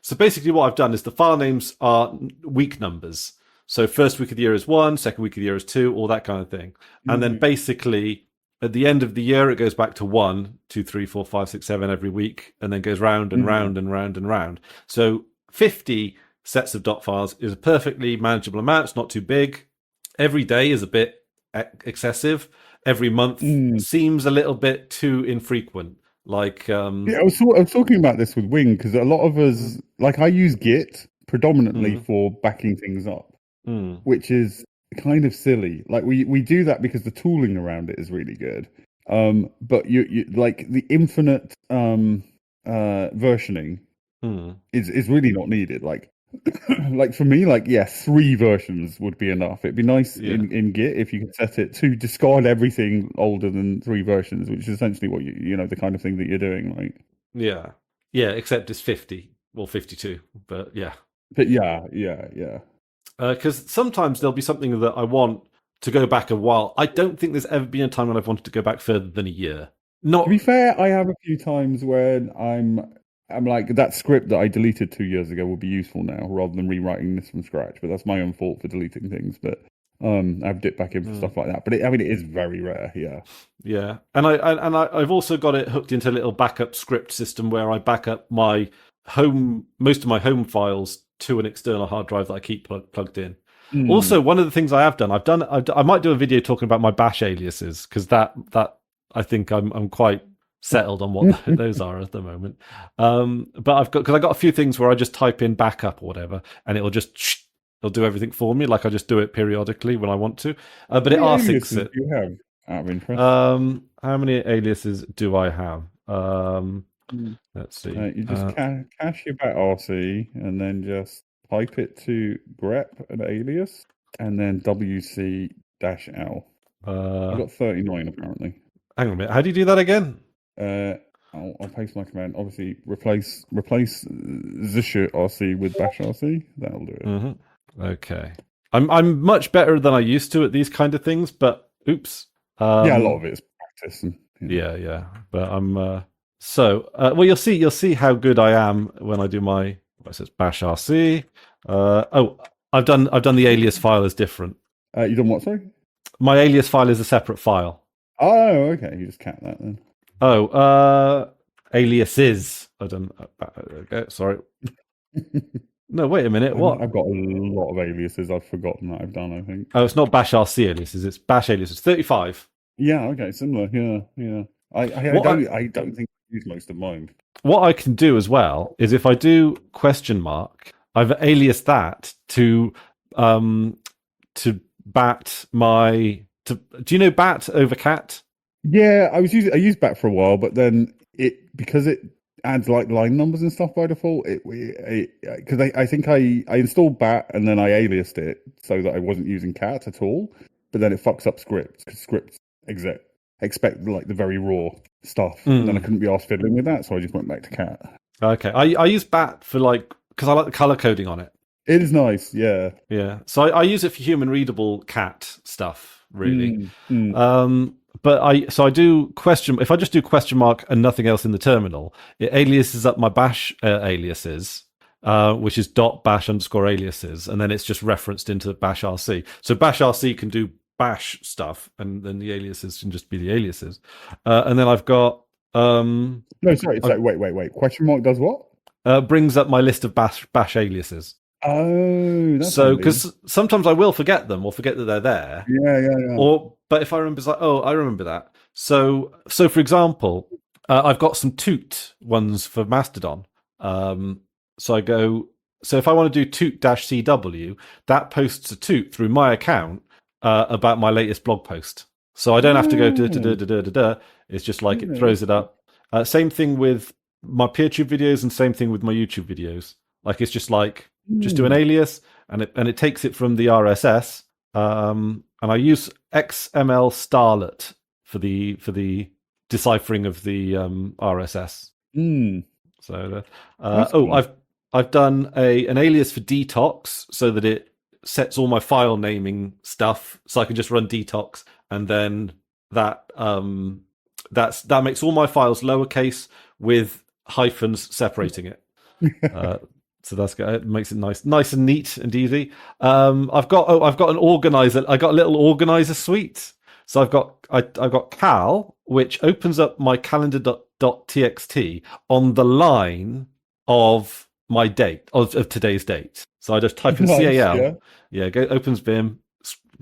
So basically what I've done is the file names are week numbers. So first week of the year is 1, second week of the year is 2, all that kind of thing. And then basically at the end of the year, it goes back to 1, 2, 3, 4, 5, 6, 7 every week, and then goes round and round and round and round. So 50 sets of dot files is a perfectly manageable amount. It's not too big. Every day is a bit excessive. Every month seems a little bit too infrequent. Like, I was talking about this with Wing because a lot of us, like, I use Git predominantly for backing things up, which is kind of silly. Like, we do that because the tooling around it is really good. But you like the infinite versioning is really not needed. Like, like for me, 3 versions would be enough. It'd be nice in Git if you could set it to discard everything older than 3 versions, which is essentially what you know, the kind of thing that you're doing, right? Yeah, except it's 50 or 52, but yeah. But yeah. Because sometimes there'll be something that I want to go back a while. I don't think there's ever been a time when I've wanted to go back further than a year. To be fair, I have a few times when I'm like, that script that I deleted 2 years ago will be useful now rather than rewriting this from scratch. But that's my own fault for deleting things. But I've dipped back in for stuff like that. But it is very rare. Yeah. Yeah, and I've also got it hooked into a little backup script system where I back up most of my home files to an external hard drive that I keep plugged in. Also, one of the things I have done, I might do a video talking about my bash aliases because that I think I'm quite settled on what those are at the moment. But because I got a few things where I just type in backup or whatever, and it'll do everything for me. Like I just do it periodically when I want to. But it asyncs it. Do you have out of interest? How many aliases do I have? Let's see. You just cache your bat RC and then just type it to grep an alias and then WC-L. I've got 39 apparently. Hang on a minute. How do you do that again? I'll paste my command. Obviously, replace Zsche RC with bash RC. That'll do it. Okay. I'm much better than I used to at these kind of things, but oops. Yeah, a lot of it is practice. Yeah. But I'm well, you'll see how good I am when I do my bash RC. I've done the alias file as different. You done what, sorry? My alias file is a separate file. Oh, okay. You just cat that then. Aliases. I don't. Okay, sorry. No, wait a minute. What? I've got a lot of aliases I've forgotten that I've done, I think. Oh, it's not bash RC aliases. It's bash aliases. 35. Yeah. Okay. Similar. Yeah. I don't think I use most of mine. What I can do as well is if I do question mark I've aliased that to bat my. Do you know bat over cat? Yeah, I used Bat for a while, but then because it adds like line numbers and stuff by default. Because I think I installed Bat and then I aliased it so that I wasn't using cat at all. But then it fucks up scripts because scripts expect like the very raw stuff, and then I couldn't be asked fiddling with that, so I just went back to cat. Okay, I use Bat for because I like the color coding on it. It is nice, yeah. So I use it for human readable cat stuff, really. But I do question. If I just do question mark and nothing else in the terminal, it aliases up my bash aliases, which is .bash_aliases, and then it's just referenced into bash rc. So bash rc can do bash stuff, and then the aliases can just be the aliases. And then I've got no, sorry. It's wait. Question mark does what? Brings up my list of bash aliases. Oh, that's so because sometimes I will forget them or forget that they're there. Yeah. But if I remember, it's like, oh, I remember that. So for example, I've got some toot ones for Mastodon. So if I want to do toot-cw, that posts a toot through my account about my latest blog post. So I don't have to go It's just like it throws it up. Same thing with my PeerTube videos, and same thing with my YouTube videos. Like it's just like just do an alias, and it takes it from the RSS. And I use XML Starlet for the deciphering of the RSS. So cool. I've done an alias for detox so that it sets all my file naming stuff, so I can just run detox, and then that makes all my files lowercase with hyphens separating it. So that's good. It makes it nice and neat and easy. I've got an organizer. I got a little organizer suite. So I've got Cal, which opens up my calendar.txt on the line of my date of today's date. So I just type in CAL. Yeah, opens Vim,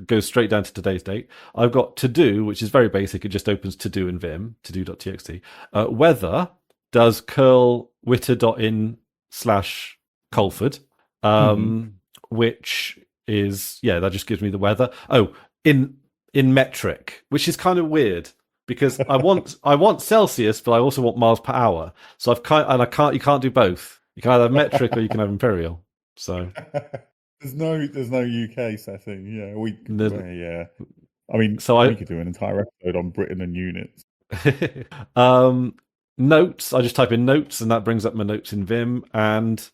goes straight down to today's date. I've got to do, which is very basic. It just opens to do in Vim, to do.txt. Weather does curl witter.in/Colford, which is that just gives me the weather. Oh, in metric, which is kind of weird because I want Celsius, but I also want miles per hour. So you can't do both. You can either have metric or you can have imperial. So there's no UK setting. Yeah, I mean, so we could do an entire episode on Britain and units. Notes. I just type in notes, and that brings up my notes in Vim. And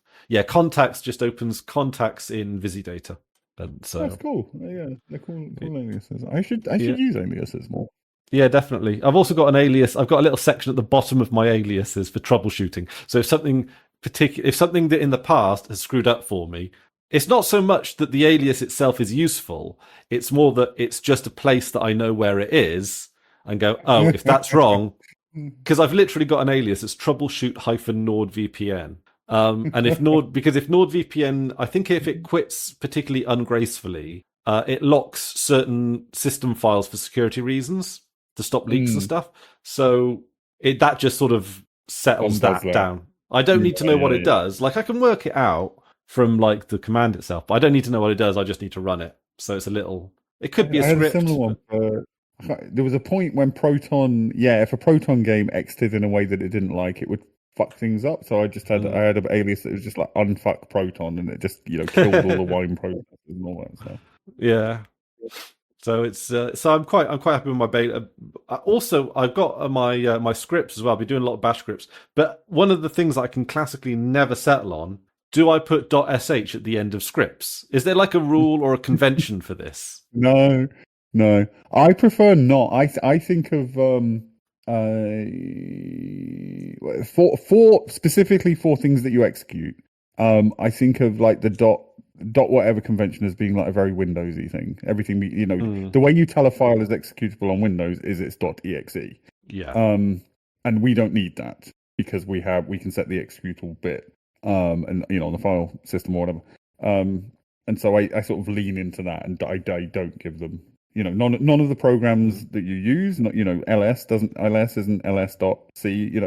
contacts just opens contacts in Visidata. And so that's cool. Yeah, they're cool aliases. I should use aliases more. Yeah, definitely. I've also got an alias. I've got a little section at the bottom of my aliases for troubleshooting. So if something that in the past has screwed up for me, it's not so much that the alias itself is useful. It's more that it's just a place that I know where it is and go, oh, if that's wrong, because I've literally got an alias. It's troubleshoot-NordVPN. And if NordVPN, I think if it quits particularly ungracefully, it locks certain system files for security reasons to stop leaks and stuff. So that just sort of settles that down. I don't need to know what it does. Like I can work it out from like the command itself, but I don't need to know what it does. I just need to run it. So it's it could be a script. I had a similar one. There was a point when Proton, if a Proton game exited in a way that it didn't like, it would fuck things up. So I had an alias that was just like unfuck Proton, and it just killed all the wine processes and all that stuff. Yeah. So it's so I'm quite happy with my beta. Also, I've got my scripts as well. I've been doing a lot of bash scripts, but one of the things that I can classically never settle on: do I put .sh at the end of scripts? Is there like a rule or a convention for this? No. I prefer not. I think of specifically for things that you execute. I think of like the dot whatever convention as being like a very Windowsy thing. Everything the way you tell a file is executable on Windows is its .exe. Yeah. And we don't need that because we can set the executable bit and on the file system or whatever. And so I sort of lean into that, and I don't give them none of the programs that you use, ls isn't ls.c,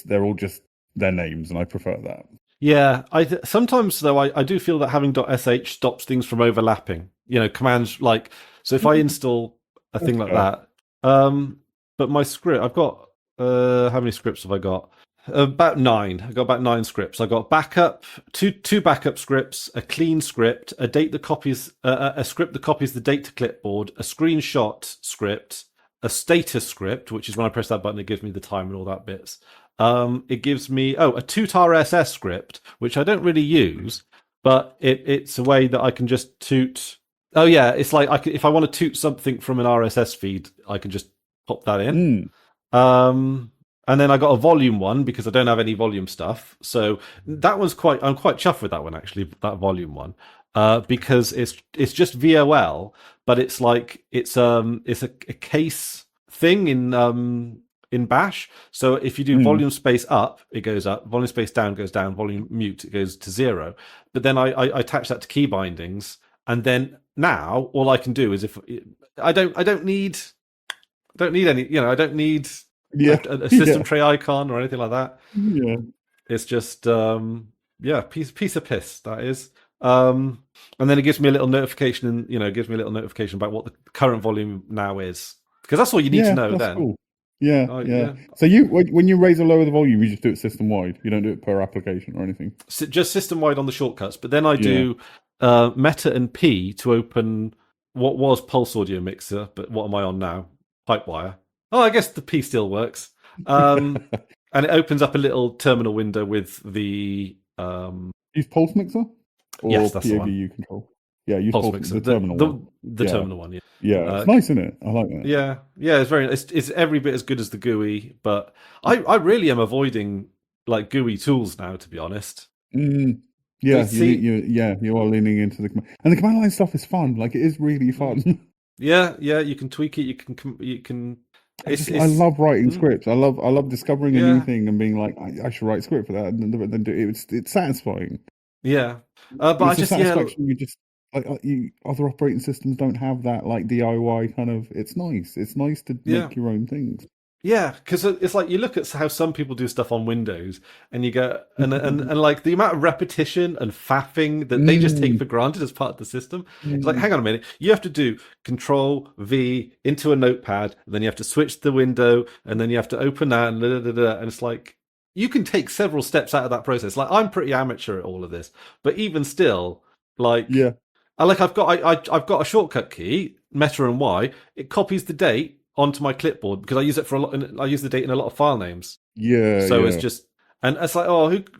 they're all just their names, and I prefer that. Yeah, sometimes though I do feel that having .sh stops things from overlapping. Commands like, so if I install a thing like that, but my script, I've got how many scripts have I got? About 9. I got about 9 scripts. I got backup, two backup scripts, a clean script, a date that copies a script that copies the date to clipboard, a screenshot script, a status script, which is when I press that button, it gives me the time and all that bits. It gives me a Tutar SS script, which I don't really use, but it's a way that I can just toot. Oh yeah, it's like if I want to toot something from an RSS feed, I can just pop that in. And then I got a volume one because I don't have any volume stuff. So that one's I'm quite chuffed with that one actually, that volume one, because it's just VOL, but it's like it's a case thing in Bash. So if you do volume space up, it goes up. Volume space down goes down. Volume mute, it goes to 0. But then I attach that to key bindings, and then now all I can do is if I don't need any. I don't need a system tray icon or anything like that. Yeah, it's just piece of piss that is. And then it gives me a little notification, and gives me a little notification about what the current volume now is, because that's all you need to know. Then cool. Yeah. So when you raise or lower the volume, you just do it system wide. You don't do it per application or anything. Just system wide on the shortcuts. But then I do Meta and P to open what was Pulse Audio Mixer, but what am I on now? Pipewire. Oh, I guess the P still works. And it opens up a little terminal window with the use Pulse Mixer or yes, that's the one. PAVU control. Yeah, use Pulse Mixer, the terminal one. The terminal one. Yeah, it's nice, isn't it? I like that. Yeah, it's very. It's every bit as good as the GUI, but I really am avoiding like GUI tools now, to be honest. Yeah, you are leaning into the command line stuff is fun. Like, it is really fun. Yeah, you can tweak it. You can. I love writing scripts. I love discovering a new thing and being like, I should write a script for that, and then do it. It's satisfying. Yeah, but I just you just like other operating systems don't have that like DIY kind of. It's nice. It's nice to make your own things. Yeah, because it's like you look at how some people do stuff on Windows, and you go and like the amount of repetition and faffing that they just take for granted as part of the system. It's like, hang on a minute, you have to do Control V into a notepad, and then you have to switch the window, and then you have to open that, and and it's like you can take several steps out of that process. Like, I'm pretty amateur at all of this, but even still, like I've got a shortcut key, Meta and Y. It copies the date onto my clipboard because I use it for a lot. I use the date in a lot of file names. So it's just, and it's like,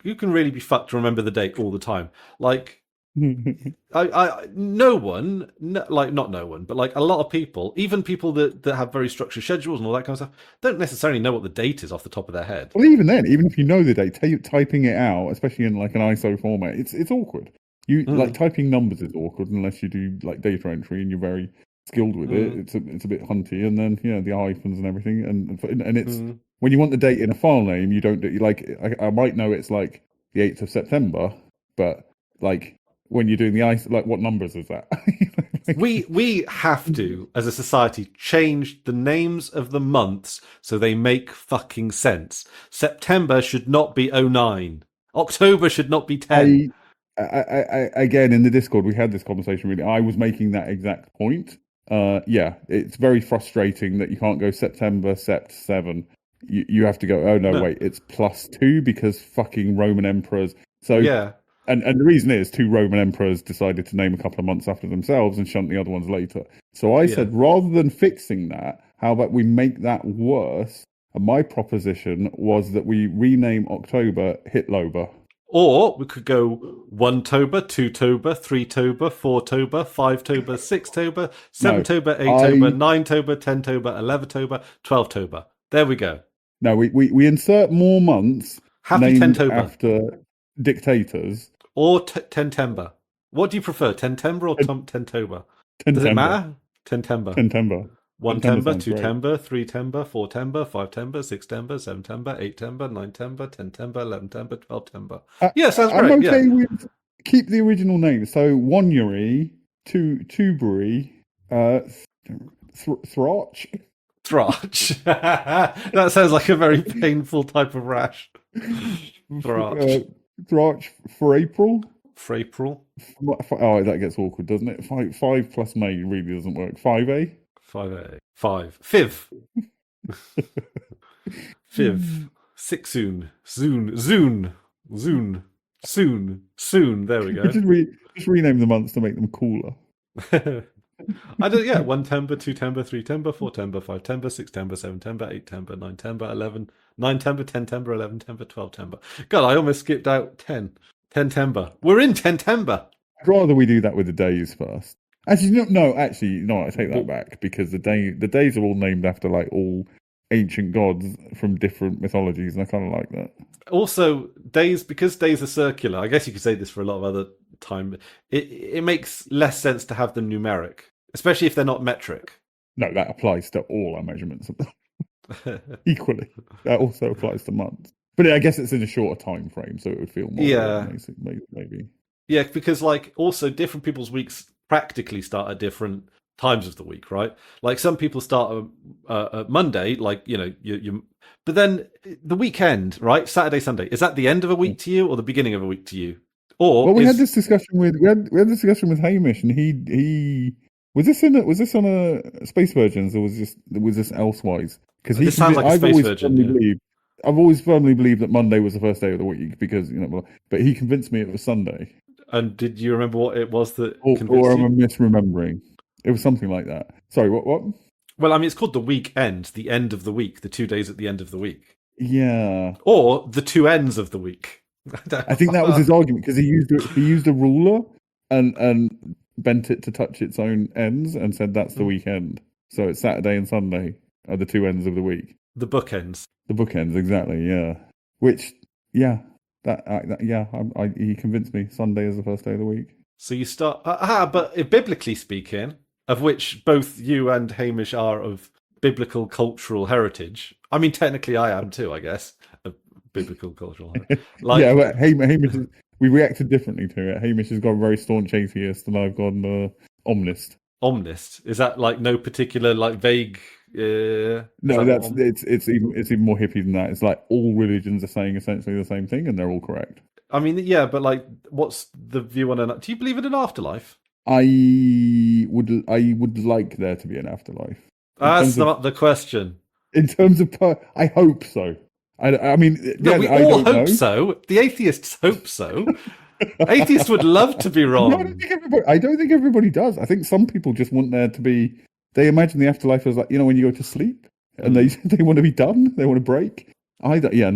who can really be fucked to remember the date all the time? Like, not no one, but like a lot of people, even people that have very structured schedules and all that kind of stuff, don't necessarily know what the date is off the top of their head. Well, even then, even if you know the date, typing it out, especially in like an ISO format, it's awkward. Like typing numbers is awkward unless you do like data entry and you're very skilled with it. It's a bit hunty, and then the hyphens and everything, and it's when you want the date in a file name, you don't do like I might know it's like the 8th of September, but like when you're doing the ISO, like what numbers is that? we have to, as a society, change the names of the months so they make fucking sense. September should not be 09. October should not be 10. I again, in the Discord, we had this conversation. Really, I was making that exact point. It's very frustrating that you can't go September Sept 7. You have to go. Oh no, wait, it's +2 because fucking Roman emperors. So and the reason is 2 Roman emperors decided to name a couple of months after themselves and shunt the other ones later. So I said, rather than fixing that, how about we make that worse? And my proposition was that we rename October Hitlober. Or we could go 1-tober, 2-tober, 3-tober, 4-tober, 5-tober, 6-tober, 7-tober, 8-tober, 9-tober, 10-tober, 11-tober, 12-tober. There we go. No, we insert more months Happy named 10-tober. After dictators. Or 10-tember. What do you prefer, 10-tember or 10-tober? Does it matter? 10-tember. 10-tember. 1-tember, 2-tember, 3-tember, 4-tember, 5-tember, 6-tember, 7-tember, 8-tember, 9-tember, 10-tember, 11-tember, 12-tember. Sounds great. I'm okay with keep the original name. So Wanyuri, Tubury, Throch. Throch. That sounds like a very painful type of rash. Throch. Thrush for April. For April. Oh, that gets awkward, doesn't it? Five plus May really doesn't work. 5A? 5A. 5. Fiv. Fiv. Sixoon. Zoon. Soon. There we go. Just rename the months to make them cooler. I don't. Yeah, 1 Tember, 2 Tember, 3 Tember, 4 Tember, 5 Tember, 6 Tember, 7 Tember, 8 Tember, 9 Tember, 11, 9 Tember, 10 Tember, 11 Tember, 12 Tember. God, I almost skipped out 10. 10 Tember. We're in 10 Tember. I'd rather we do that with the days first. Actually, no. I take that back, because the days are all named after like all ancient gods from different mythologies, and I kind of like that. Also, because days are circular, I guess you could say this for a lot of other time, it makes less sense to have them numeric, especially if they're not metric. No, that applies to all our measurements equally. That also applies to months. But I guess it's in a shorter time frame, so it would feel more maybe. Yeah, because like also different people's weeks practically start at different times of the week, right? Like some people start at Monday, like, you know, you but then the weekend, right? Saturday, Sunday, is that the end of a week to you or the beginning of a week to you? Or we had this discussion with Hamish, and he was this on a Space Virgins, or was this elsewise? Because this sounds like a Space Virgin. I've always firmly believed that Monday was the first day of the week, because but he convinced me it was Sunday. And did you remember what it was that convinced or am I you? Misremembering? It was something like that. Sorry, what? Well, I mean, it's called the weekend, the end of the week, the 2 days at the end of the week. Yeah. Or the 2 ends of the week. I think that was his argument, because he used a ruler and bent it to touch its own ends and said that's the weekend. So it's Saturday and Sunday are the 2 ends of the week. The bookends. The bookends, exactly. Yeah. Which, yeah, he convinced me. Sunday is the first day of the week. So you start, but biblically speaking, of which both you and Hamish are of biblical cultural heritage. I mean, technically, I am too, I guess, of biblical cultural heritage. Yeah, but Hamish, we reacted differently to it. Hamish has gone very staunch atheist, and I've gone omnist. Omnist, is that like no particular like vague? No, it's even more hippie than that. It's like all religions are saying essentially the same thing, and they're all correct. I mean, yeah, but like, what's the view on do you believe in an afterlife? I would like there to be an afterlife. That's not the question. In terms of, I hope so. I mean, no, we all hope so. The atheists hope so. Atheists would love to be wrong. No, I don't think everybody does. I think some people just want there to be. They imagine the afterlife as like, you know, when you go to sleep and they want to be done. They want to break. Yeah.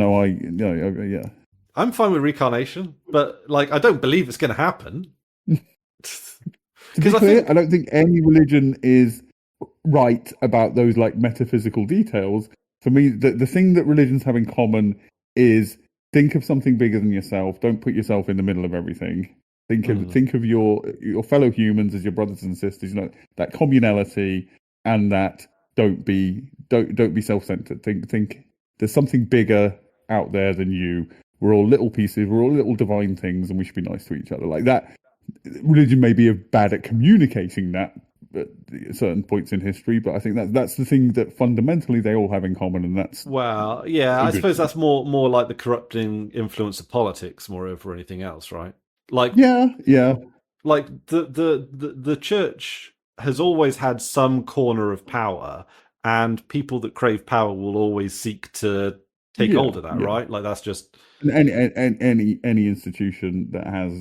I'm fine with reincarnation, but like, I don't believe it's going to happen. To be clear, I don't think any religion is right about those like metaphysical details. For me, the thing that religions have in common is think of something bigger than yourself. Don't put yourself in the middle of everything. Think of your fellow humans as your brothers and sisters. You know, that communality, and that don't be self-centered. Think there's something bigger out there than you. We're all little pieces. We're all little divine things, and we should be nice to each other. Like that. Religion may be bad at communicating that at certain points in history, but I think that's the thing that fundamentally they all have in common, and that's I suppose that's more like the corrupting influence of politics more over anything else, right? Like like the church has always had some corner of power, and people that crave power will always seek to take hold of that, right? Like that's just any institution that has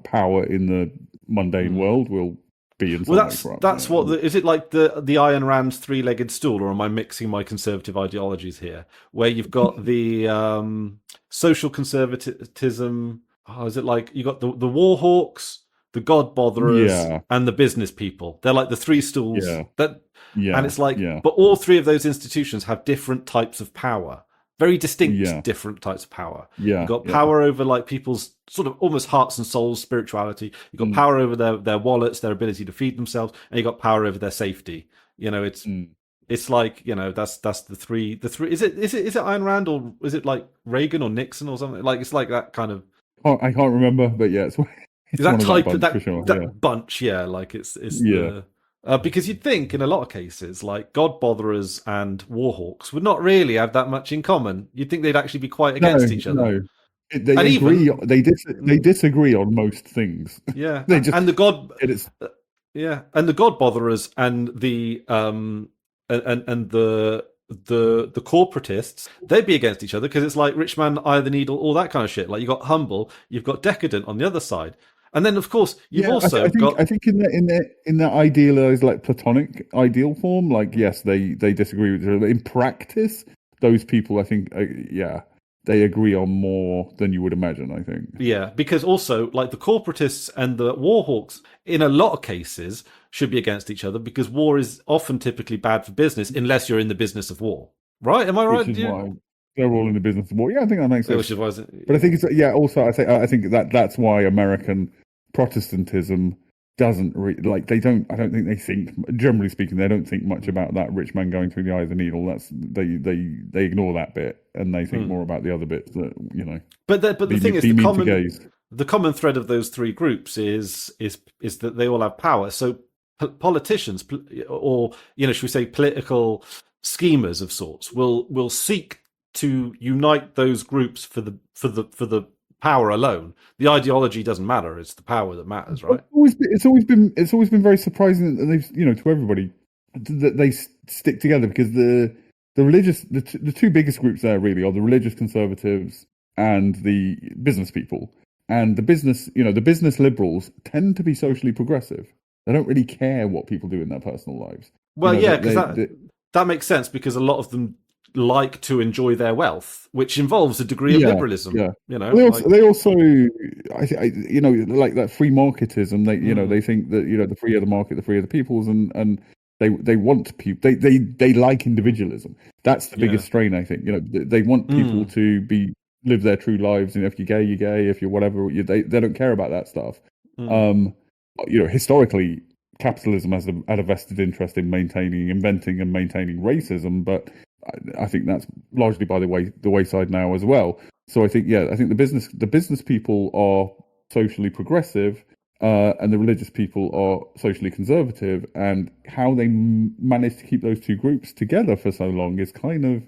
power in the mundane world will be in some way corrupt. That's what is it like the Ayn Rand's 3-legged stool, or am I mixing my conservative ideologies here? Where you've got the social conservatism. Is it like you got the war hawks, the God botherers, and the business people? They're like the 3 stools. And it's like, but all 3 of those institutions have different types of power. Very distinct, different types of power. You've got power over like people's sort of almost hearts and souls, spirituality. You've got power over their wallets, their ability to feed themselves, and you've got power over their safety. You know, it's like, you know, that's the three. Is it Ayn Rand, or is it like Reagan or Nixon or something? Like it's like that kind of. I can't remember, but it's that type of that bunch. Yeah, like it's because you'd think in a lot of cases, like God botherers and warhawks would not really have that much in common. You'd think they'd actually be quite against each other. No. They agree. They disagree on most things. Yeah, they just, and the God. It's yeah, and the God botherers and the and the corporatists, they'd be against each other because it's like rich man, eye of the needle, all that kind of shit. Like you got humble, you've got decadent on the other side, and then of course you've also got. I think in the idealized, like platonic ideal form, like yes, they disagree with each other. In practice, those people, I think, they agree on more than you would imagine, I think. Yeah, because also, like, the corporatists and the war hawks, in a lot of cases, should be against each other because war is often typically bad for business unless you're in the business of war. Right? Am I right? Which is why they're all in the business of war. Yeah, I think that makes sense. Which is why but I think it's, also, I think that's why American Protestantism doesn't I don't think they think, generally speaking, they don't think much about that rich man going through the eye of the needle. That's they ignore that bit and they think more about the other bits that, you know. But the thing is, the common thread of those three groups is that they all have power. So politicians, or, you know, should we say political schemers of sorts, will seek to unite those groups for the power alone. The ideology doesn't matter; it's the power that matters, right? It's always been very surprising that they've, you know, to everybody, that they stick together, because the two biggest groups there really are the religious conservatives and the business people. And the business liberals tend to be socially progressive. They don't really care what people do in their personal lives. Well, because that makes sense, because a lot of them like to enjoy their wealth, which involves a degree of liberalism. Yeah. You know, they also, you know, like that free marketism. They, you know, they think that, you know, the freer the market, the freer the peoples, and they want people. They like individualism. That's the biggest strain, I think. You know, they want people to live their true lives, and if you're gay, you're gay. If you're whatever, they don't care about that stuff. You know, historically, capitalism has had a vested interest in inventing and maintaining racism, but I think that's largely by the wayside now as well. So I think the business people are socially progressive, and the religious people are socially conservative, and how they managed to keep those two groups together for so long is kind of,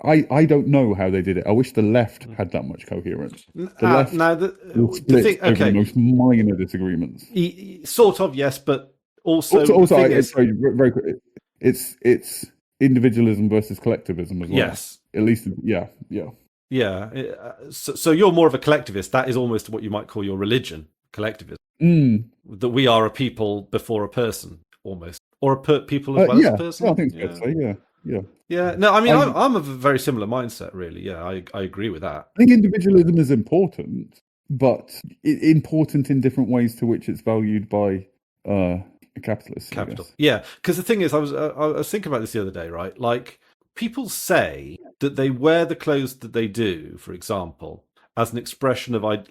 I don't know how they did it. I wish the left had that much coherence. The left will split over the most minor disagreements. Sort of, yes, but also very quick. It's individualism versus collectivism as well. Yes, at least, yeah. So you're more of a collectivist. That is almost what you might call your religion, collectivism. That we are a people before a person, almost, or a people as well as a person. Yeah, I think so. Yeah. No, I mean, I'm of a very similar mindset, really. Yeah, I agree with that. I think individualism is important, but important in different ways to which it's valued by capitalists. Capital. Yeah, because the thing is, I was thinking about this the other day, right? Like, people say that they wear the clothes that they do, for example, as an expression of an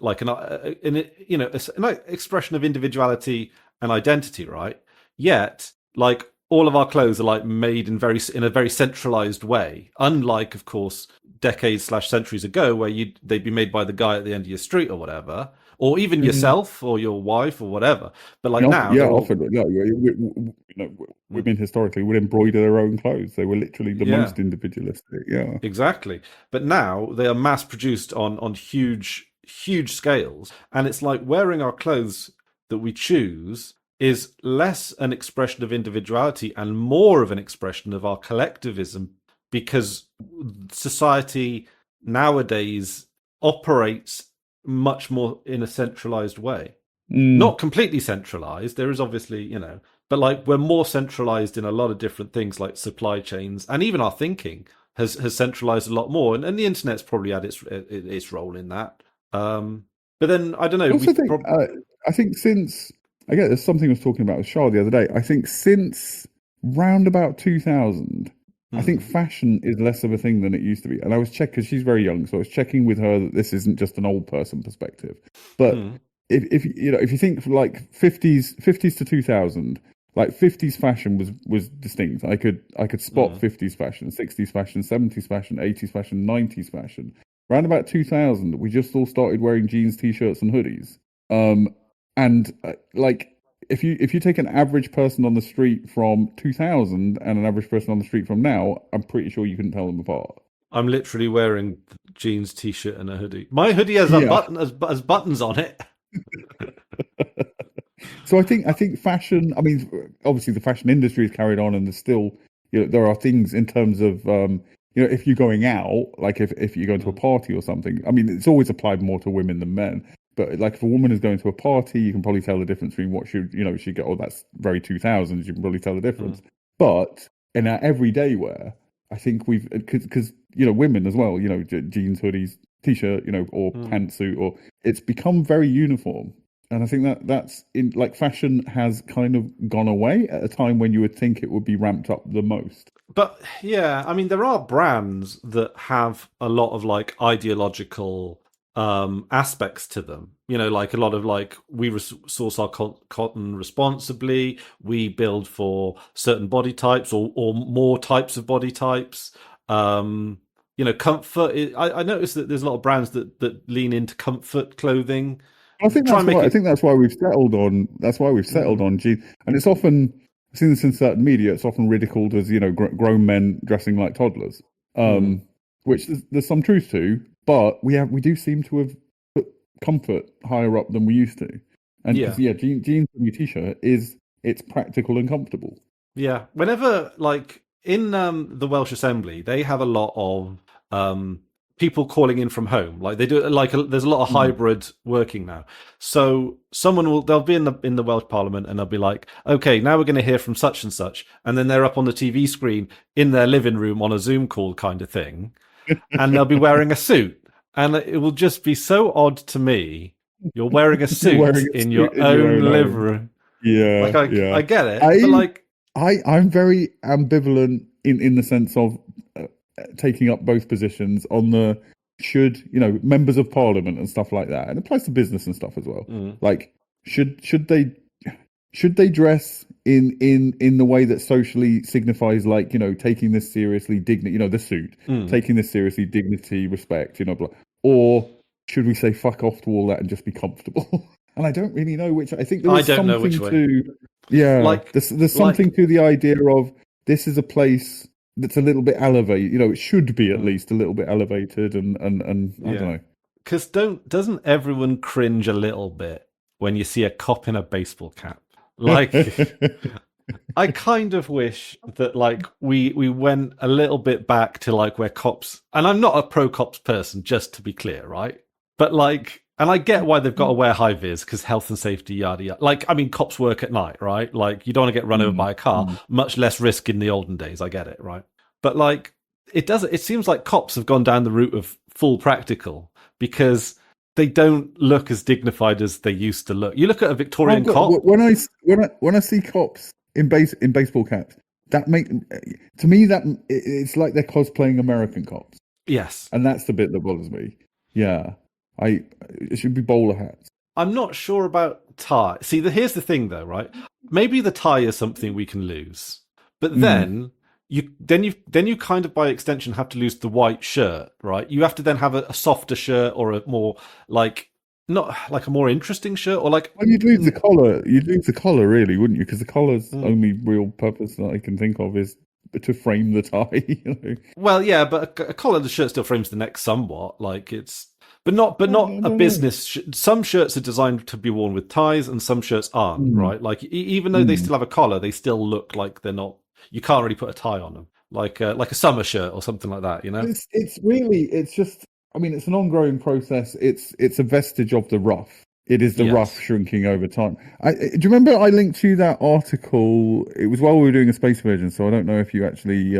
expression of individuality and identity, right? Yet, like, all of our clothes are like made in a very centralized way. Unlike, of course, decades/centuries ago, where they'd be made by the guy at the end of your street or whatever, or even yourself or your wife or whatever. But like now, women historically would embroider their own clothes. They were literally the most individualistic. Yeah, exactly. But now they are mass produced on huge scales, and it's like wearing our clothes that we choose is less an expression of individuality and more of an expression of our collectivism, because society nowadays operates much more in a centralized way. Not completely centralized. There is obviously, you know, but like we're more centralized in a lot of different things, like supply chains, and even our thinking has centralized a lot more. And the internet's probably had its role in that. But then I don't know. I think since, again, there's something I was talking about with Shah the other day. I think since round about 2000, I think fashion is less of a thing than it used to be. And I was checking, because she's very young, so I was checking with her that this isn't just an old person perspective. But if you think like 50s to 2000, like 50s fashion was distinct. I could spot 50s fashion, 60s fashion, 70s fashion, 80s fashion, 90s fashion. Around about 2000, we just all started wearing jeans, t-shirts, and hoodies. And like, if you take an average person on the street from 2000 and an average person on the street from now, I'm pretty sure you couldn't tell them apart. I'm literally wearing jeans, t-shirt, and a hoodie. My hoodie has has buttons on it. So I think fashion. I mean, obviously the fashion industry is carried on, and there's still, there are things in terms of, if you're going out, like if you're going to a party or something. I mean, it's always applied more to women than men. But like if a woman is going to a party, you can probably tell the difference between what she get. Oh, that's very 2000s. You can probably tell the difference. But in our everyday wear, I think we've, because women as well, jeans, hoodies, t-shirt, or pantsuit, or it's become very uniform. And I think that's in, like, fashion has kind of gone away at a time when you would think it would be ramped up the most. But yeah, I mean, there are brands that have a lot of like ideological aspects to them. Like a lot of like, we source our cotton responsibly. We build for certain body types or more types of body types. Comfort. I noticed that there's a lot of brands that lean into comfort clothing. I think that's why we've settled on. That's why we've settled on jeans, and it's often, I've seen this in certain media. It's often ridiculed as grown men dressing like toddlers, which there's some truth to. But we do seem to have put comfort higher up than we used to, and jeans and your t-shirt it's practical and comfortable. Yeah, whenever like in the Welsh Assembly, they have a lot of people calling in from home. Like they do, like there's a lot of hybrid working now. So they'll be in the Welsh Parliament and they'll be like, okay, now we're going to hear from such and such, and then they're up on the TV screen in their living room on a Zoom call kind of thing, and they'll be wearing a suit, and it will just be so odd to me. You're wearing a suit in your own living room. Yeah, I get it. But like, I'm very ambivalent in the sense of taking up both positions on the members of parliament and stuff like that, and it applies to business and stuff as well. Like should they dress in the way that socially signifies, like, taking this seriously, dignity, the suit, taking this seriously, dignity, respect, or should we say fuck off to all that and just be comfortable? And I don't really know which. I think there's something know which way. Like there's something to the idea of this is a place that's a little bit elevated. It should be at least a little bit elevated, and I don't know. Because doesn't everyone cringe a little bit when you see a cop in a baseball cap? Like, I kind of wish that like we went a little bit back to like where cops, and I'm not a pro cops person, just to be clear, right? But like, and I get why they've got to wear high vis because health and safety, yada yada. Like, I mean, cops work at night, right? Like, you don't want to get run over by a car. Much less risk in the olden days. I get it, right? But like, it seems like cops have gone down the route of full practical because they don't look as dignified as they used to look. You look at a Victorian cop. When I see cops in baseball caps, to me it's like they're cosplaying American cops. Yes, and that's the bit that bothers me. Yeah. It should be bowler hats. I'm not sure about tie. See, here's the thing, though, right? Maybe the tie is something we can lose, but then you kind of by extension have to lose the white shirt, right? You have to then have a softer shirt or a more not like a more interesting shirt, or like. Well, you'd lose the collar. You'd lose the collar, really, wouldn't you? Because the collar's only real purpose that I can think of is to frame the tie. Well, yeah, but a collar of the shirt still frames the neck somewhat. Like it's. But not a business. Some shirts are designed to be worn with ties, and some shirts aren't. Right? Like even though they still have a collar, they still look like they're not. You can't really put a tie on them, like a summer shirt or something like that. It's just. I mean, it's an ongoing process. It's a vestige of the rough. It is the rough shrinking over time. Do you remember I linked to that article? It was while we were doing a space version, so I don't know if you actually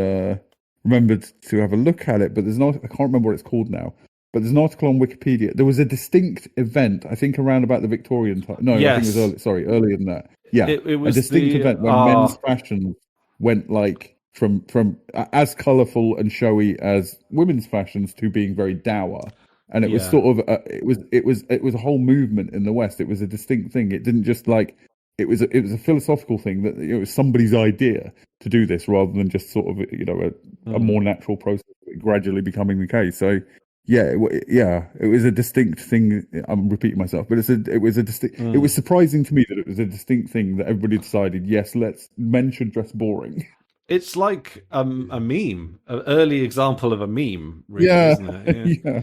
remembered to have a look at it. But I can't remember what it's called now. But there's an article on Wikipedia. There was a distinct event, I think, around about the Victorian time. No, I think it was earlier than that. Yeah, it was a distinct event when men's fashion went like from as colourful and showy as women's fashions to being very dour. And it was sort of it was a whole movement in the West. It was a distinct thing. It didn't just like it was a philosophical thing that it was somebody's idea to do this rather than just sort of a more natural process gradually becoming the case. So. Yeah, it was a distinct thing. I'm repeating myself, but it was a distinct. It was surprising to me that it was a distinct thing that everybody decided. Yes, men should dress boring. It's like a meme, an early example of a meme, really, Yeah, isn't it? yeah.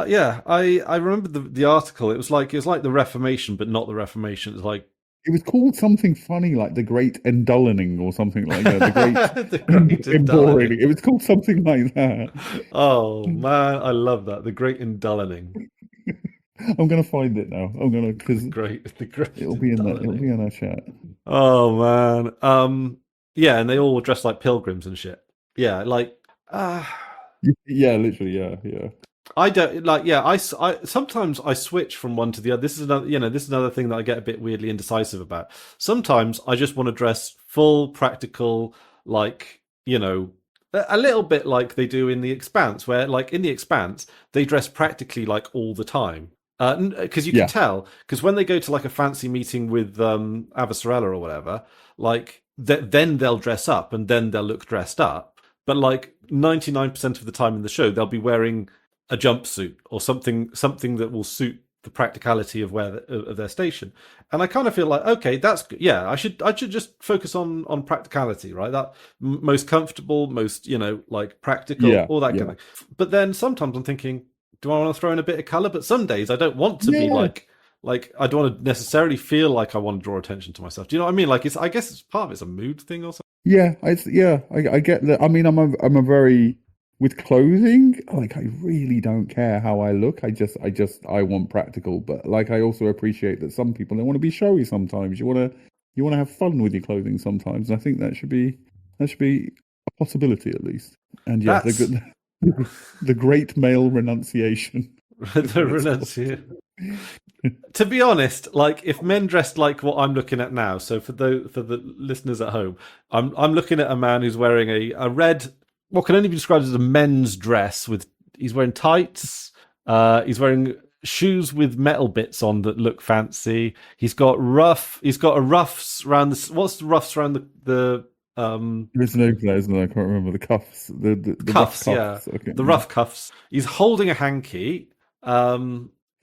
Yeah. I remember the article. It was like the Reformation, but not the Reformation. It was like It was called something funny, like the Great Endullening or something like that. The Great, the Great Emboring. Indullening. It was called something like that. Oh man, I love that. The Great Indullening. I'm gonna find it now. I'm gonna because The Great it'll be in that. It'll Indullening. be in our chat. Oh man. Yeah, and they all dress like pilgrims and shit. Yeah, like Yeah, literally. Yeah, yeah. I don't like. Yeah, I sometimes I switch from one to the other. This is another. This is another thing that I get a bit weirdly indecisive about. Sometimes I just want to dress full, practical, like a little bit like they do in The Expanse, where like in The Expanse they dress practically like all the time. Because you can tell, because when they go to like a fancy meeting with Avasarala or whatever, like then they'll dress up and then they'll look dressed up. But like 99% of the time in the show, they'll be wearing a jumpsuit or something that will suit the practicality of of their station. And I kind of feel like, okay, that's good. Yeah, I should just focus on practicality, right? That most comfortable, most like practical, all that kind of thing. But then sometimes I'm thinking, do I want to throw in a bit of color? But some days I don't want to be like I don't want to necessarily feel like I want to draw attention to myself. Do you know what I mean? Like I guess it's part of it's a mood thing or something. Yeah, I get that. I mean, I'm a very with clothing. Like, I really don't care how I look. I want practical. But like, I also appreciate that some people, they want to be showy. Sometimes you want to have fun with your clothing. Sometimes, and I think that should be a possibility at least. And yeah, the great male renunciation. The renunciation. To be honest, like if men dressed like what I'm looking at now, so for the listeners at home, I'm looking at a man who's wearing a red, what can only be described as a men's dress he's wearing tights, he's wearing shoes with metal bits on that look fancy. He's got ruffs around what's the ruffs around the There's no there, isn't there? I can't remember the cuffs. The cuffs, rough cuffs. Okay. The rough cuffs. He's holding a hanky.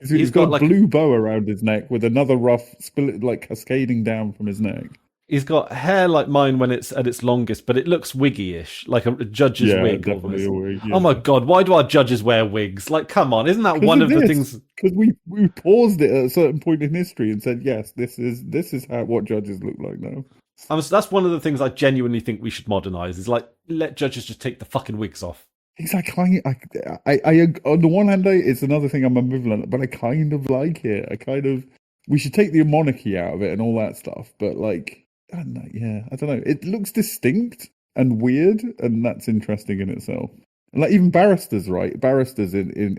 He's got a like blue bow around his neck with another rough like cascading down from his neck. He's got hair like mine when it's at its longest, but it looks wiggy-ish, like a judge's wig. Definitely a wig. Yeah. Oh my god, why do our judges wear wigs? Like, come on, isn't that one of the things? Because we paused it at a certain point in history and said, yes, this is what judges look like now. That's one of the things I genuinely think we should modernise. Is like let judges just take the fucking wigs off. Exactly. I on the one hand, it's another thing I'm ambivalent, but I kind of like it. We should take the monarchy out of it and all that stuff. But like, I don't know. It looks distinct and weird, and that's interesting in itself. And like even barristers, right? Barristers in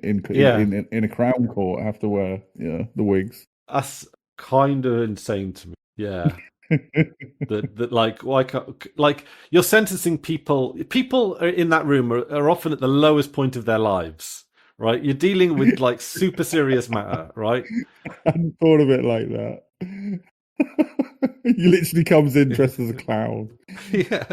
a crown court have to wear the wigs. That's kind of insane to me. Yeah. that like you're sentencing people in that room are often at the lowest point of their lives, right? You're dealing with like super serious matter, right? I hadn't thought of it like that. He literally comes in dressed as a clown. Yeah.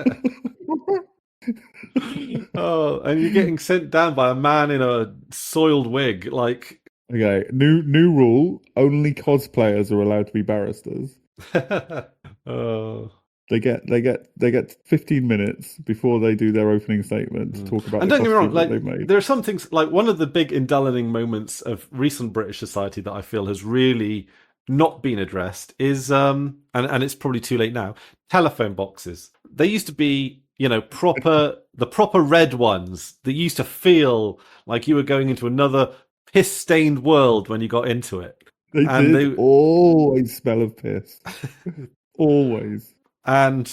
Oh, and you're getting sent down by a man in a soiled wig. Like, okay, new rule: only cosplayers are allowed to be barristers. Oh. They get 15 minutes before they do their opening statement to talk about. And don't get me wrong, like made. there are some things like one of the big indullening moments of recent British society that I feel has really not been addressed is and it's probably too late now. Telephone boxes. They used to be the proper red ones that used to feel like you were going into another piss-stained world when you got into it. They always smell of piss. Always. And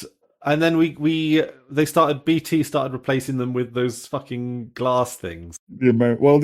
then BT started replacing them with those fucking glass things. The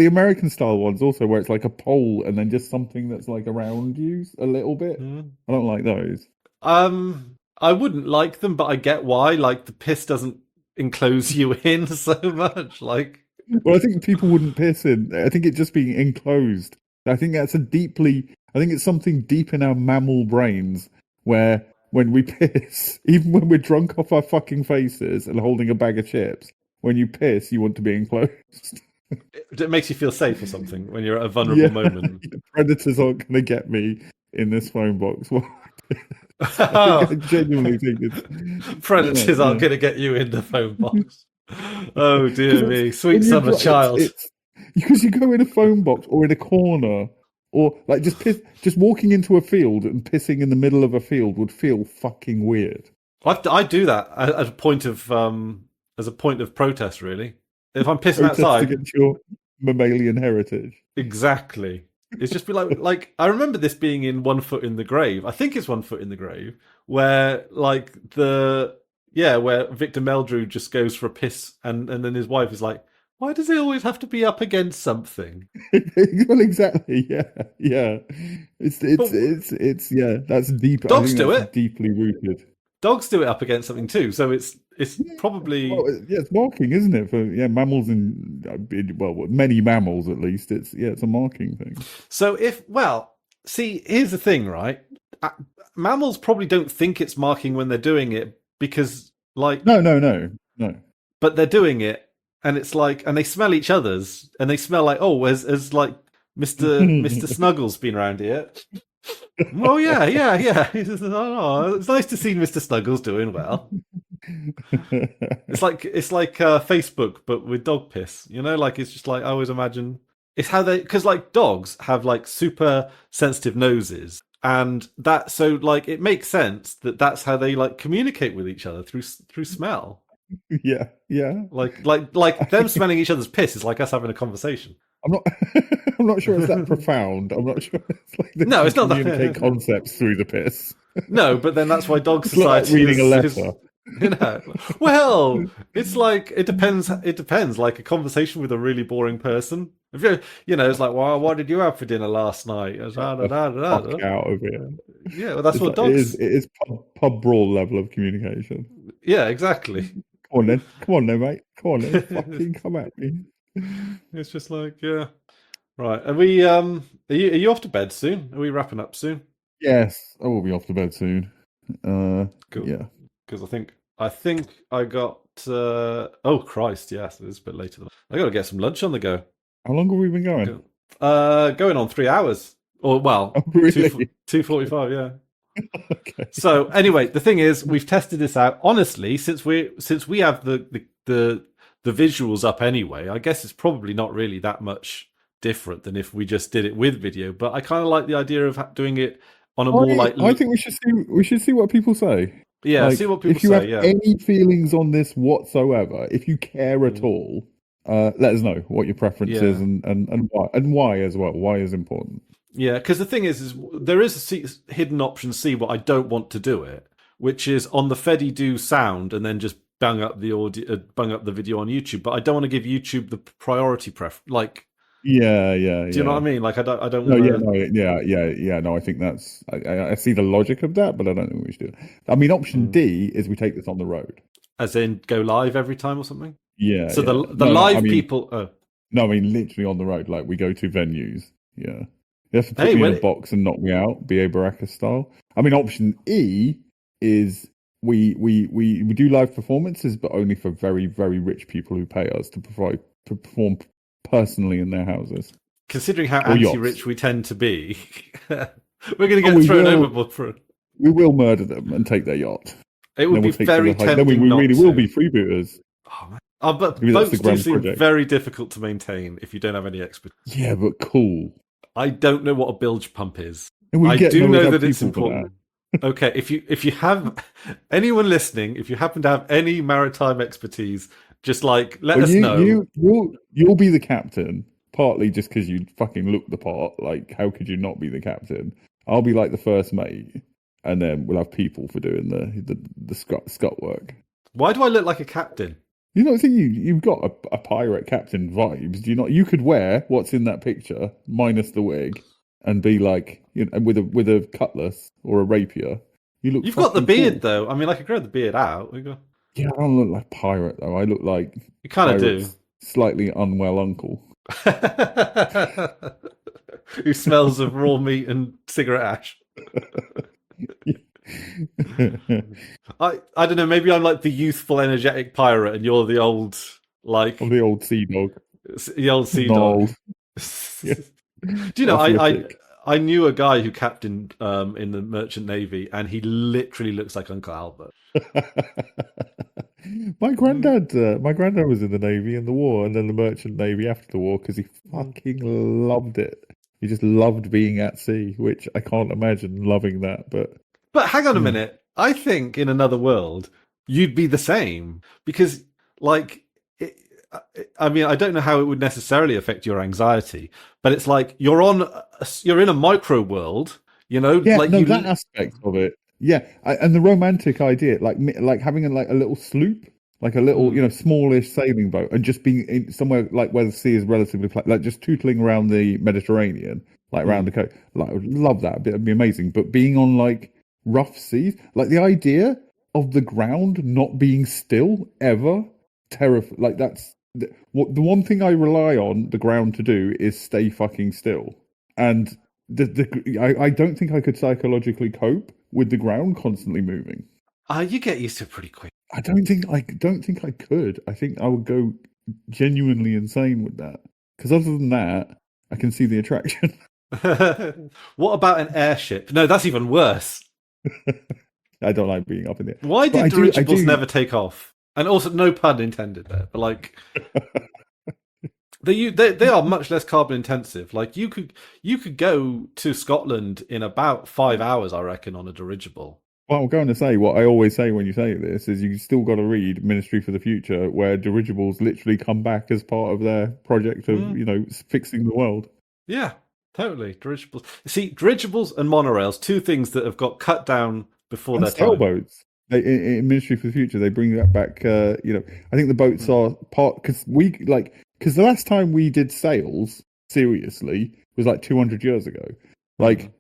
American style ones also, where it's like a pole and then just something that's like around you a little bit. I don't like those. I wouldn't like them, but I get why. Like the piss doesn't enclose you in so much. Like, well, I think people wouldn't piss in. I think it's just being enclosed. I think that's I think it's something deep in our mammal brains where when we piss, even when we're drunk off our fucking faces and holding a bag of chips, when you piss, you want to be enclosed. It makes you feel safe or something when you're at a vulnerable moment. The predators aren't going to get me in this phone box. I genuinely think it's Predators aren't going to get you in the phone box. Oh dear me, sweet summer child. It's because you go in a phone box or in a corner, or like just walking into a field and pissing in the middle of a field would feel fucking weird. I do that as a point of protest, really. If I'm pissing outside against your mammalian heritage, exactly. It's just be like I remember this being in One Foot in the Grave. I think it's One Foot in the Grave, where like where Victor Meldrew just goes for a piss, and then his wife is like, "Why does he always have to be up against something?" Well, exactly. Yeah. It's that's deep. Dogs do it deeply rooted. Dogs do it up against something too, so it's probably it's marking, isn't it? For mammals and many mammals at least. It's a marking thing. So here's the thing, right? Mammals probably don't think it's marking when they're doing it because no. But they're doing it, and it's like, and they smell each other's, and they smell like, oh, has like Mr. Snuggles been around here? Oh yeah. It's nice to see Mr. Snuggles doing well. It's like Facebook, but with dog piss. Like it's just like I always imagine it's how because like dogs have like super sensitive noses, and that so like it makes sense that that's how they like communicate with each other through smell. Yeah. Like them smelling each other's piss is like us having a conversation. I'm not sure it's that profound. I'm not sure it's like no, it's not that. Communicate concepts through the piss. No, but then that's why dog it's society like reading a letter. Well, it's like it depends. It depends. Like a conversation with a really boring person. If it's like, well, what did you have for dinner last night? Fuck out of here. Yeah, well, that's what dogs. It is pub brawl level of communication. Yeah, exactly. Come on then, mate. Come on then. Fucking come at me. It's just like, yeah. Right. Are we are you off to bed soon? Are we wrapping up soon? Yes, I will be off to bed soon. Cool. Yeah. Because I think I got oh Christ, yes, it's a bit later. I gotta get some lunch on the go. How long have we been going? Going on 3 hours. Or well, really? 2:45, yeah. Okay. So anyway, the thing is, we've tested this out. Honestly, since we have the visuals up anyway, I guess it's probably not really that much different than if we just did it with video. But I kind of like the idea of doing it on a more like. I think we should see what people say. Yeah, see what people say. If you have any feelings on this whatsoever, if you care at all, let us know what your preference is and why as well. Why is important. Yeah, because the thing is there is a hidden option C, but I don't want to do it, which is on the Feddy do sound and then just bung up the audio, bung up the video on YouTube. But I don't want to give YouTube the priority like. Yeah. Do you know what I mean? Like I don't. No, No, I think that's. I see the logic of that, but I don't think we should do it. I mean, option D is we take this on the road, as in go live every time or something. Yeah. So the live people. Oh. No, I mean literally on the road. Like we go to venues. Yeah. You have to put me in a box and knock me out, B.A. Baracus style. I mean, option E is we do live performances, but only for very, very rich people who pay us to perform personally in their houses. Considering how anti-rich we tend to be, we're going to get thrown overboard for it. We will murder them and take their yacht. It would be very tempting. Then we really will be freebooters. Oh, man. But boats do seem very difficult to maintain if you don't have any expertise. Yeah, but cool. I don't know what a bilge pump is. I do know that it's important. Okay, if you have anyone listening, if you happen to have any maritime expertise, just like let us know. You'll be the captain, partly just because you fucking look the part. Like, how could you not be the captain? I'll be like the first mate, and then we'll have people for doing the scut work. Why do I look like a captain? You don't think you've got a pirate captain vibes? Do you not? You could wear what's in that picture minus the wig and be like, with a cutlass or a rapier. You've got the beard though. I mean, I could grow the beard out. Yeah, I don't look like pirate though. I look like you kind of do. Slightly unwell uncle who smells of raw meat and cigarette ash. I don't know. Maybe I'm like the youthful, energetic pirate, and you're the old the old sea dog. The old sea dog. Yeah. Do you know? I knew a guy who captained in the Merchant Navy, and he literally looks like Uncle Albert. My granddad was in the Navy in the war, and then the Merchant Navy after the war because he fucking loved it. He just loved being at sea, which I can't imagine loving that. But hang on a minute. I think in another world you'd be the same because, like, I mean, I don't know how it would necessarily affect your anxiety, but it's like you're in a micro world, you know. Yeah, like no, that aspect of it. Yeah, and the romantic idea, like having a little sloop, like a little, you know, smallish sailing boat, and just being in somewhere like where the sea is relatively flat, like just tootling around the Mediterranean, like around the coast. Like, I would love that. It'd be amazing. But being on like rough seas, like the idea of the ground not being still ever, terrifying. Like that's the one thing I rely on the ground to do is stay fucking still, and I don't think I could psychologically cope with the ground constantly moving. You get used to it pretty quick. I don't think I could. I think I would go genuinely insane with that. Because other than that, I can see the attraction. What about an airship? No, that's even worse. I don't like being up in the air. Why did dirigibles never take off? And also, no pun intended there, but like, they are much less carbon intensive. Like you could go to Scotland in about 5 hours, I reckon, on a dirigible. Well, I'm going to say what I always say when you say this is you still got to read Ministry for the Future, where dirigibles literally come back as part of their project of fixing the world. Yeah, totally. Dirigibles. See, dirigibles and monorails, two things that have got cut down before their time. Sailboats. In Ministry for the Future, they bring that back. I think the boats are part because the last time we did sails seriously was like 200 years ago. Like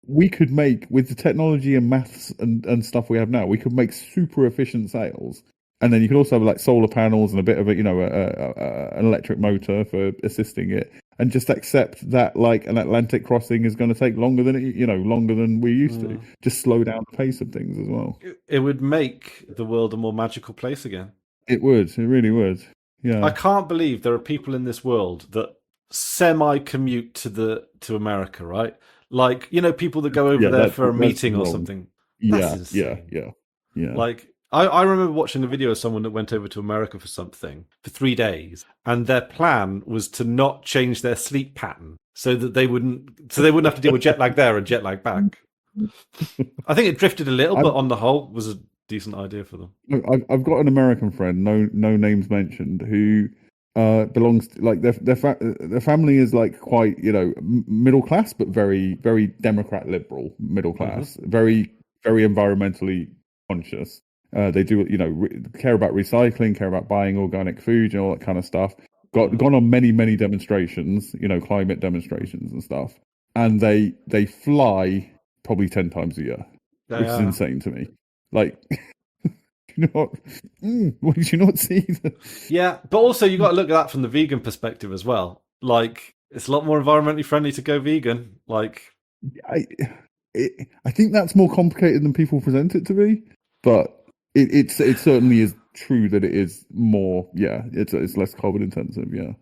we could make, with the technology and maths and stuff we have now, we could make super efficient sails. And then you could also have like solar panels and a bit of an electric motor for assisting it, and just accept that like an Atlantic crossing is going to take longer than we used to. Just slow down the pace of things as well. It would make the world a more magical place again. It would. It really would. Yeah. I can't believe there are people in this world that semi-commute to America, right? Like, people that go over there for a meeting or something. Yeah. Like, I remember watching a video of someone that went over to America for something for 3 days, and their plan was to not change their sleep pattern so they wouldn't have to deal with jet lag there and jet lag back. I think it drifted a little, but on the whole, was a decent idea for them. I've got an American friend, no names mentioned, who belongs to, like their family is like quite middle class, but very very Democrat liberal middle class, very very environmentally conscious. They do care about recycling, care about buying organic food and all that kind of stuff. Gone on many demonstrations, climate demonstrations and stuff, and they fly probably 10 times a year, which is insane to me. Like, what did you not see? Yeah, but also you got to look at that from the vegan perspective as well. Like, it's a lot more environmentally friendly to go vegan. Like, I think that's more complicated than people present it to be, but it certainly is true that it is more. Yeah, it's less carbon intensive. Yeah.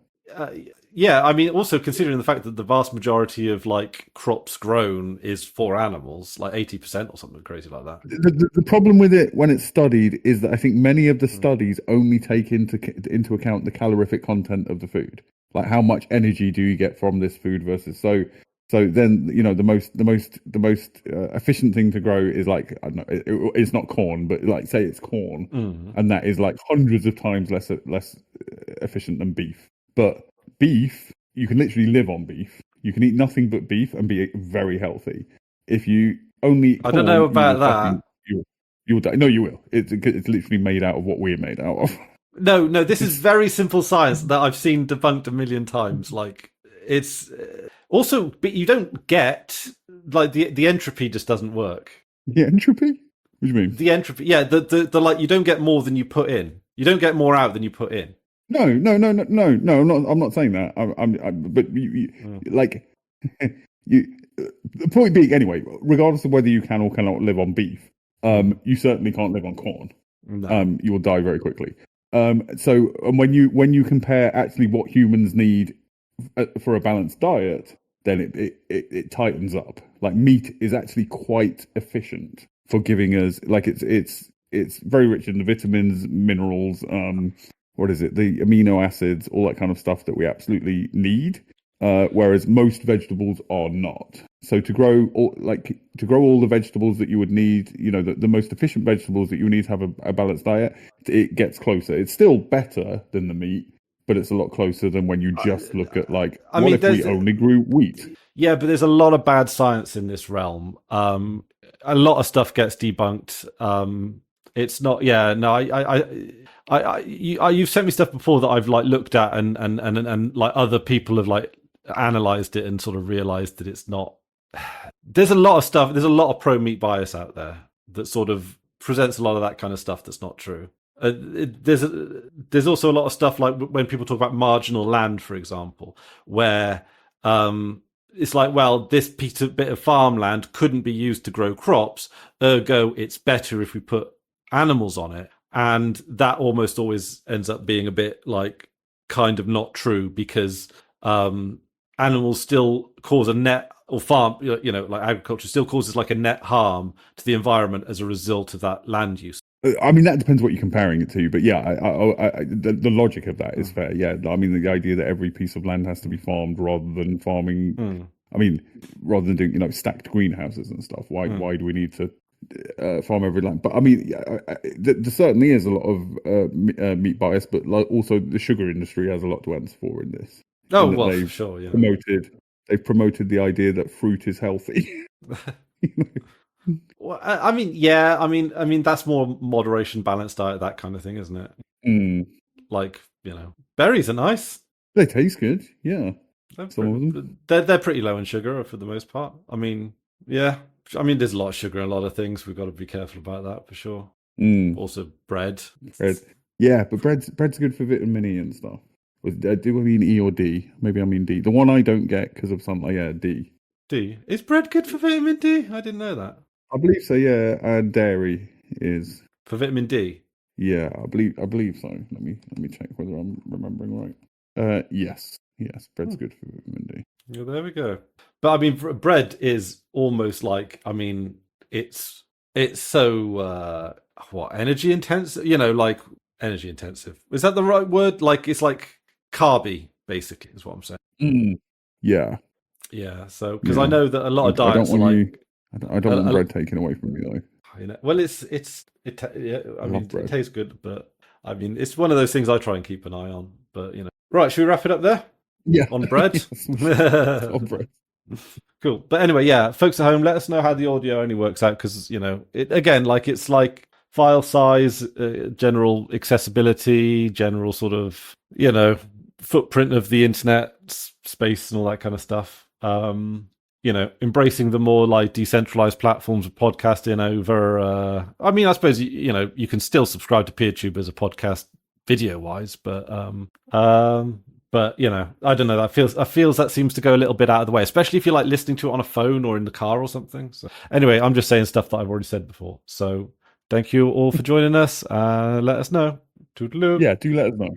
Yeah, I mean, also considering the fact that the vast majority of like crops grown is for animals, like 80% or something crazy like that. The problem with it when it's studied is that I think many of the studies only take into account the calorific content of the food, like how much energy do you get from this food versus so then the most efficient thing to grow is like, I don't know, it's not corn, but like say it's corn, and that is like hundreds of times less efficient than beef. But beef, you can literally live on beef. You can eat nothing but beef and be very healthy. If you only eat corn, I don't know about that. You'll die. No, you will. It's literally made out of what we're made out of. No, this is very simple science that I've seen debunked a million times. Like, it's also, but you don't get like the entropy just doesn't work. The entropy? What do you mean? The entropy, yeah. The like you don't get more than you put in. You don't get more out than you put in. No. I'm not saying that. But like you. The point being, anyway, regardless of whether you can or cannot live on beef, you certainly can't live on corn. No. You will die very quickly. So, and when you compare actually what humans need for a balanced diet then it tightens up. Like meat is actually quite efficient for giving us, like it's very rich in the vitamins, minerals, what is it, the amino acids, all that kind of stuff that we absolutely need. Whereas most vegetables are not. So to grow all the vegetables that you would need, the most efficient vegetables that you need to have a balanced diet, it gets closer. It's still better than the meat, but it's a lot closer than when you just look at if we only grew wheat? Yeah, but there's a lot of bad science in this realm. A lot of stuff gets debunked. It's not. Yeah, no. You've sent me stuff before that I've looked at, and like other people have analyzed it and sort of realized that it's not. There's a lot of stuff. There's a lot of pro meat bias out there that sort of presents a lot of that kind of stuff that's not true. There's also a lot of stuff like when people talk about marginal land, for example, where it's like, well, this bit of farmland couldn't be used to grow crops, ergo it's better if we put animals on it. And that almost always ends up being a bit kind of not true, because animals still cause a net, or farm, agriculture still causes a net harm to the environment as a result of that land use. I mean, that depends what you're comparing it to, but yeah, the logic of that is fair. Yeah, I mean, the idea that every piece of land has to be farmed rather than farming. I mean, rather than doing stacked greenhouses and stuff. Why do we need to farm every land? But I mean, there certainly is a lot of meat bias, but also the sugar industry has a lot to answer for in this. Oh well, for sure. Yeah, they've promoted the idea that fruit is healthy. Well, I mean, yeah, I mean that's more moderation, balanced diet, that kind of thing, isn't it? Berries are nice. They taste good. Yeah, they're pretty low in sugar for the most part. I mean, yeah. I mean, there's a lot of sugar in a lot of things. We've got to be careful about that for sure. Also, bread. Yeah, but bread's good for vitamin E and stuff. Do I mean E or D? Maybe I mean D. The one I don't get because of something. Yeah, D. D. Is bread good for vitamin D? I didn't know that. I believe so. Yeah, and dairy is for vitamin D. Yeah, I believe so. Let me check whether I'm remembering right. Yes, bread's good for vitamin D. Yeah, there we go. But I mean, bread is almost it's so energy intensive. Energy intensive. Is that the right word? It's carby, basically, is what I'm saying. Yeah. Yeah. So because I know that a lot of diets I don't want bread taken away from me though. Well, it tastes good, but I mean, it's one of those things I try and keep an eye on. But right, should we wrap it up there? Yeah, on bread. On bread. Cool. But anyway, yeah, folks at home, let us know how the audio only works out, because it's file size, general accessibility, general sort of footprint of the internet space and all that kind of stuff. Embracing the more decentralized platforms of podcasting over. I mean, I suppose you can still subscribe to PeerTube as a podcast video wise, but I don't know. That feels that seems to go a little bit out of the way, especially if you're listening to it on a phone or in the car or something. So anyway, I'm just saying stuff that I've already said before. So thank you all for joining us. Let us know. Toodaloo. Yeah, do let us know.